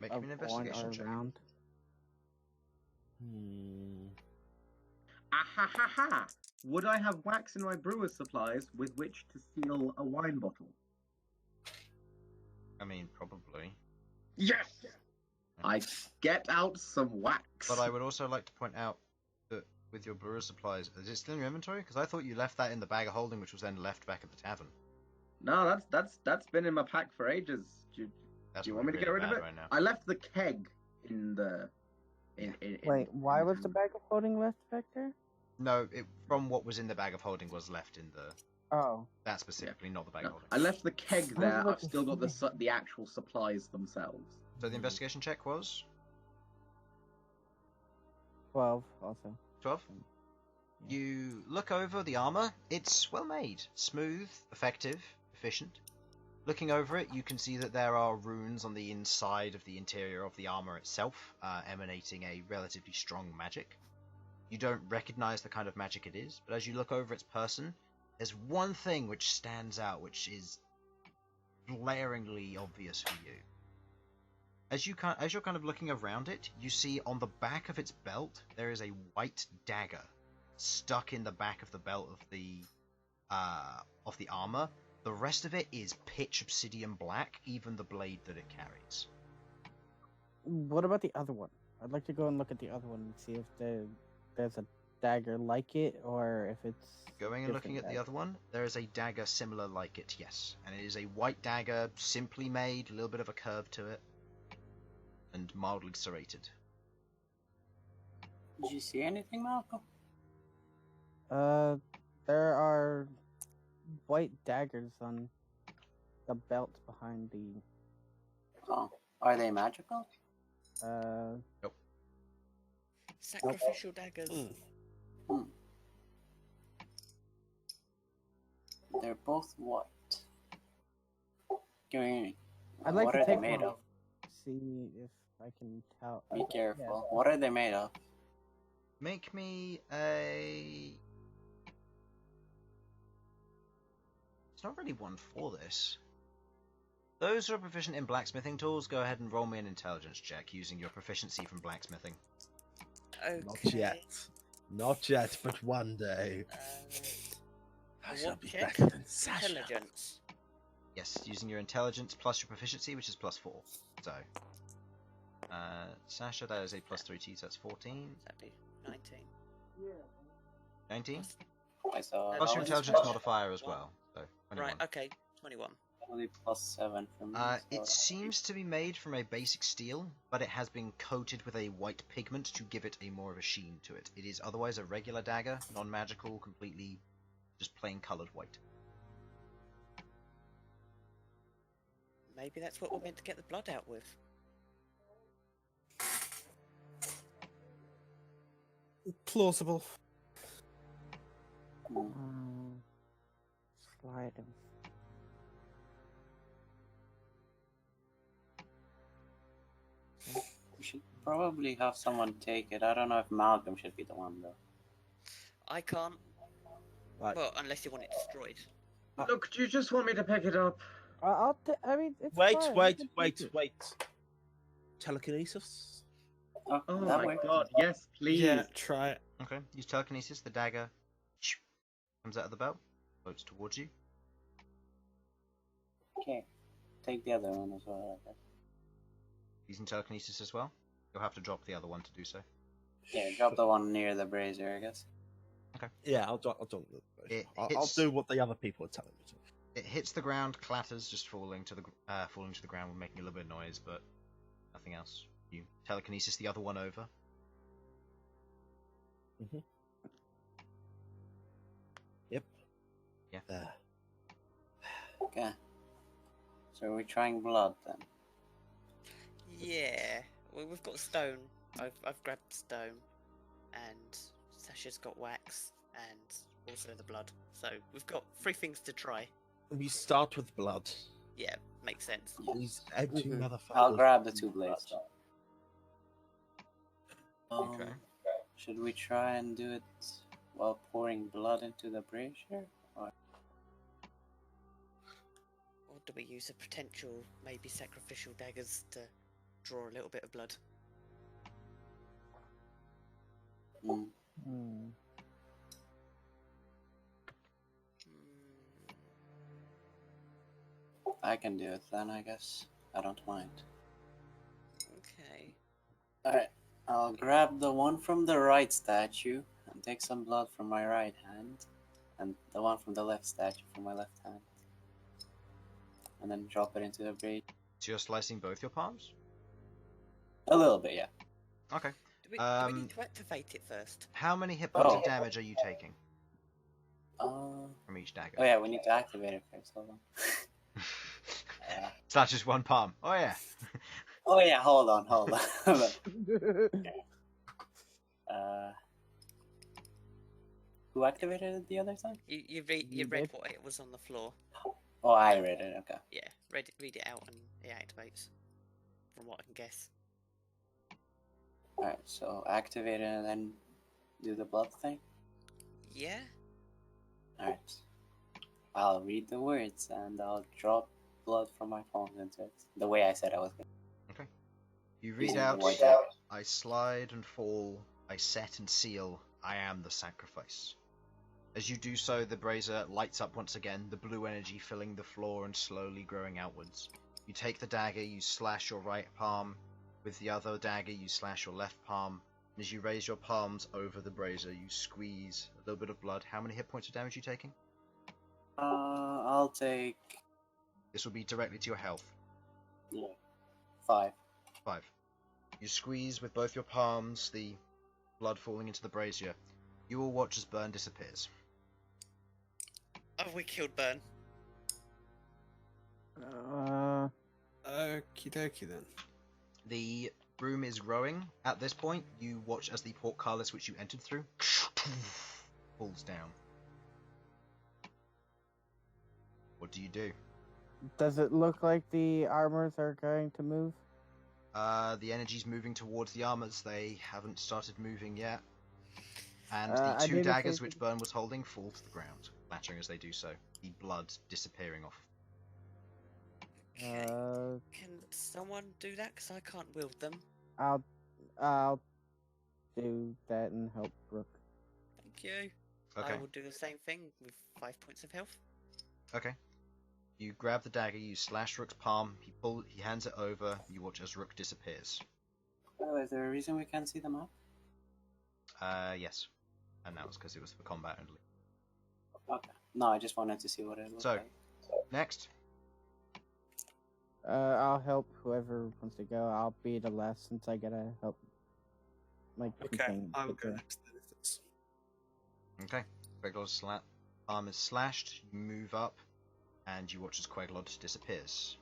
Make me of an on investigation or check. around? Ah ha ha ha! Would I have wax in my brewer's supplies with which to seal a wine bottle? I mean, probably. Yes! I get out some wax. But I would also like to point out that with your brewer supplies, is it still in your inventory? Because I thought you left that in the bag of holding, which was then left back at the tavern. No, that's been in my pack for ages. Do That's you want me to really get rid of bad it? right now. I left the keg in the. Wait, why was the in- bag of holding left back there? No, from what was in the bag of holding was left in the Oh, that specifically, not the bag No, of holding. I left the keg I was there. I've looking still got for the actual supplies themselves. So the investigation check was 12 also. 12. You look over the armor. It's well made, smooth, effective, efficient. Looking over it, you can see that there are runes on the inside of the interior of the armor itself, emanating a relatively strong magic. You don't recognize the kind of magic it is, but as you look over its person, there's one thing which stands out, which is blaringly obvious for you. As you're kind of looking around it, you see on the back of its belt there is a white dagger stuck in the back of the belt of the armor. The rest of it is pitch obsidian black, even the blade that it carries. What about the other one? I'd like to go and look at the other one and see if there's a dagger like it, or if it's... Going and looking at the other one, there is a dagger similar like it, yes. And it is a white dagger, simply made, a little bit of a curve to it, and mildly serrated. Did you see anything, Malcolm? There are white daggers on the belt behind the... Oh, are they magical? Nope. Sacrificial daggers. Hmm. They're both white. I'd like What to are they take made one. of? See if I can tell. Be careful. Yeah. What are they made of? Make me a... It's not really one for this. Those who are proficient in blacksmithing tools, go ahead and roll me an intelligence check using your proficiency from blacksmithing. Okay. Not yet. Not yet, but one day. I shall What be check? better than Sasha. Intelligence. Yes, using your intelligence plus your proficiency, which is +4. So, Sasha, that is a +3 to you, so that's 14. That'd be 19. 19? I saw. Plus your intelligence modifier as well, so 21. Right, okay. 21. Only +7 for me. It seems to be made from a basic steel, but it has been coated with a white pigment to give it a more of a sheen to it. It is otherwise a regular dagger, non-magical, completely just plain coloured white. Maybe that's what we're meant to get the blood out with. Plausible. Slide him. We should probably have someone take it. I don't know if Malcolm should be the one though. I can't. Right. Well, unless you want it destroyed. Look, do you just want me to pick it up? I mean, it's Wait, fine. wait, I can wait, take it. wait. Telekinesis? Oh, Oh that my works. god, yes, please. Yeah, try it. Okay, use telekinesis, the dagger comes out of the belt, floats towards you. Okay. Take the other one as well. I guess. Using telekinesis as well. You'll have to drop the other one to do so. Yeah, drop the one near the brazier, I guess. Yeah, I'll do It I'll hits- do what the other people are telling me to. It hits the ground, clatters, just falling to the ground, making a little bit of noise, but nothing else. You telekinesis the other one over. Yep. Yeah. Okay. So we're trying blood then. Yeah. Well, we've got stone. I've grabbed stone. And Sasha's got wax. And also the blood. So we've got 3 things to try. We start with blood. Yeah, makes sense. These empty Mhm. motherfuckers. I'll grab the 2 blades. Okay. Should we try and do it while pouring blood into the brazier? Or... Or do we use a potential, maybe sacrificial daggers to draw a little bit of blood? Mm. Hmm. I can do it then, I guess. I don't mind. Okay. Alright, I'll grab the one from the right statue and take some blood from my right hand, and the one from the left statue from my left hand. And then drop it into the brazier. So you're slicing both your palms? A little bit, yeah. Okay. Do we need to activate it first? How many hit points Oh. of damage are you taking Oh from each dagger? yeah, we need to activate it first. Hold on. It's not just one palm. Oh yeah. Oh yeah, hold on. Hold on. Who activated it the other time? You You read did? what it was on the floor. Oh, I read it. Okay. Yeah, read it out and it activates. From what I can guess. Alright, so activate it and then do the blood thing. Yeah. Alright. I'll read the words and I'll drop blood from my palms into it. The way I said I was going. Okay. You read Using the out, white die. I slide and fall, I set and seal, I am the sacrifice. As you do so, the brazier lights up once again, the blue energy filling the floor and slowly growing outwards. You take the dagger, you slash your right palm. With the other dagger, you slash your left palm. And as you raise your palms over the brazier, you squeeze a little bit of blood. How many hit points of damage are you taking? I'll take This will be directly to your health. 5. 5. You squeeze with both your palms, the blood falling into the brazier. You will watch as Bern disappears. Have we killed Bern? Okie dokie then. The room is growing. At this point, you watch as the portcullis which you entered through falls down. What do you do? Does it look like the armors are going to move? The energy's moving towards the armors. They haven't started moving yet. And I the two didn't daggers think- which Bern was holding fall to the ground, clattering as they do so. The blood disappearing off. Can someone do that? Because I can't wield them. I'll do that and help Rook. Thank you. Okay. I will do the same thing with 5 points of health. Okay. You grab the dagger, you slash Rook's palm, he hands it over, you watch as Rook disappears. Oh, is there a reason we can't see them up? Yes. And that was because it was for combat only. Okay. No, I just wanted to see what it looked So, like. next. I'll help whoever wants to go. I'll be the last since I gotta help. Like, Okay, I will go next then if it's... Okay. Queglod's arm is slashed, you move up, and you watch as Queglod disappears.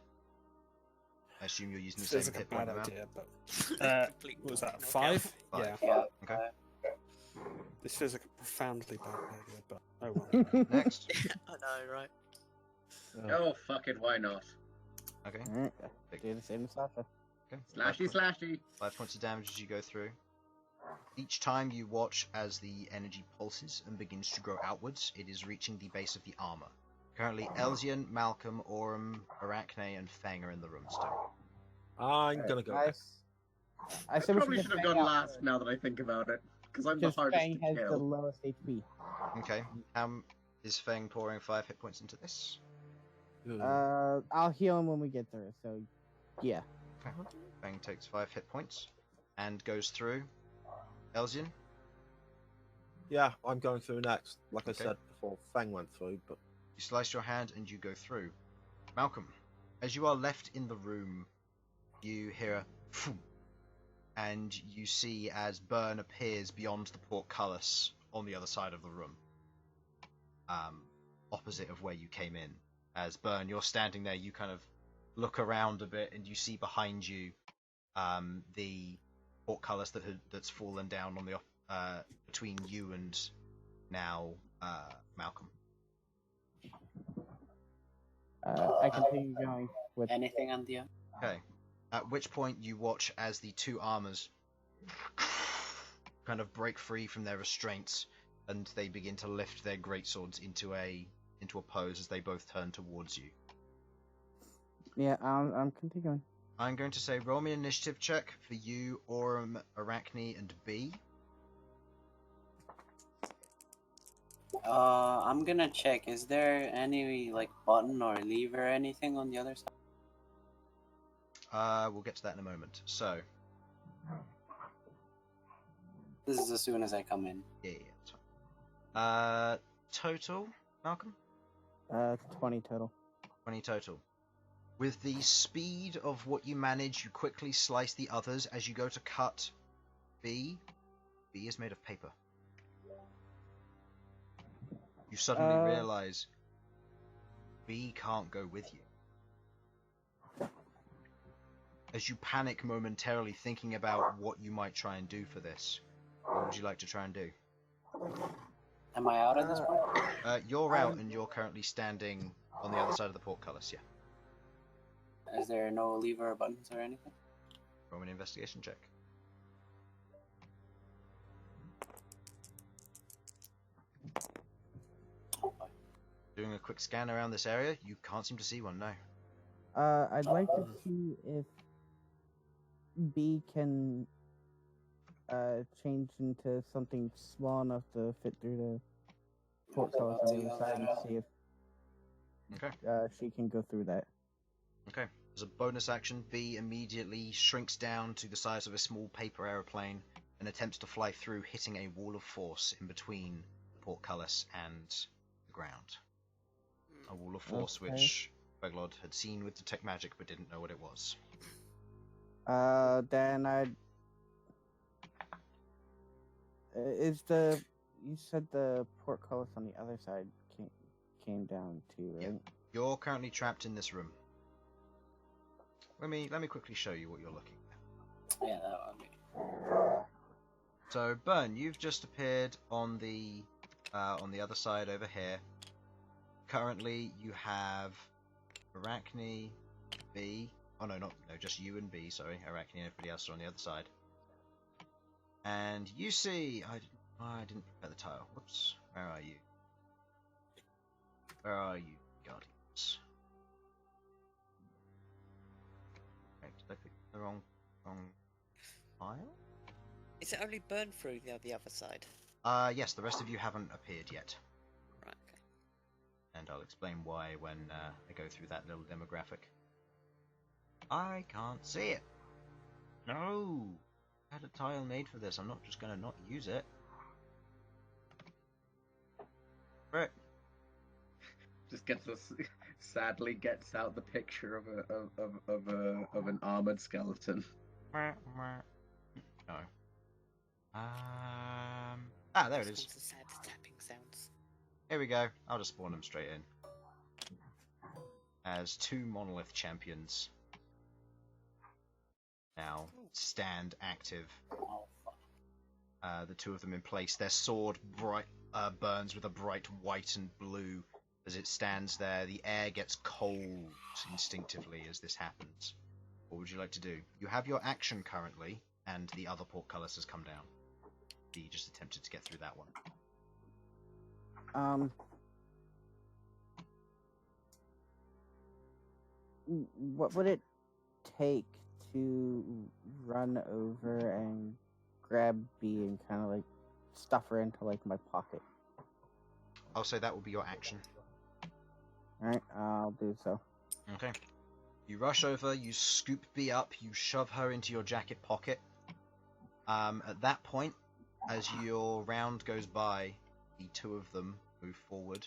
I assume you're using the Feels same like a hit point bad amount. idea, but... Complete What was that, knockout. 5? Five. Yeah. Okay. This feels like a profoundly bad idea, but oh well. Next. I know, right? Oh, fuck it, why not? Okay. Alright, do the same as Sasha. Okay. Slashy, slashy. 5 points of damage as you go through. Each time you watch as the energy pulses and begins to grow outwards, it is reaching the base of the armor. Currently, Elsyan, Malcom, Aurum, Arachne, and Fang are in the room still. I'm gonna go I, next. I I said we probably get should have Fang gone out last first, now that I think about it. Because I'm the because hardest Fang to has the kill. lowest HP. Okay. Is Fang pouring 5 hit points into this? I'll heal him when we get there. So, yeah. Okay. Fang takes 5 hit points and goes through. Elsyan? Yeah, I'm going through next. Like Okay. I said before, Fang went through, but You slice your hand and you go through. Malcolm, as you are left in the room, you hear a phew, and you see as Bern appears beyond the portcullis on the other side of the room, opposite of where you came in. As Bern, you're standing there, you kind of look around a bit, and you see behind you the portcullis that's fallen down on the between you and now Malcolm. I continue going with. Anything on the... Okay. At which point you watch as the two armors kind of break free from their restraints, and they begin to lift their greatswords into a pose as they both turn towards you. Yeah, I'm continuing. I'm going to say roll me an initiative check for you, Aurum, Arachne, and B. I'm gonna check. Is there any, like, button or lever or anything on the other side? We'll get to that in a moment. So, This is as soon as I come in. yeah, that's fine. Total, Malcolm? 20 total. 20 total. With the speed of what you manage, you quickly slice the others as you go to cut B. B is made of paper. You suddenly realize B can't go with you. As you panic momentarily thinking about what you might try and do for this, what would you like to try and do? Am I out at this point? You're out, and you're currently standing on the other side of the portcullis. Yeah. Is there no lever or buttons or anything? Roll an investigation check. Doing a quick scan around this area, you can't seem to see one. No. I'd like to see if B can change into something small enough to fit through the portcullis on the other side and see if she can go through that. Okay. As a bonus action, B immediately shrinks down to the size of a small paper aeroplane and attempts to fly through, hitting a wall of force in between the portcullis and the ground. A wall of force which Queglod had seen with detect magic but didn't know what it was. Then I'd... You said the portcullis on the other side came down too, right? Yeah. You're currently trapped in this room. Let me quickly show you what you're looking at. Yeah, that would be. So, Bern, you've just appeared on the other side over here. Currently, you have Arachne, B. Oh no, just you and B. Sorry, Arachne and everybody else are on the other side. And you see, I didn't prepare the tile. Whoops. Where are you? Where are you, Guardians? Okay, did I pick the wrong tile? Is it only Bern through the other side? Yes. The rest of you haven't appeared yet. Right. Okay. And I'll explain why when I go through that little demographic. I can't see it. No! I had a tile made for this. I'm not just gonna not use it. Right. Just sadly gets out the picture of an armored skeleton. No. There it is. The sad tapping sounds. Here we go. I'll just spawn them straight in. As two monolith champions now stand active. The two of them in place. Their sword burns with a bright white and blue as it stands there. The air gets cold instinctively as this happens. What would you like to do? You have your action currently, and the other portcullis has come down. You just attempted to get through that one. What would it take to run over and grab B and kind of like stuff her into like my pocket? I'll say that will be your action. Alright, I'll do so. Okay. You rush over, you scoop B up, you shove her into your jacket pocket. At that point, as your round goes by, the two of them move forward.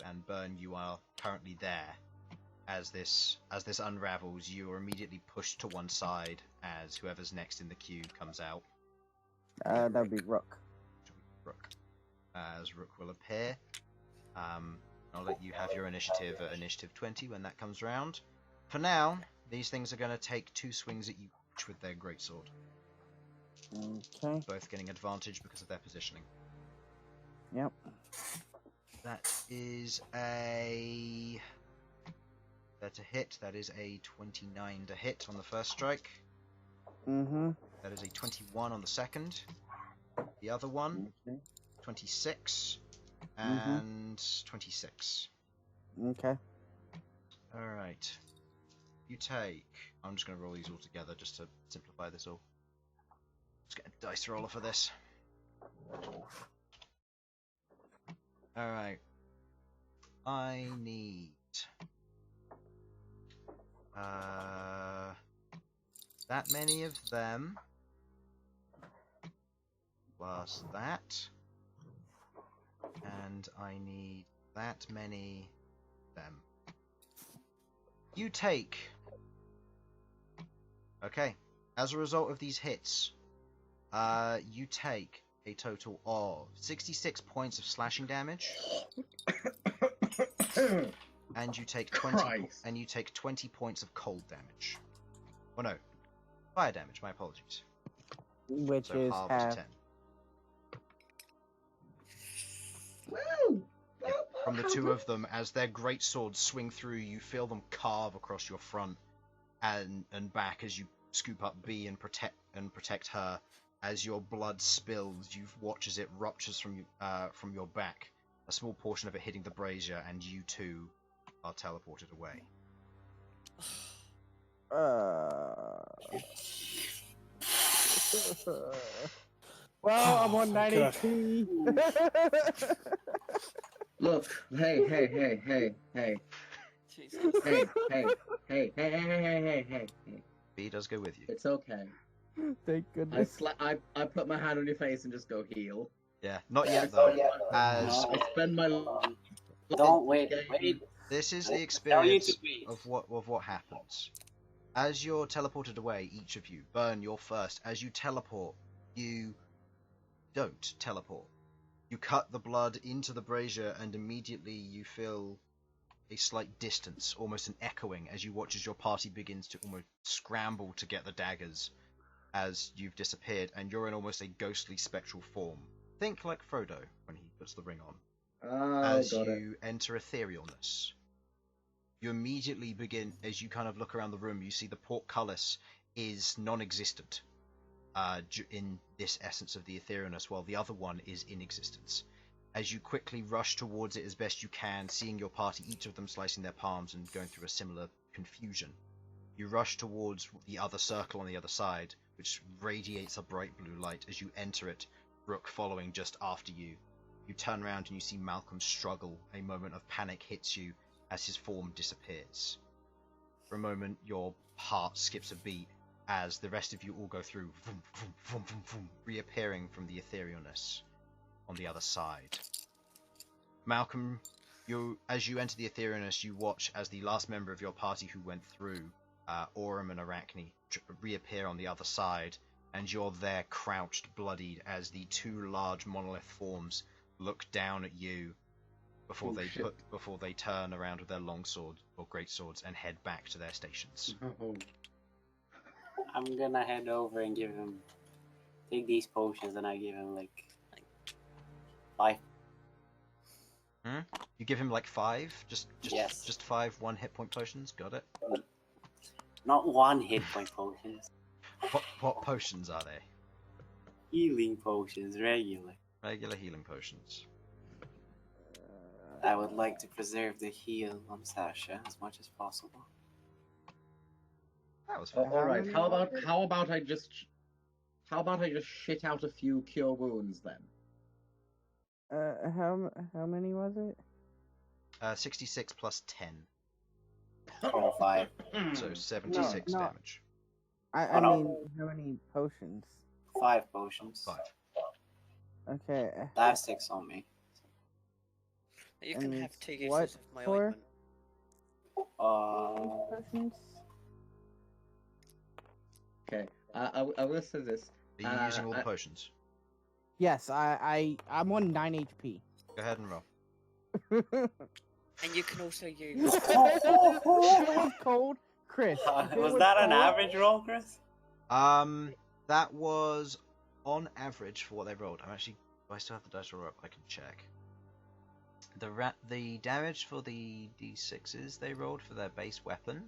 And Bern, you are currently there. As this unravels, you are immediately pushed to one side as whoever's next in the queue comes out. That'd be Rook. Rook. As Rook will appear. I'll let you have your initiative at initiative 20 when that comes round. For now, these things are going to take two swings at you each with their greatsword. Okay. Both getting advantage because of their positioning. Yep. That is a... That's a hit. That is a 29 to hit on the first strike. Mm-hmm. That is a 21 on the second. The other one, 26 and 26. Okay. Alright. You take... I'm just going to roll these all together just to simplify this all. Let's get a dice roller for this. Alright. I need... that many of them. Plus that. And I need that many of them. You take... Okay. As a result of these hits, you take a total of 66 points of slashing damage. And you take 20 points of cold damage. Oh no, fire damage. My apologies. Which So is halved half. to 10. from the two of them as their great swords swing through. You feel them carve across your front and back as you scoop up B and protect her. As your blood spills, you watch as it ruptures from your back, a small portion of it hitting the brazier, and you too are teleported away. Well, I'm on 9 God. HP. Look, hey. Jesus. Hey. B does go with you. It's okay. Thank goodness. I put my hand on your face and just go heal. Yeah, not yet though. As No. I spend my Don't wait. this is the Tell you experience to wait. of what happens. As you're teleported away, each of you, Bern, you're first. As you teleport, you don't teleport. You cut the blood into the brazier, and immediately you feel a slight distance, almost an echoing, as you watch as your party begins to almost scramble to get the daggers as you've disappeared, and you're in almost a ghostly spectral form. Think like Frodo when he puts the ring on. As you enter etherealness. You immediately begin, as you kind of look around the room, you see the portcullis is non-existent in this essence of the etherealness, while the other one is in existence. As you quickly rush towards it as best you can, seeing your party, each of them slicing their palms and going through a similar confusion, you rush towards the other circle on the other side, which radiates a bright blue light. As you enter it, Rook following just after you. You turn around and you see Malcom struggle. A moment of panic hits you as his form disappears. For a moment, your heart skips a beat as the rest of you all go through, vroom, vroom, vroom, vroom, vroom, reappearing from the etherealness on the other side. Malcom, as you enter the etherealness, you watch as the last member of your party who went through, Aurum and Arachne, reappear on the other side, and you're there crouched, bloodied, as the two large monolith forms look down at you before they turn around with their long swords or great swords and head back to their stations. I'm gonna head over and take these potions, and I give him like 5. You give him like 5? Yes. Just 5 1 hit point potions? Got it? Not 1 hit point potions. What potions are they? Healing potions, regular. Regular healing potions. I would like to preserve the heal on Sasha as much as possible. That was fun. All right. How about I just shit out a few cure wounds then? How many was it? 66 plus 10. Oh, 5. So 76 No. damage. I mean, how many potions? 5 potions. 5. Okay. I have 6 on me. You can And have 2 what uses of my for? ointment. Potions? Okay. I will say this. Are you using all the potions? Yes, I'm on 9 HP. Go ahead and roll. And you can also use. If it was cold, Chris. if it Was that an cold- average roll, Chris? That was on average for what they rolled. Do I still have the dice roll up? I can check. The damage for the d6s they rolled for their base weapon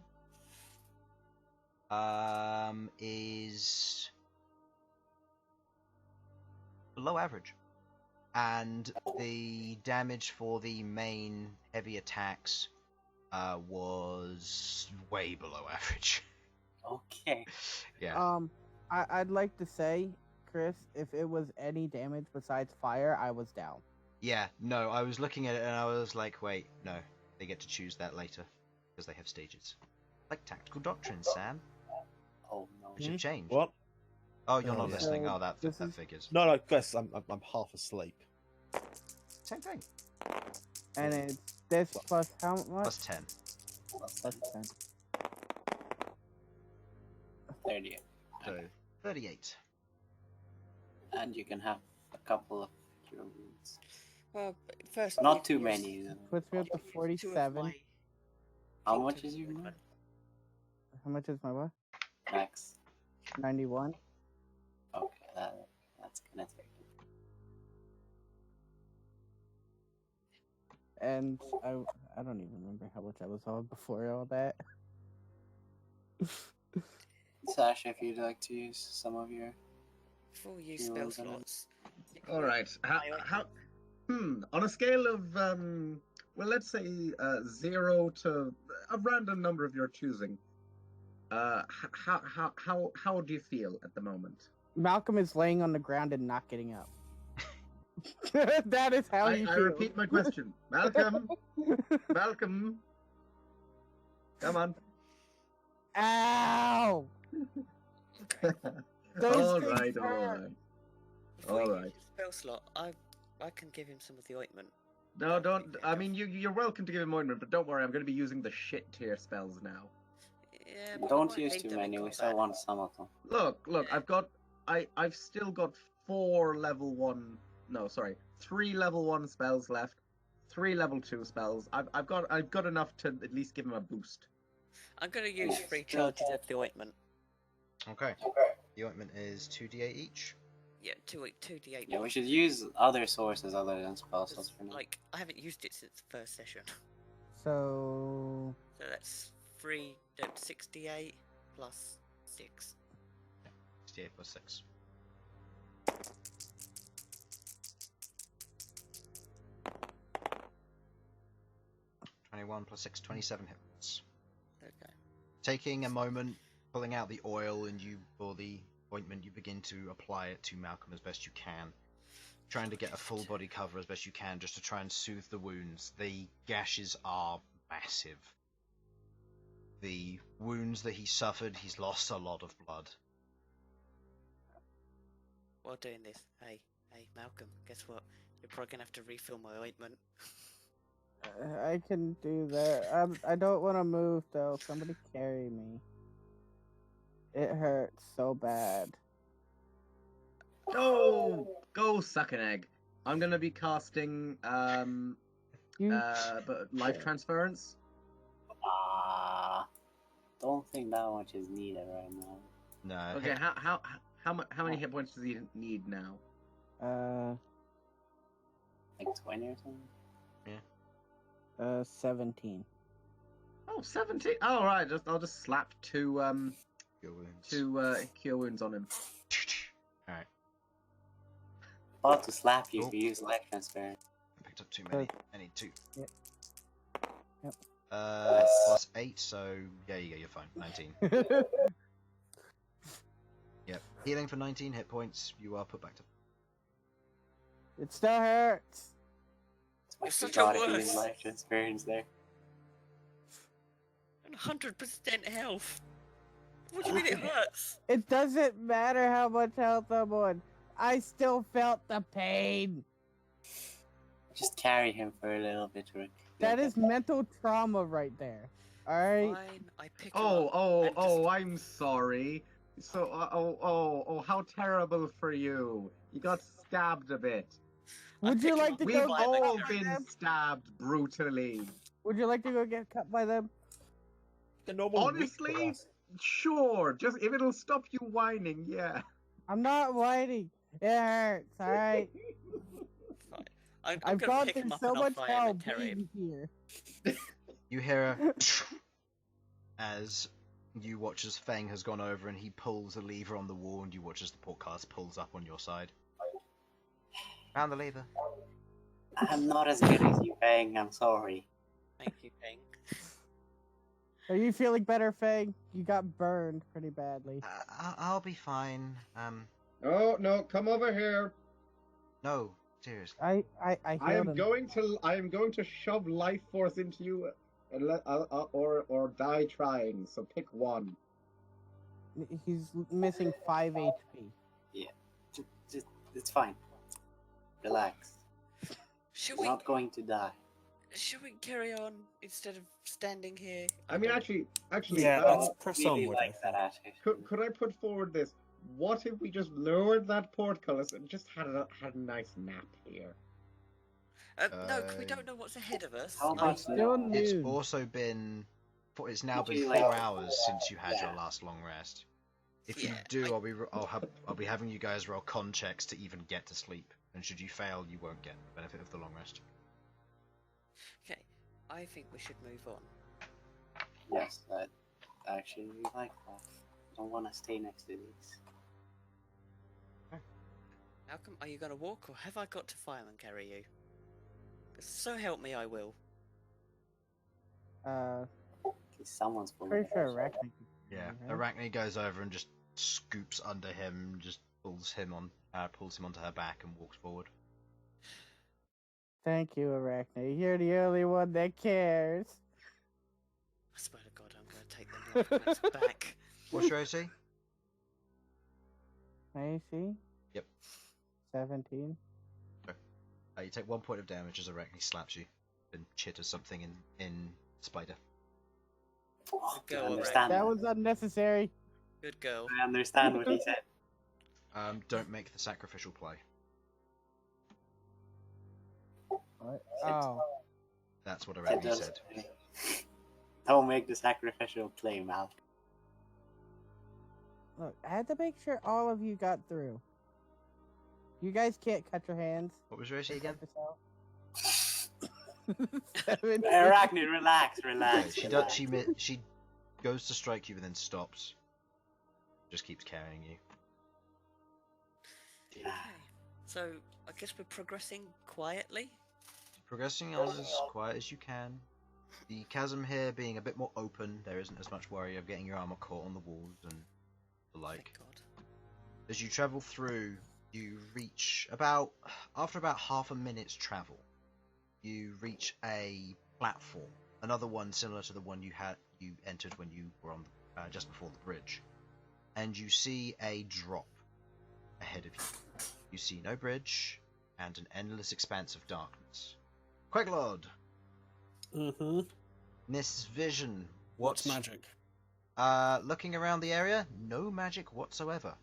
is below average, and the damage for the main heavy attacks was way below average. Okay. Yeah. I'd like to say, Chris, if it was any damage besides fire, I was down. Yeah, no, I was looking at it and I was like, wait, no, they get to choose that later, because they have stages. Like tactical doctrines, Sam, Oh no. which have changed. What? Oh, you're Oh, not yeah. listening. So, Oh, that this is- figures. No, Chris, I'm half asleep. Same thing. And it's this plus how much? Plus 10. Plus 10. 38. So, 38. And you can have a couple of cure wounds. Well, first. Not too many. Puts me up to 47. How much is your wound? How much is my what? Max. 91. Okay, that's gonna take it. And I don't even remember how much I was on before all that. Sasha, if you'd like to use some of your... Full use You spell want them? slots. You can All use right. my On a scale of well, let's say 0 to a random number of your choosing. How do you feel at the moment? Malcolm is laying on the ground and not getting up. That is how he I feels. repeat my question, Malcolm. Malcolm, come on. Ow! Those all things right, all hurt. right. Before All you right. use your spell slot, I can give him some of the ointment. No, don't. I mean, you're welcome to give him ointment, but don't worry. I'm going to be using the shit tier spells now. Yeah, but we Don't won't use need too them in many, we combat. still want some of them. Look. I've still got 3 level 1 spells left, 3 level 2 spells. I've got enough to at least give him a boost. I'm going to use 3 charges of the ointment. Okay. The ointment is 2d8 each. Yeah, 2d8. Yeah, we should use other sources other than spell slots for now. Like, I haven't used it since the first session. So So that's 6d8 plus 6. 68 plus 6. +1 + 6, 27 hit points. Okay. Taking a moment, pulling out the oil or the ointment, you begin to apply it to Malcolm as best you can. Trying to get a full body cover as best you can, just to try and soothe the wounds. The gashes are massive. The wounds that he suffered, he's lost a lot of blood. While doing this, hey, Malcolm, guess what? You're probably going to have to refill my ointment. I can do that. I don't want to move though. Somebody carry me. It hurts so bad. Go suck an egg. I'm gonna be casting but life transference. Don't think that much is needed right now. No. Okay, how many hit points does he need now? Like 20 or something? 17. Oh, 17. Oh, right. I'll just slap two Your wounds. cure wounds on him. Alright. About to slap you Oh. if you use life transfer. I picked up too many. I need 2. Yep. Yep. Plus 8, so yeah, you're fine. 19. Yep. Healing for 19 hit points. You are put back to. It still hurts. You're such a God, if you wuss. use life transference there. And 100% health. What do you mean it hurts? It doesn't matter how much health I'm on. I still felt the pain. Just carry him for a little bit, Rook. That is mental trauma right there. Alright? Fine, I pick him up and I'm sorry. So, how terrible for you. You got stabbed a bit. Would you like to We've go get all cut by been them? stabbed brutally. Would you like to go get cut by them? The normal Honestly, weak class. sure. Just if it'll stop you whining, yeah. I'm not whining. It hurts, alright? Fine. I'm I've gonna gone pick through him up so and I'll much fly him hell and carry him. being here. You hear a as you watch as Fang has gone over and he pulls a lever on the wall, and you watch as the portcullis pulls up on your side. Found the lever. I'm not as good as you, Bang. I'm sorry. Thank you, Ping. Are you feeling better, Fang? You got burned pretty badly. I'll be fine. Oh no, come over here. No, seriously. I I healed am him. going to shove life force into you, and or die trying. So pick one. He's missing 5 HP. Just, it's fine. Relax. Should You're we not going to die. carry on instead of standing here? I mean, actually, Yeah, uh, let's press Really onward. like that attitude. could I put forward this? What if we just lowered that portcullis and just had a nice nap here? No, 'cause we don't know what's ahead of us. How about Still no? It's noon. also been. It's now Would you been like 4 to- hours since you had your Yeah. last long rest. If you Yeah, do, I'll be having you guys roll con checks to even get to sleep. And should you fail, you won't get the benefit of the long rest. Okay, I think we should move on. Yes, I actually like that. I don't want to stay next to these. Malcolm, are you going to walk, or have I got to file and carry you? 'Cause so help me, I will. Someone's pulling Pretty it. sure Arachne. Yeah, Mhm. Arachne goes over and just scoops under him, just pulls him onto her back and walks forward. Thank you, Arachne. You're the only one that cares. I swear to God, I'm going to take them blood points back. What's your AC? AC? Yep. 17. You take 1 point of damage as Arachne slaps you and chitters something in Spider. Oh, Go I on, understand. That was unnecessary. Good girl. I understand what he said. Don't make the sacrificial play. What? Oh. That's what That Arachne does- said. Don't make the sacrificial play, Mal. Look, I had to make sure all of you got through. You guys can't cut your hands. What was your AC again? Protect yourself. 17. Arachne, relax. Okay, she does. relax. She goes to strike you and then stops. Just keeps carrying you. Okay. So, I guess we're progressing quietly. Progressing on as quiet as you can. The chasm here being a bit more open, there isn't as much worry of getting your armor caught on the walls and the like. Thank God. As you travel through, you reach after about half a minute's travel, you reach a platform, another one similar to the one you entered when you were on just before the bridge, and you see a drop ahead of you. You see no bridge and an endless expanse of darkness. Queglod, Mm-hmm. this vision. What's magic? Looking around the area, no magic whatsoever.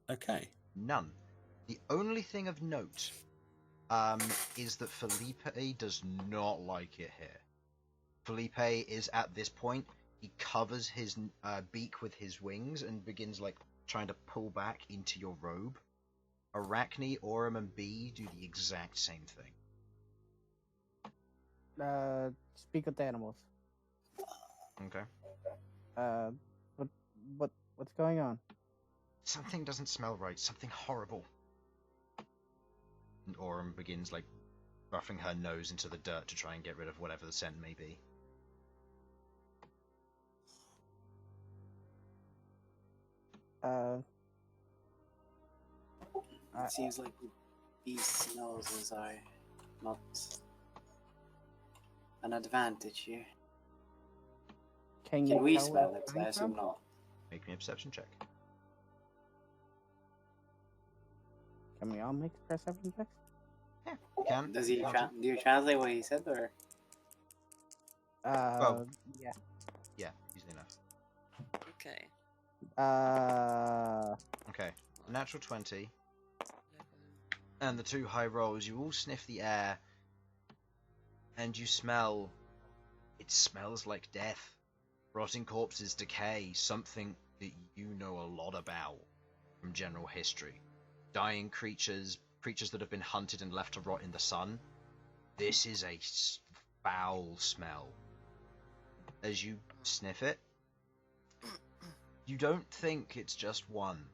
Okay. None. The only thing of note is that Felipe does not like it here. Felipe is at this point, he covers his beak with his wings and begins trying to pull back into your robe. Arachne, Aurum, and B do the exact same thing. Speak with the animals. Okay. What's going on? Something doesn't smell right. Something horrible. And Aurum begins roughing her nose into the dirt to try and get rid of whatever the scent may be. It seems like these noses are not an advantage here. Can We tell smell where it? it's I coming assume from? not. Make me a perception check. Can we all make perception checks? Yeah, you can. Does he? You can. Do you translate what he said, or? Well. Yeah. Yeah, easily enough. Okay. Okay, a natural 20. And the two high rolls, you all sniff the air, and you smell. It smells like death. Rotting corpses, decay, something that you know a lot about from general history. Dying creatures that have been hunted and left to rot in the sun. This is a foul smell. As you sniff it, you don't think it's just one.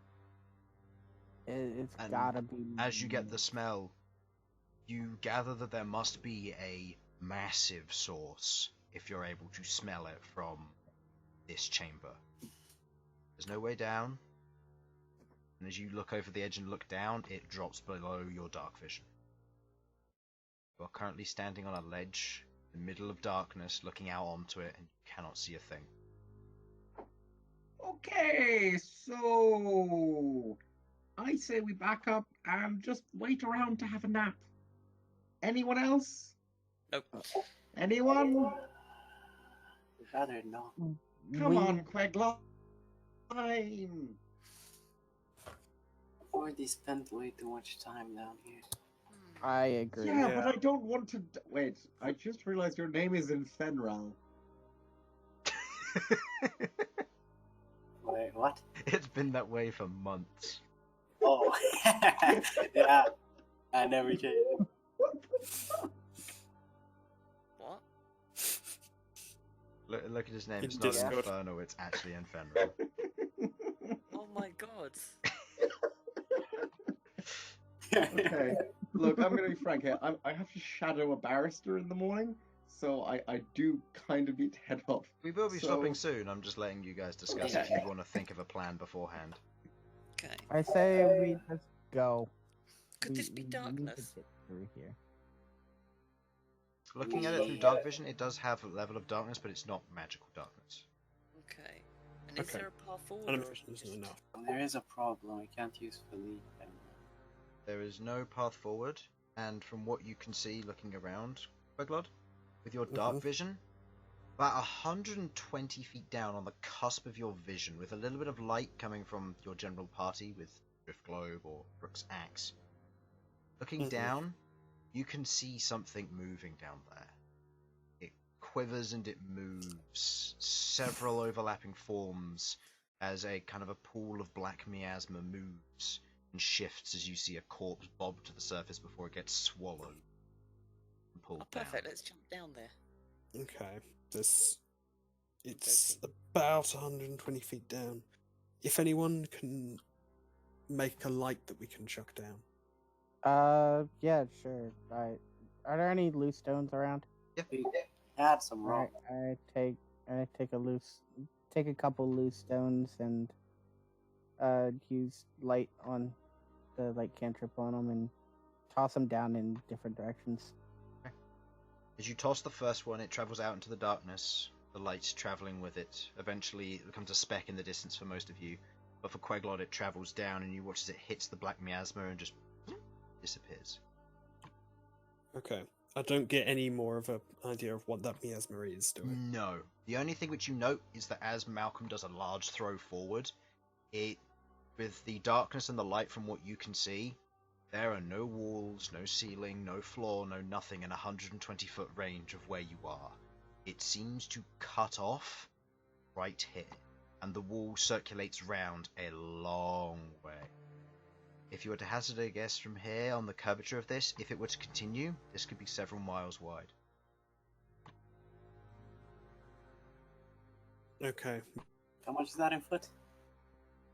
It's And gotta be. As you get the smell, you gather that there must be a massive source if you're able to smell it from this chamber. There's no way down, and as you look over the edge and look down, it drops below your dark vision. You are currently standing on a ledge in the middle of darkness, looking out onto it, and you cannot see a thing. Okay, so I say we back up and just wait around to have a nap. Anyone else? Nope. Anyone? I'd rather not. Come on, Queglod. Time. I've already spent way too much time down here. I agree. Yeah, but I don't want to. Wait, I just realized your name is Infernal. Wait, what? It's been that way for months. Oh, yeah. I never changed. Look at his name. In It's not Discord. Infernal. It's actually Infernal. Oh my god. Okay. Look, I'm gonna be frank here. I have to shadow a barrister in the morning, so I do kind of need to head off. We will be So- stopping soon. I'm just letting you guys discuss if you want to think of a plan beforehand. Okay. I say we just go. Could this be We need to darkness? get through here. Looking at it through dark vision, it does have a level of darkness, but it's not magical darkness. Okay. And is Okay. there a path forward? Animal or vision just- isn't enough. There is a problem. We can't use Philippe. There is no path forward, and from what you can see looking around, Queglod, with your dark Mhm. vision, about 120 feet down on the cusp of your vision, with a little bit of light coming from your general party with Drift Globe or Rook's axe. Looking Mhm. down, you can see something moving down there. It quivers and it moves, several overlapping forms as a kind of a pool of black miasma moves and shifts as you see a corpse bob to the surface before it gets swallowed and pulled Oh, perfect. down. Let's jump down there. Okay. It's about 120 feet down. If anyone can make a light that we can chuck down. Yeah, sure. Are there any loose stones around? We had some rock. I take a couple loose stones and use light on the light cantrip on them and toss them down in different directions. As you toss the first one, it travels out into the darkness, the lights travelling with it. Eventually, it becomes a speck in the distance for most of you, but for Queglod, it travels down, and you watch as it hits the black miasma and just disappears. Okay. I don't get any more of an idea of what that miasma is, do I? No. The only thing which you note is that as Malcom does a large throw forward, with the darkness and the light from what you can see, there are no walls, no ceiling, no floor, no nothing in 120-foot range of where you are. It seems to cut off right here, and the wall circulates round a long way. If you were to hazard a guess from here on the curvature of this, if it were to continue, this could be several miles wide. Okay. How much is that in foot?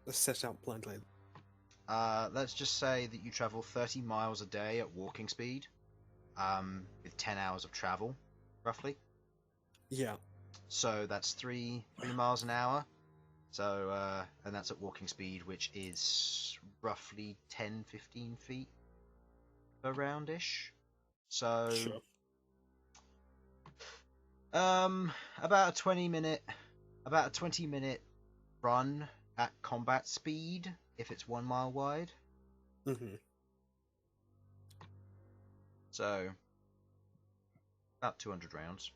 Let's set out blindly. Let's just say that you travel 30 miles a day at walking speed, with 10 hours of travel, roughly. Yeah. So that's 3 miles an hour. So, and that's at walking speed, which is roughly 10-15 feet per round-ish. So, Sure. about a 20-minute run at combat speed if it's 1 mile wide. Mm-hmm. So, about 200 rounds.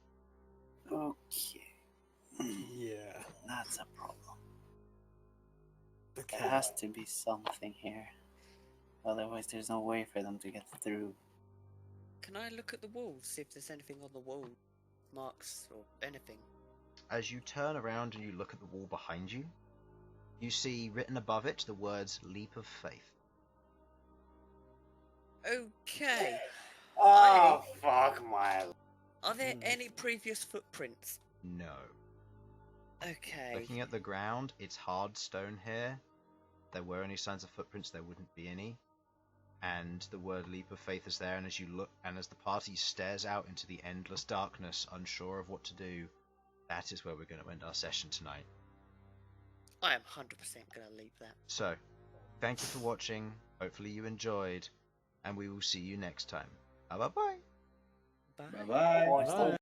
Okay. Yeah. That's a problem. Okay. There has to be something here. Otherwise, there's no way for them to get through. Can I look at the walls, see if there's anything on the wall? Marks or anything? As you turn around and you look at the wall behind you, you see written above it the words Leap of Faith. Okay. Oh, fuck my... Are there any previous footprints? No. Okay. Looking at the ground, it's hard stone here. If there were any signs of footprints, there wouldn't be any. And the word Leap of Faith is there, and as you look, and as the party stares out into the endless darkness, unsure of what to do, that is where we're going to end our session tonight. I am 100% going to leave that. So, thank you for watching, hopefully you enjoyed, and we will see you next time. Bye-bye. Bye. Bye-bye. Watch the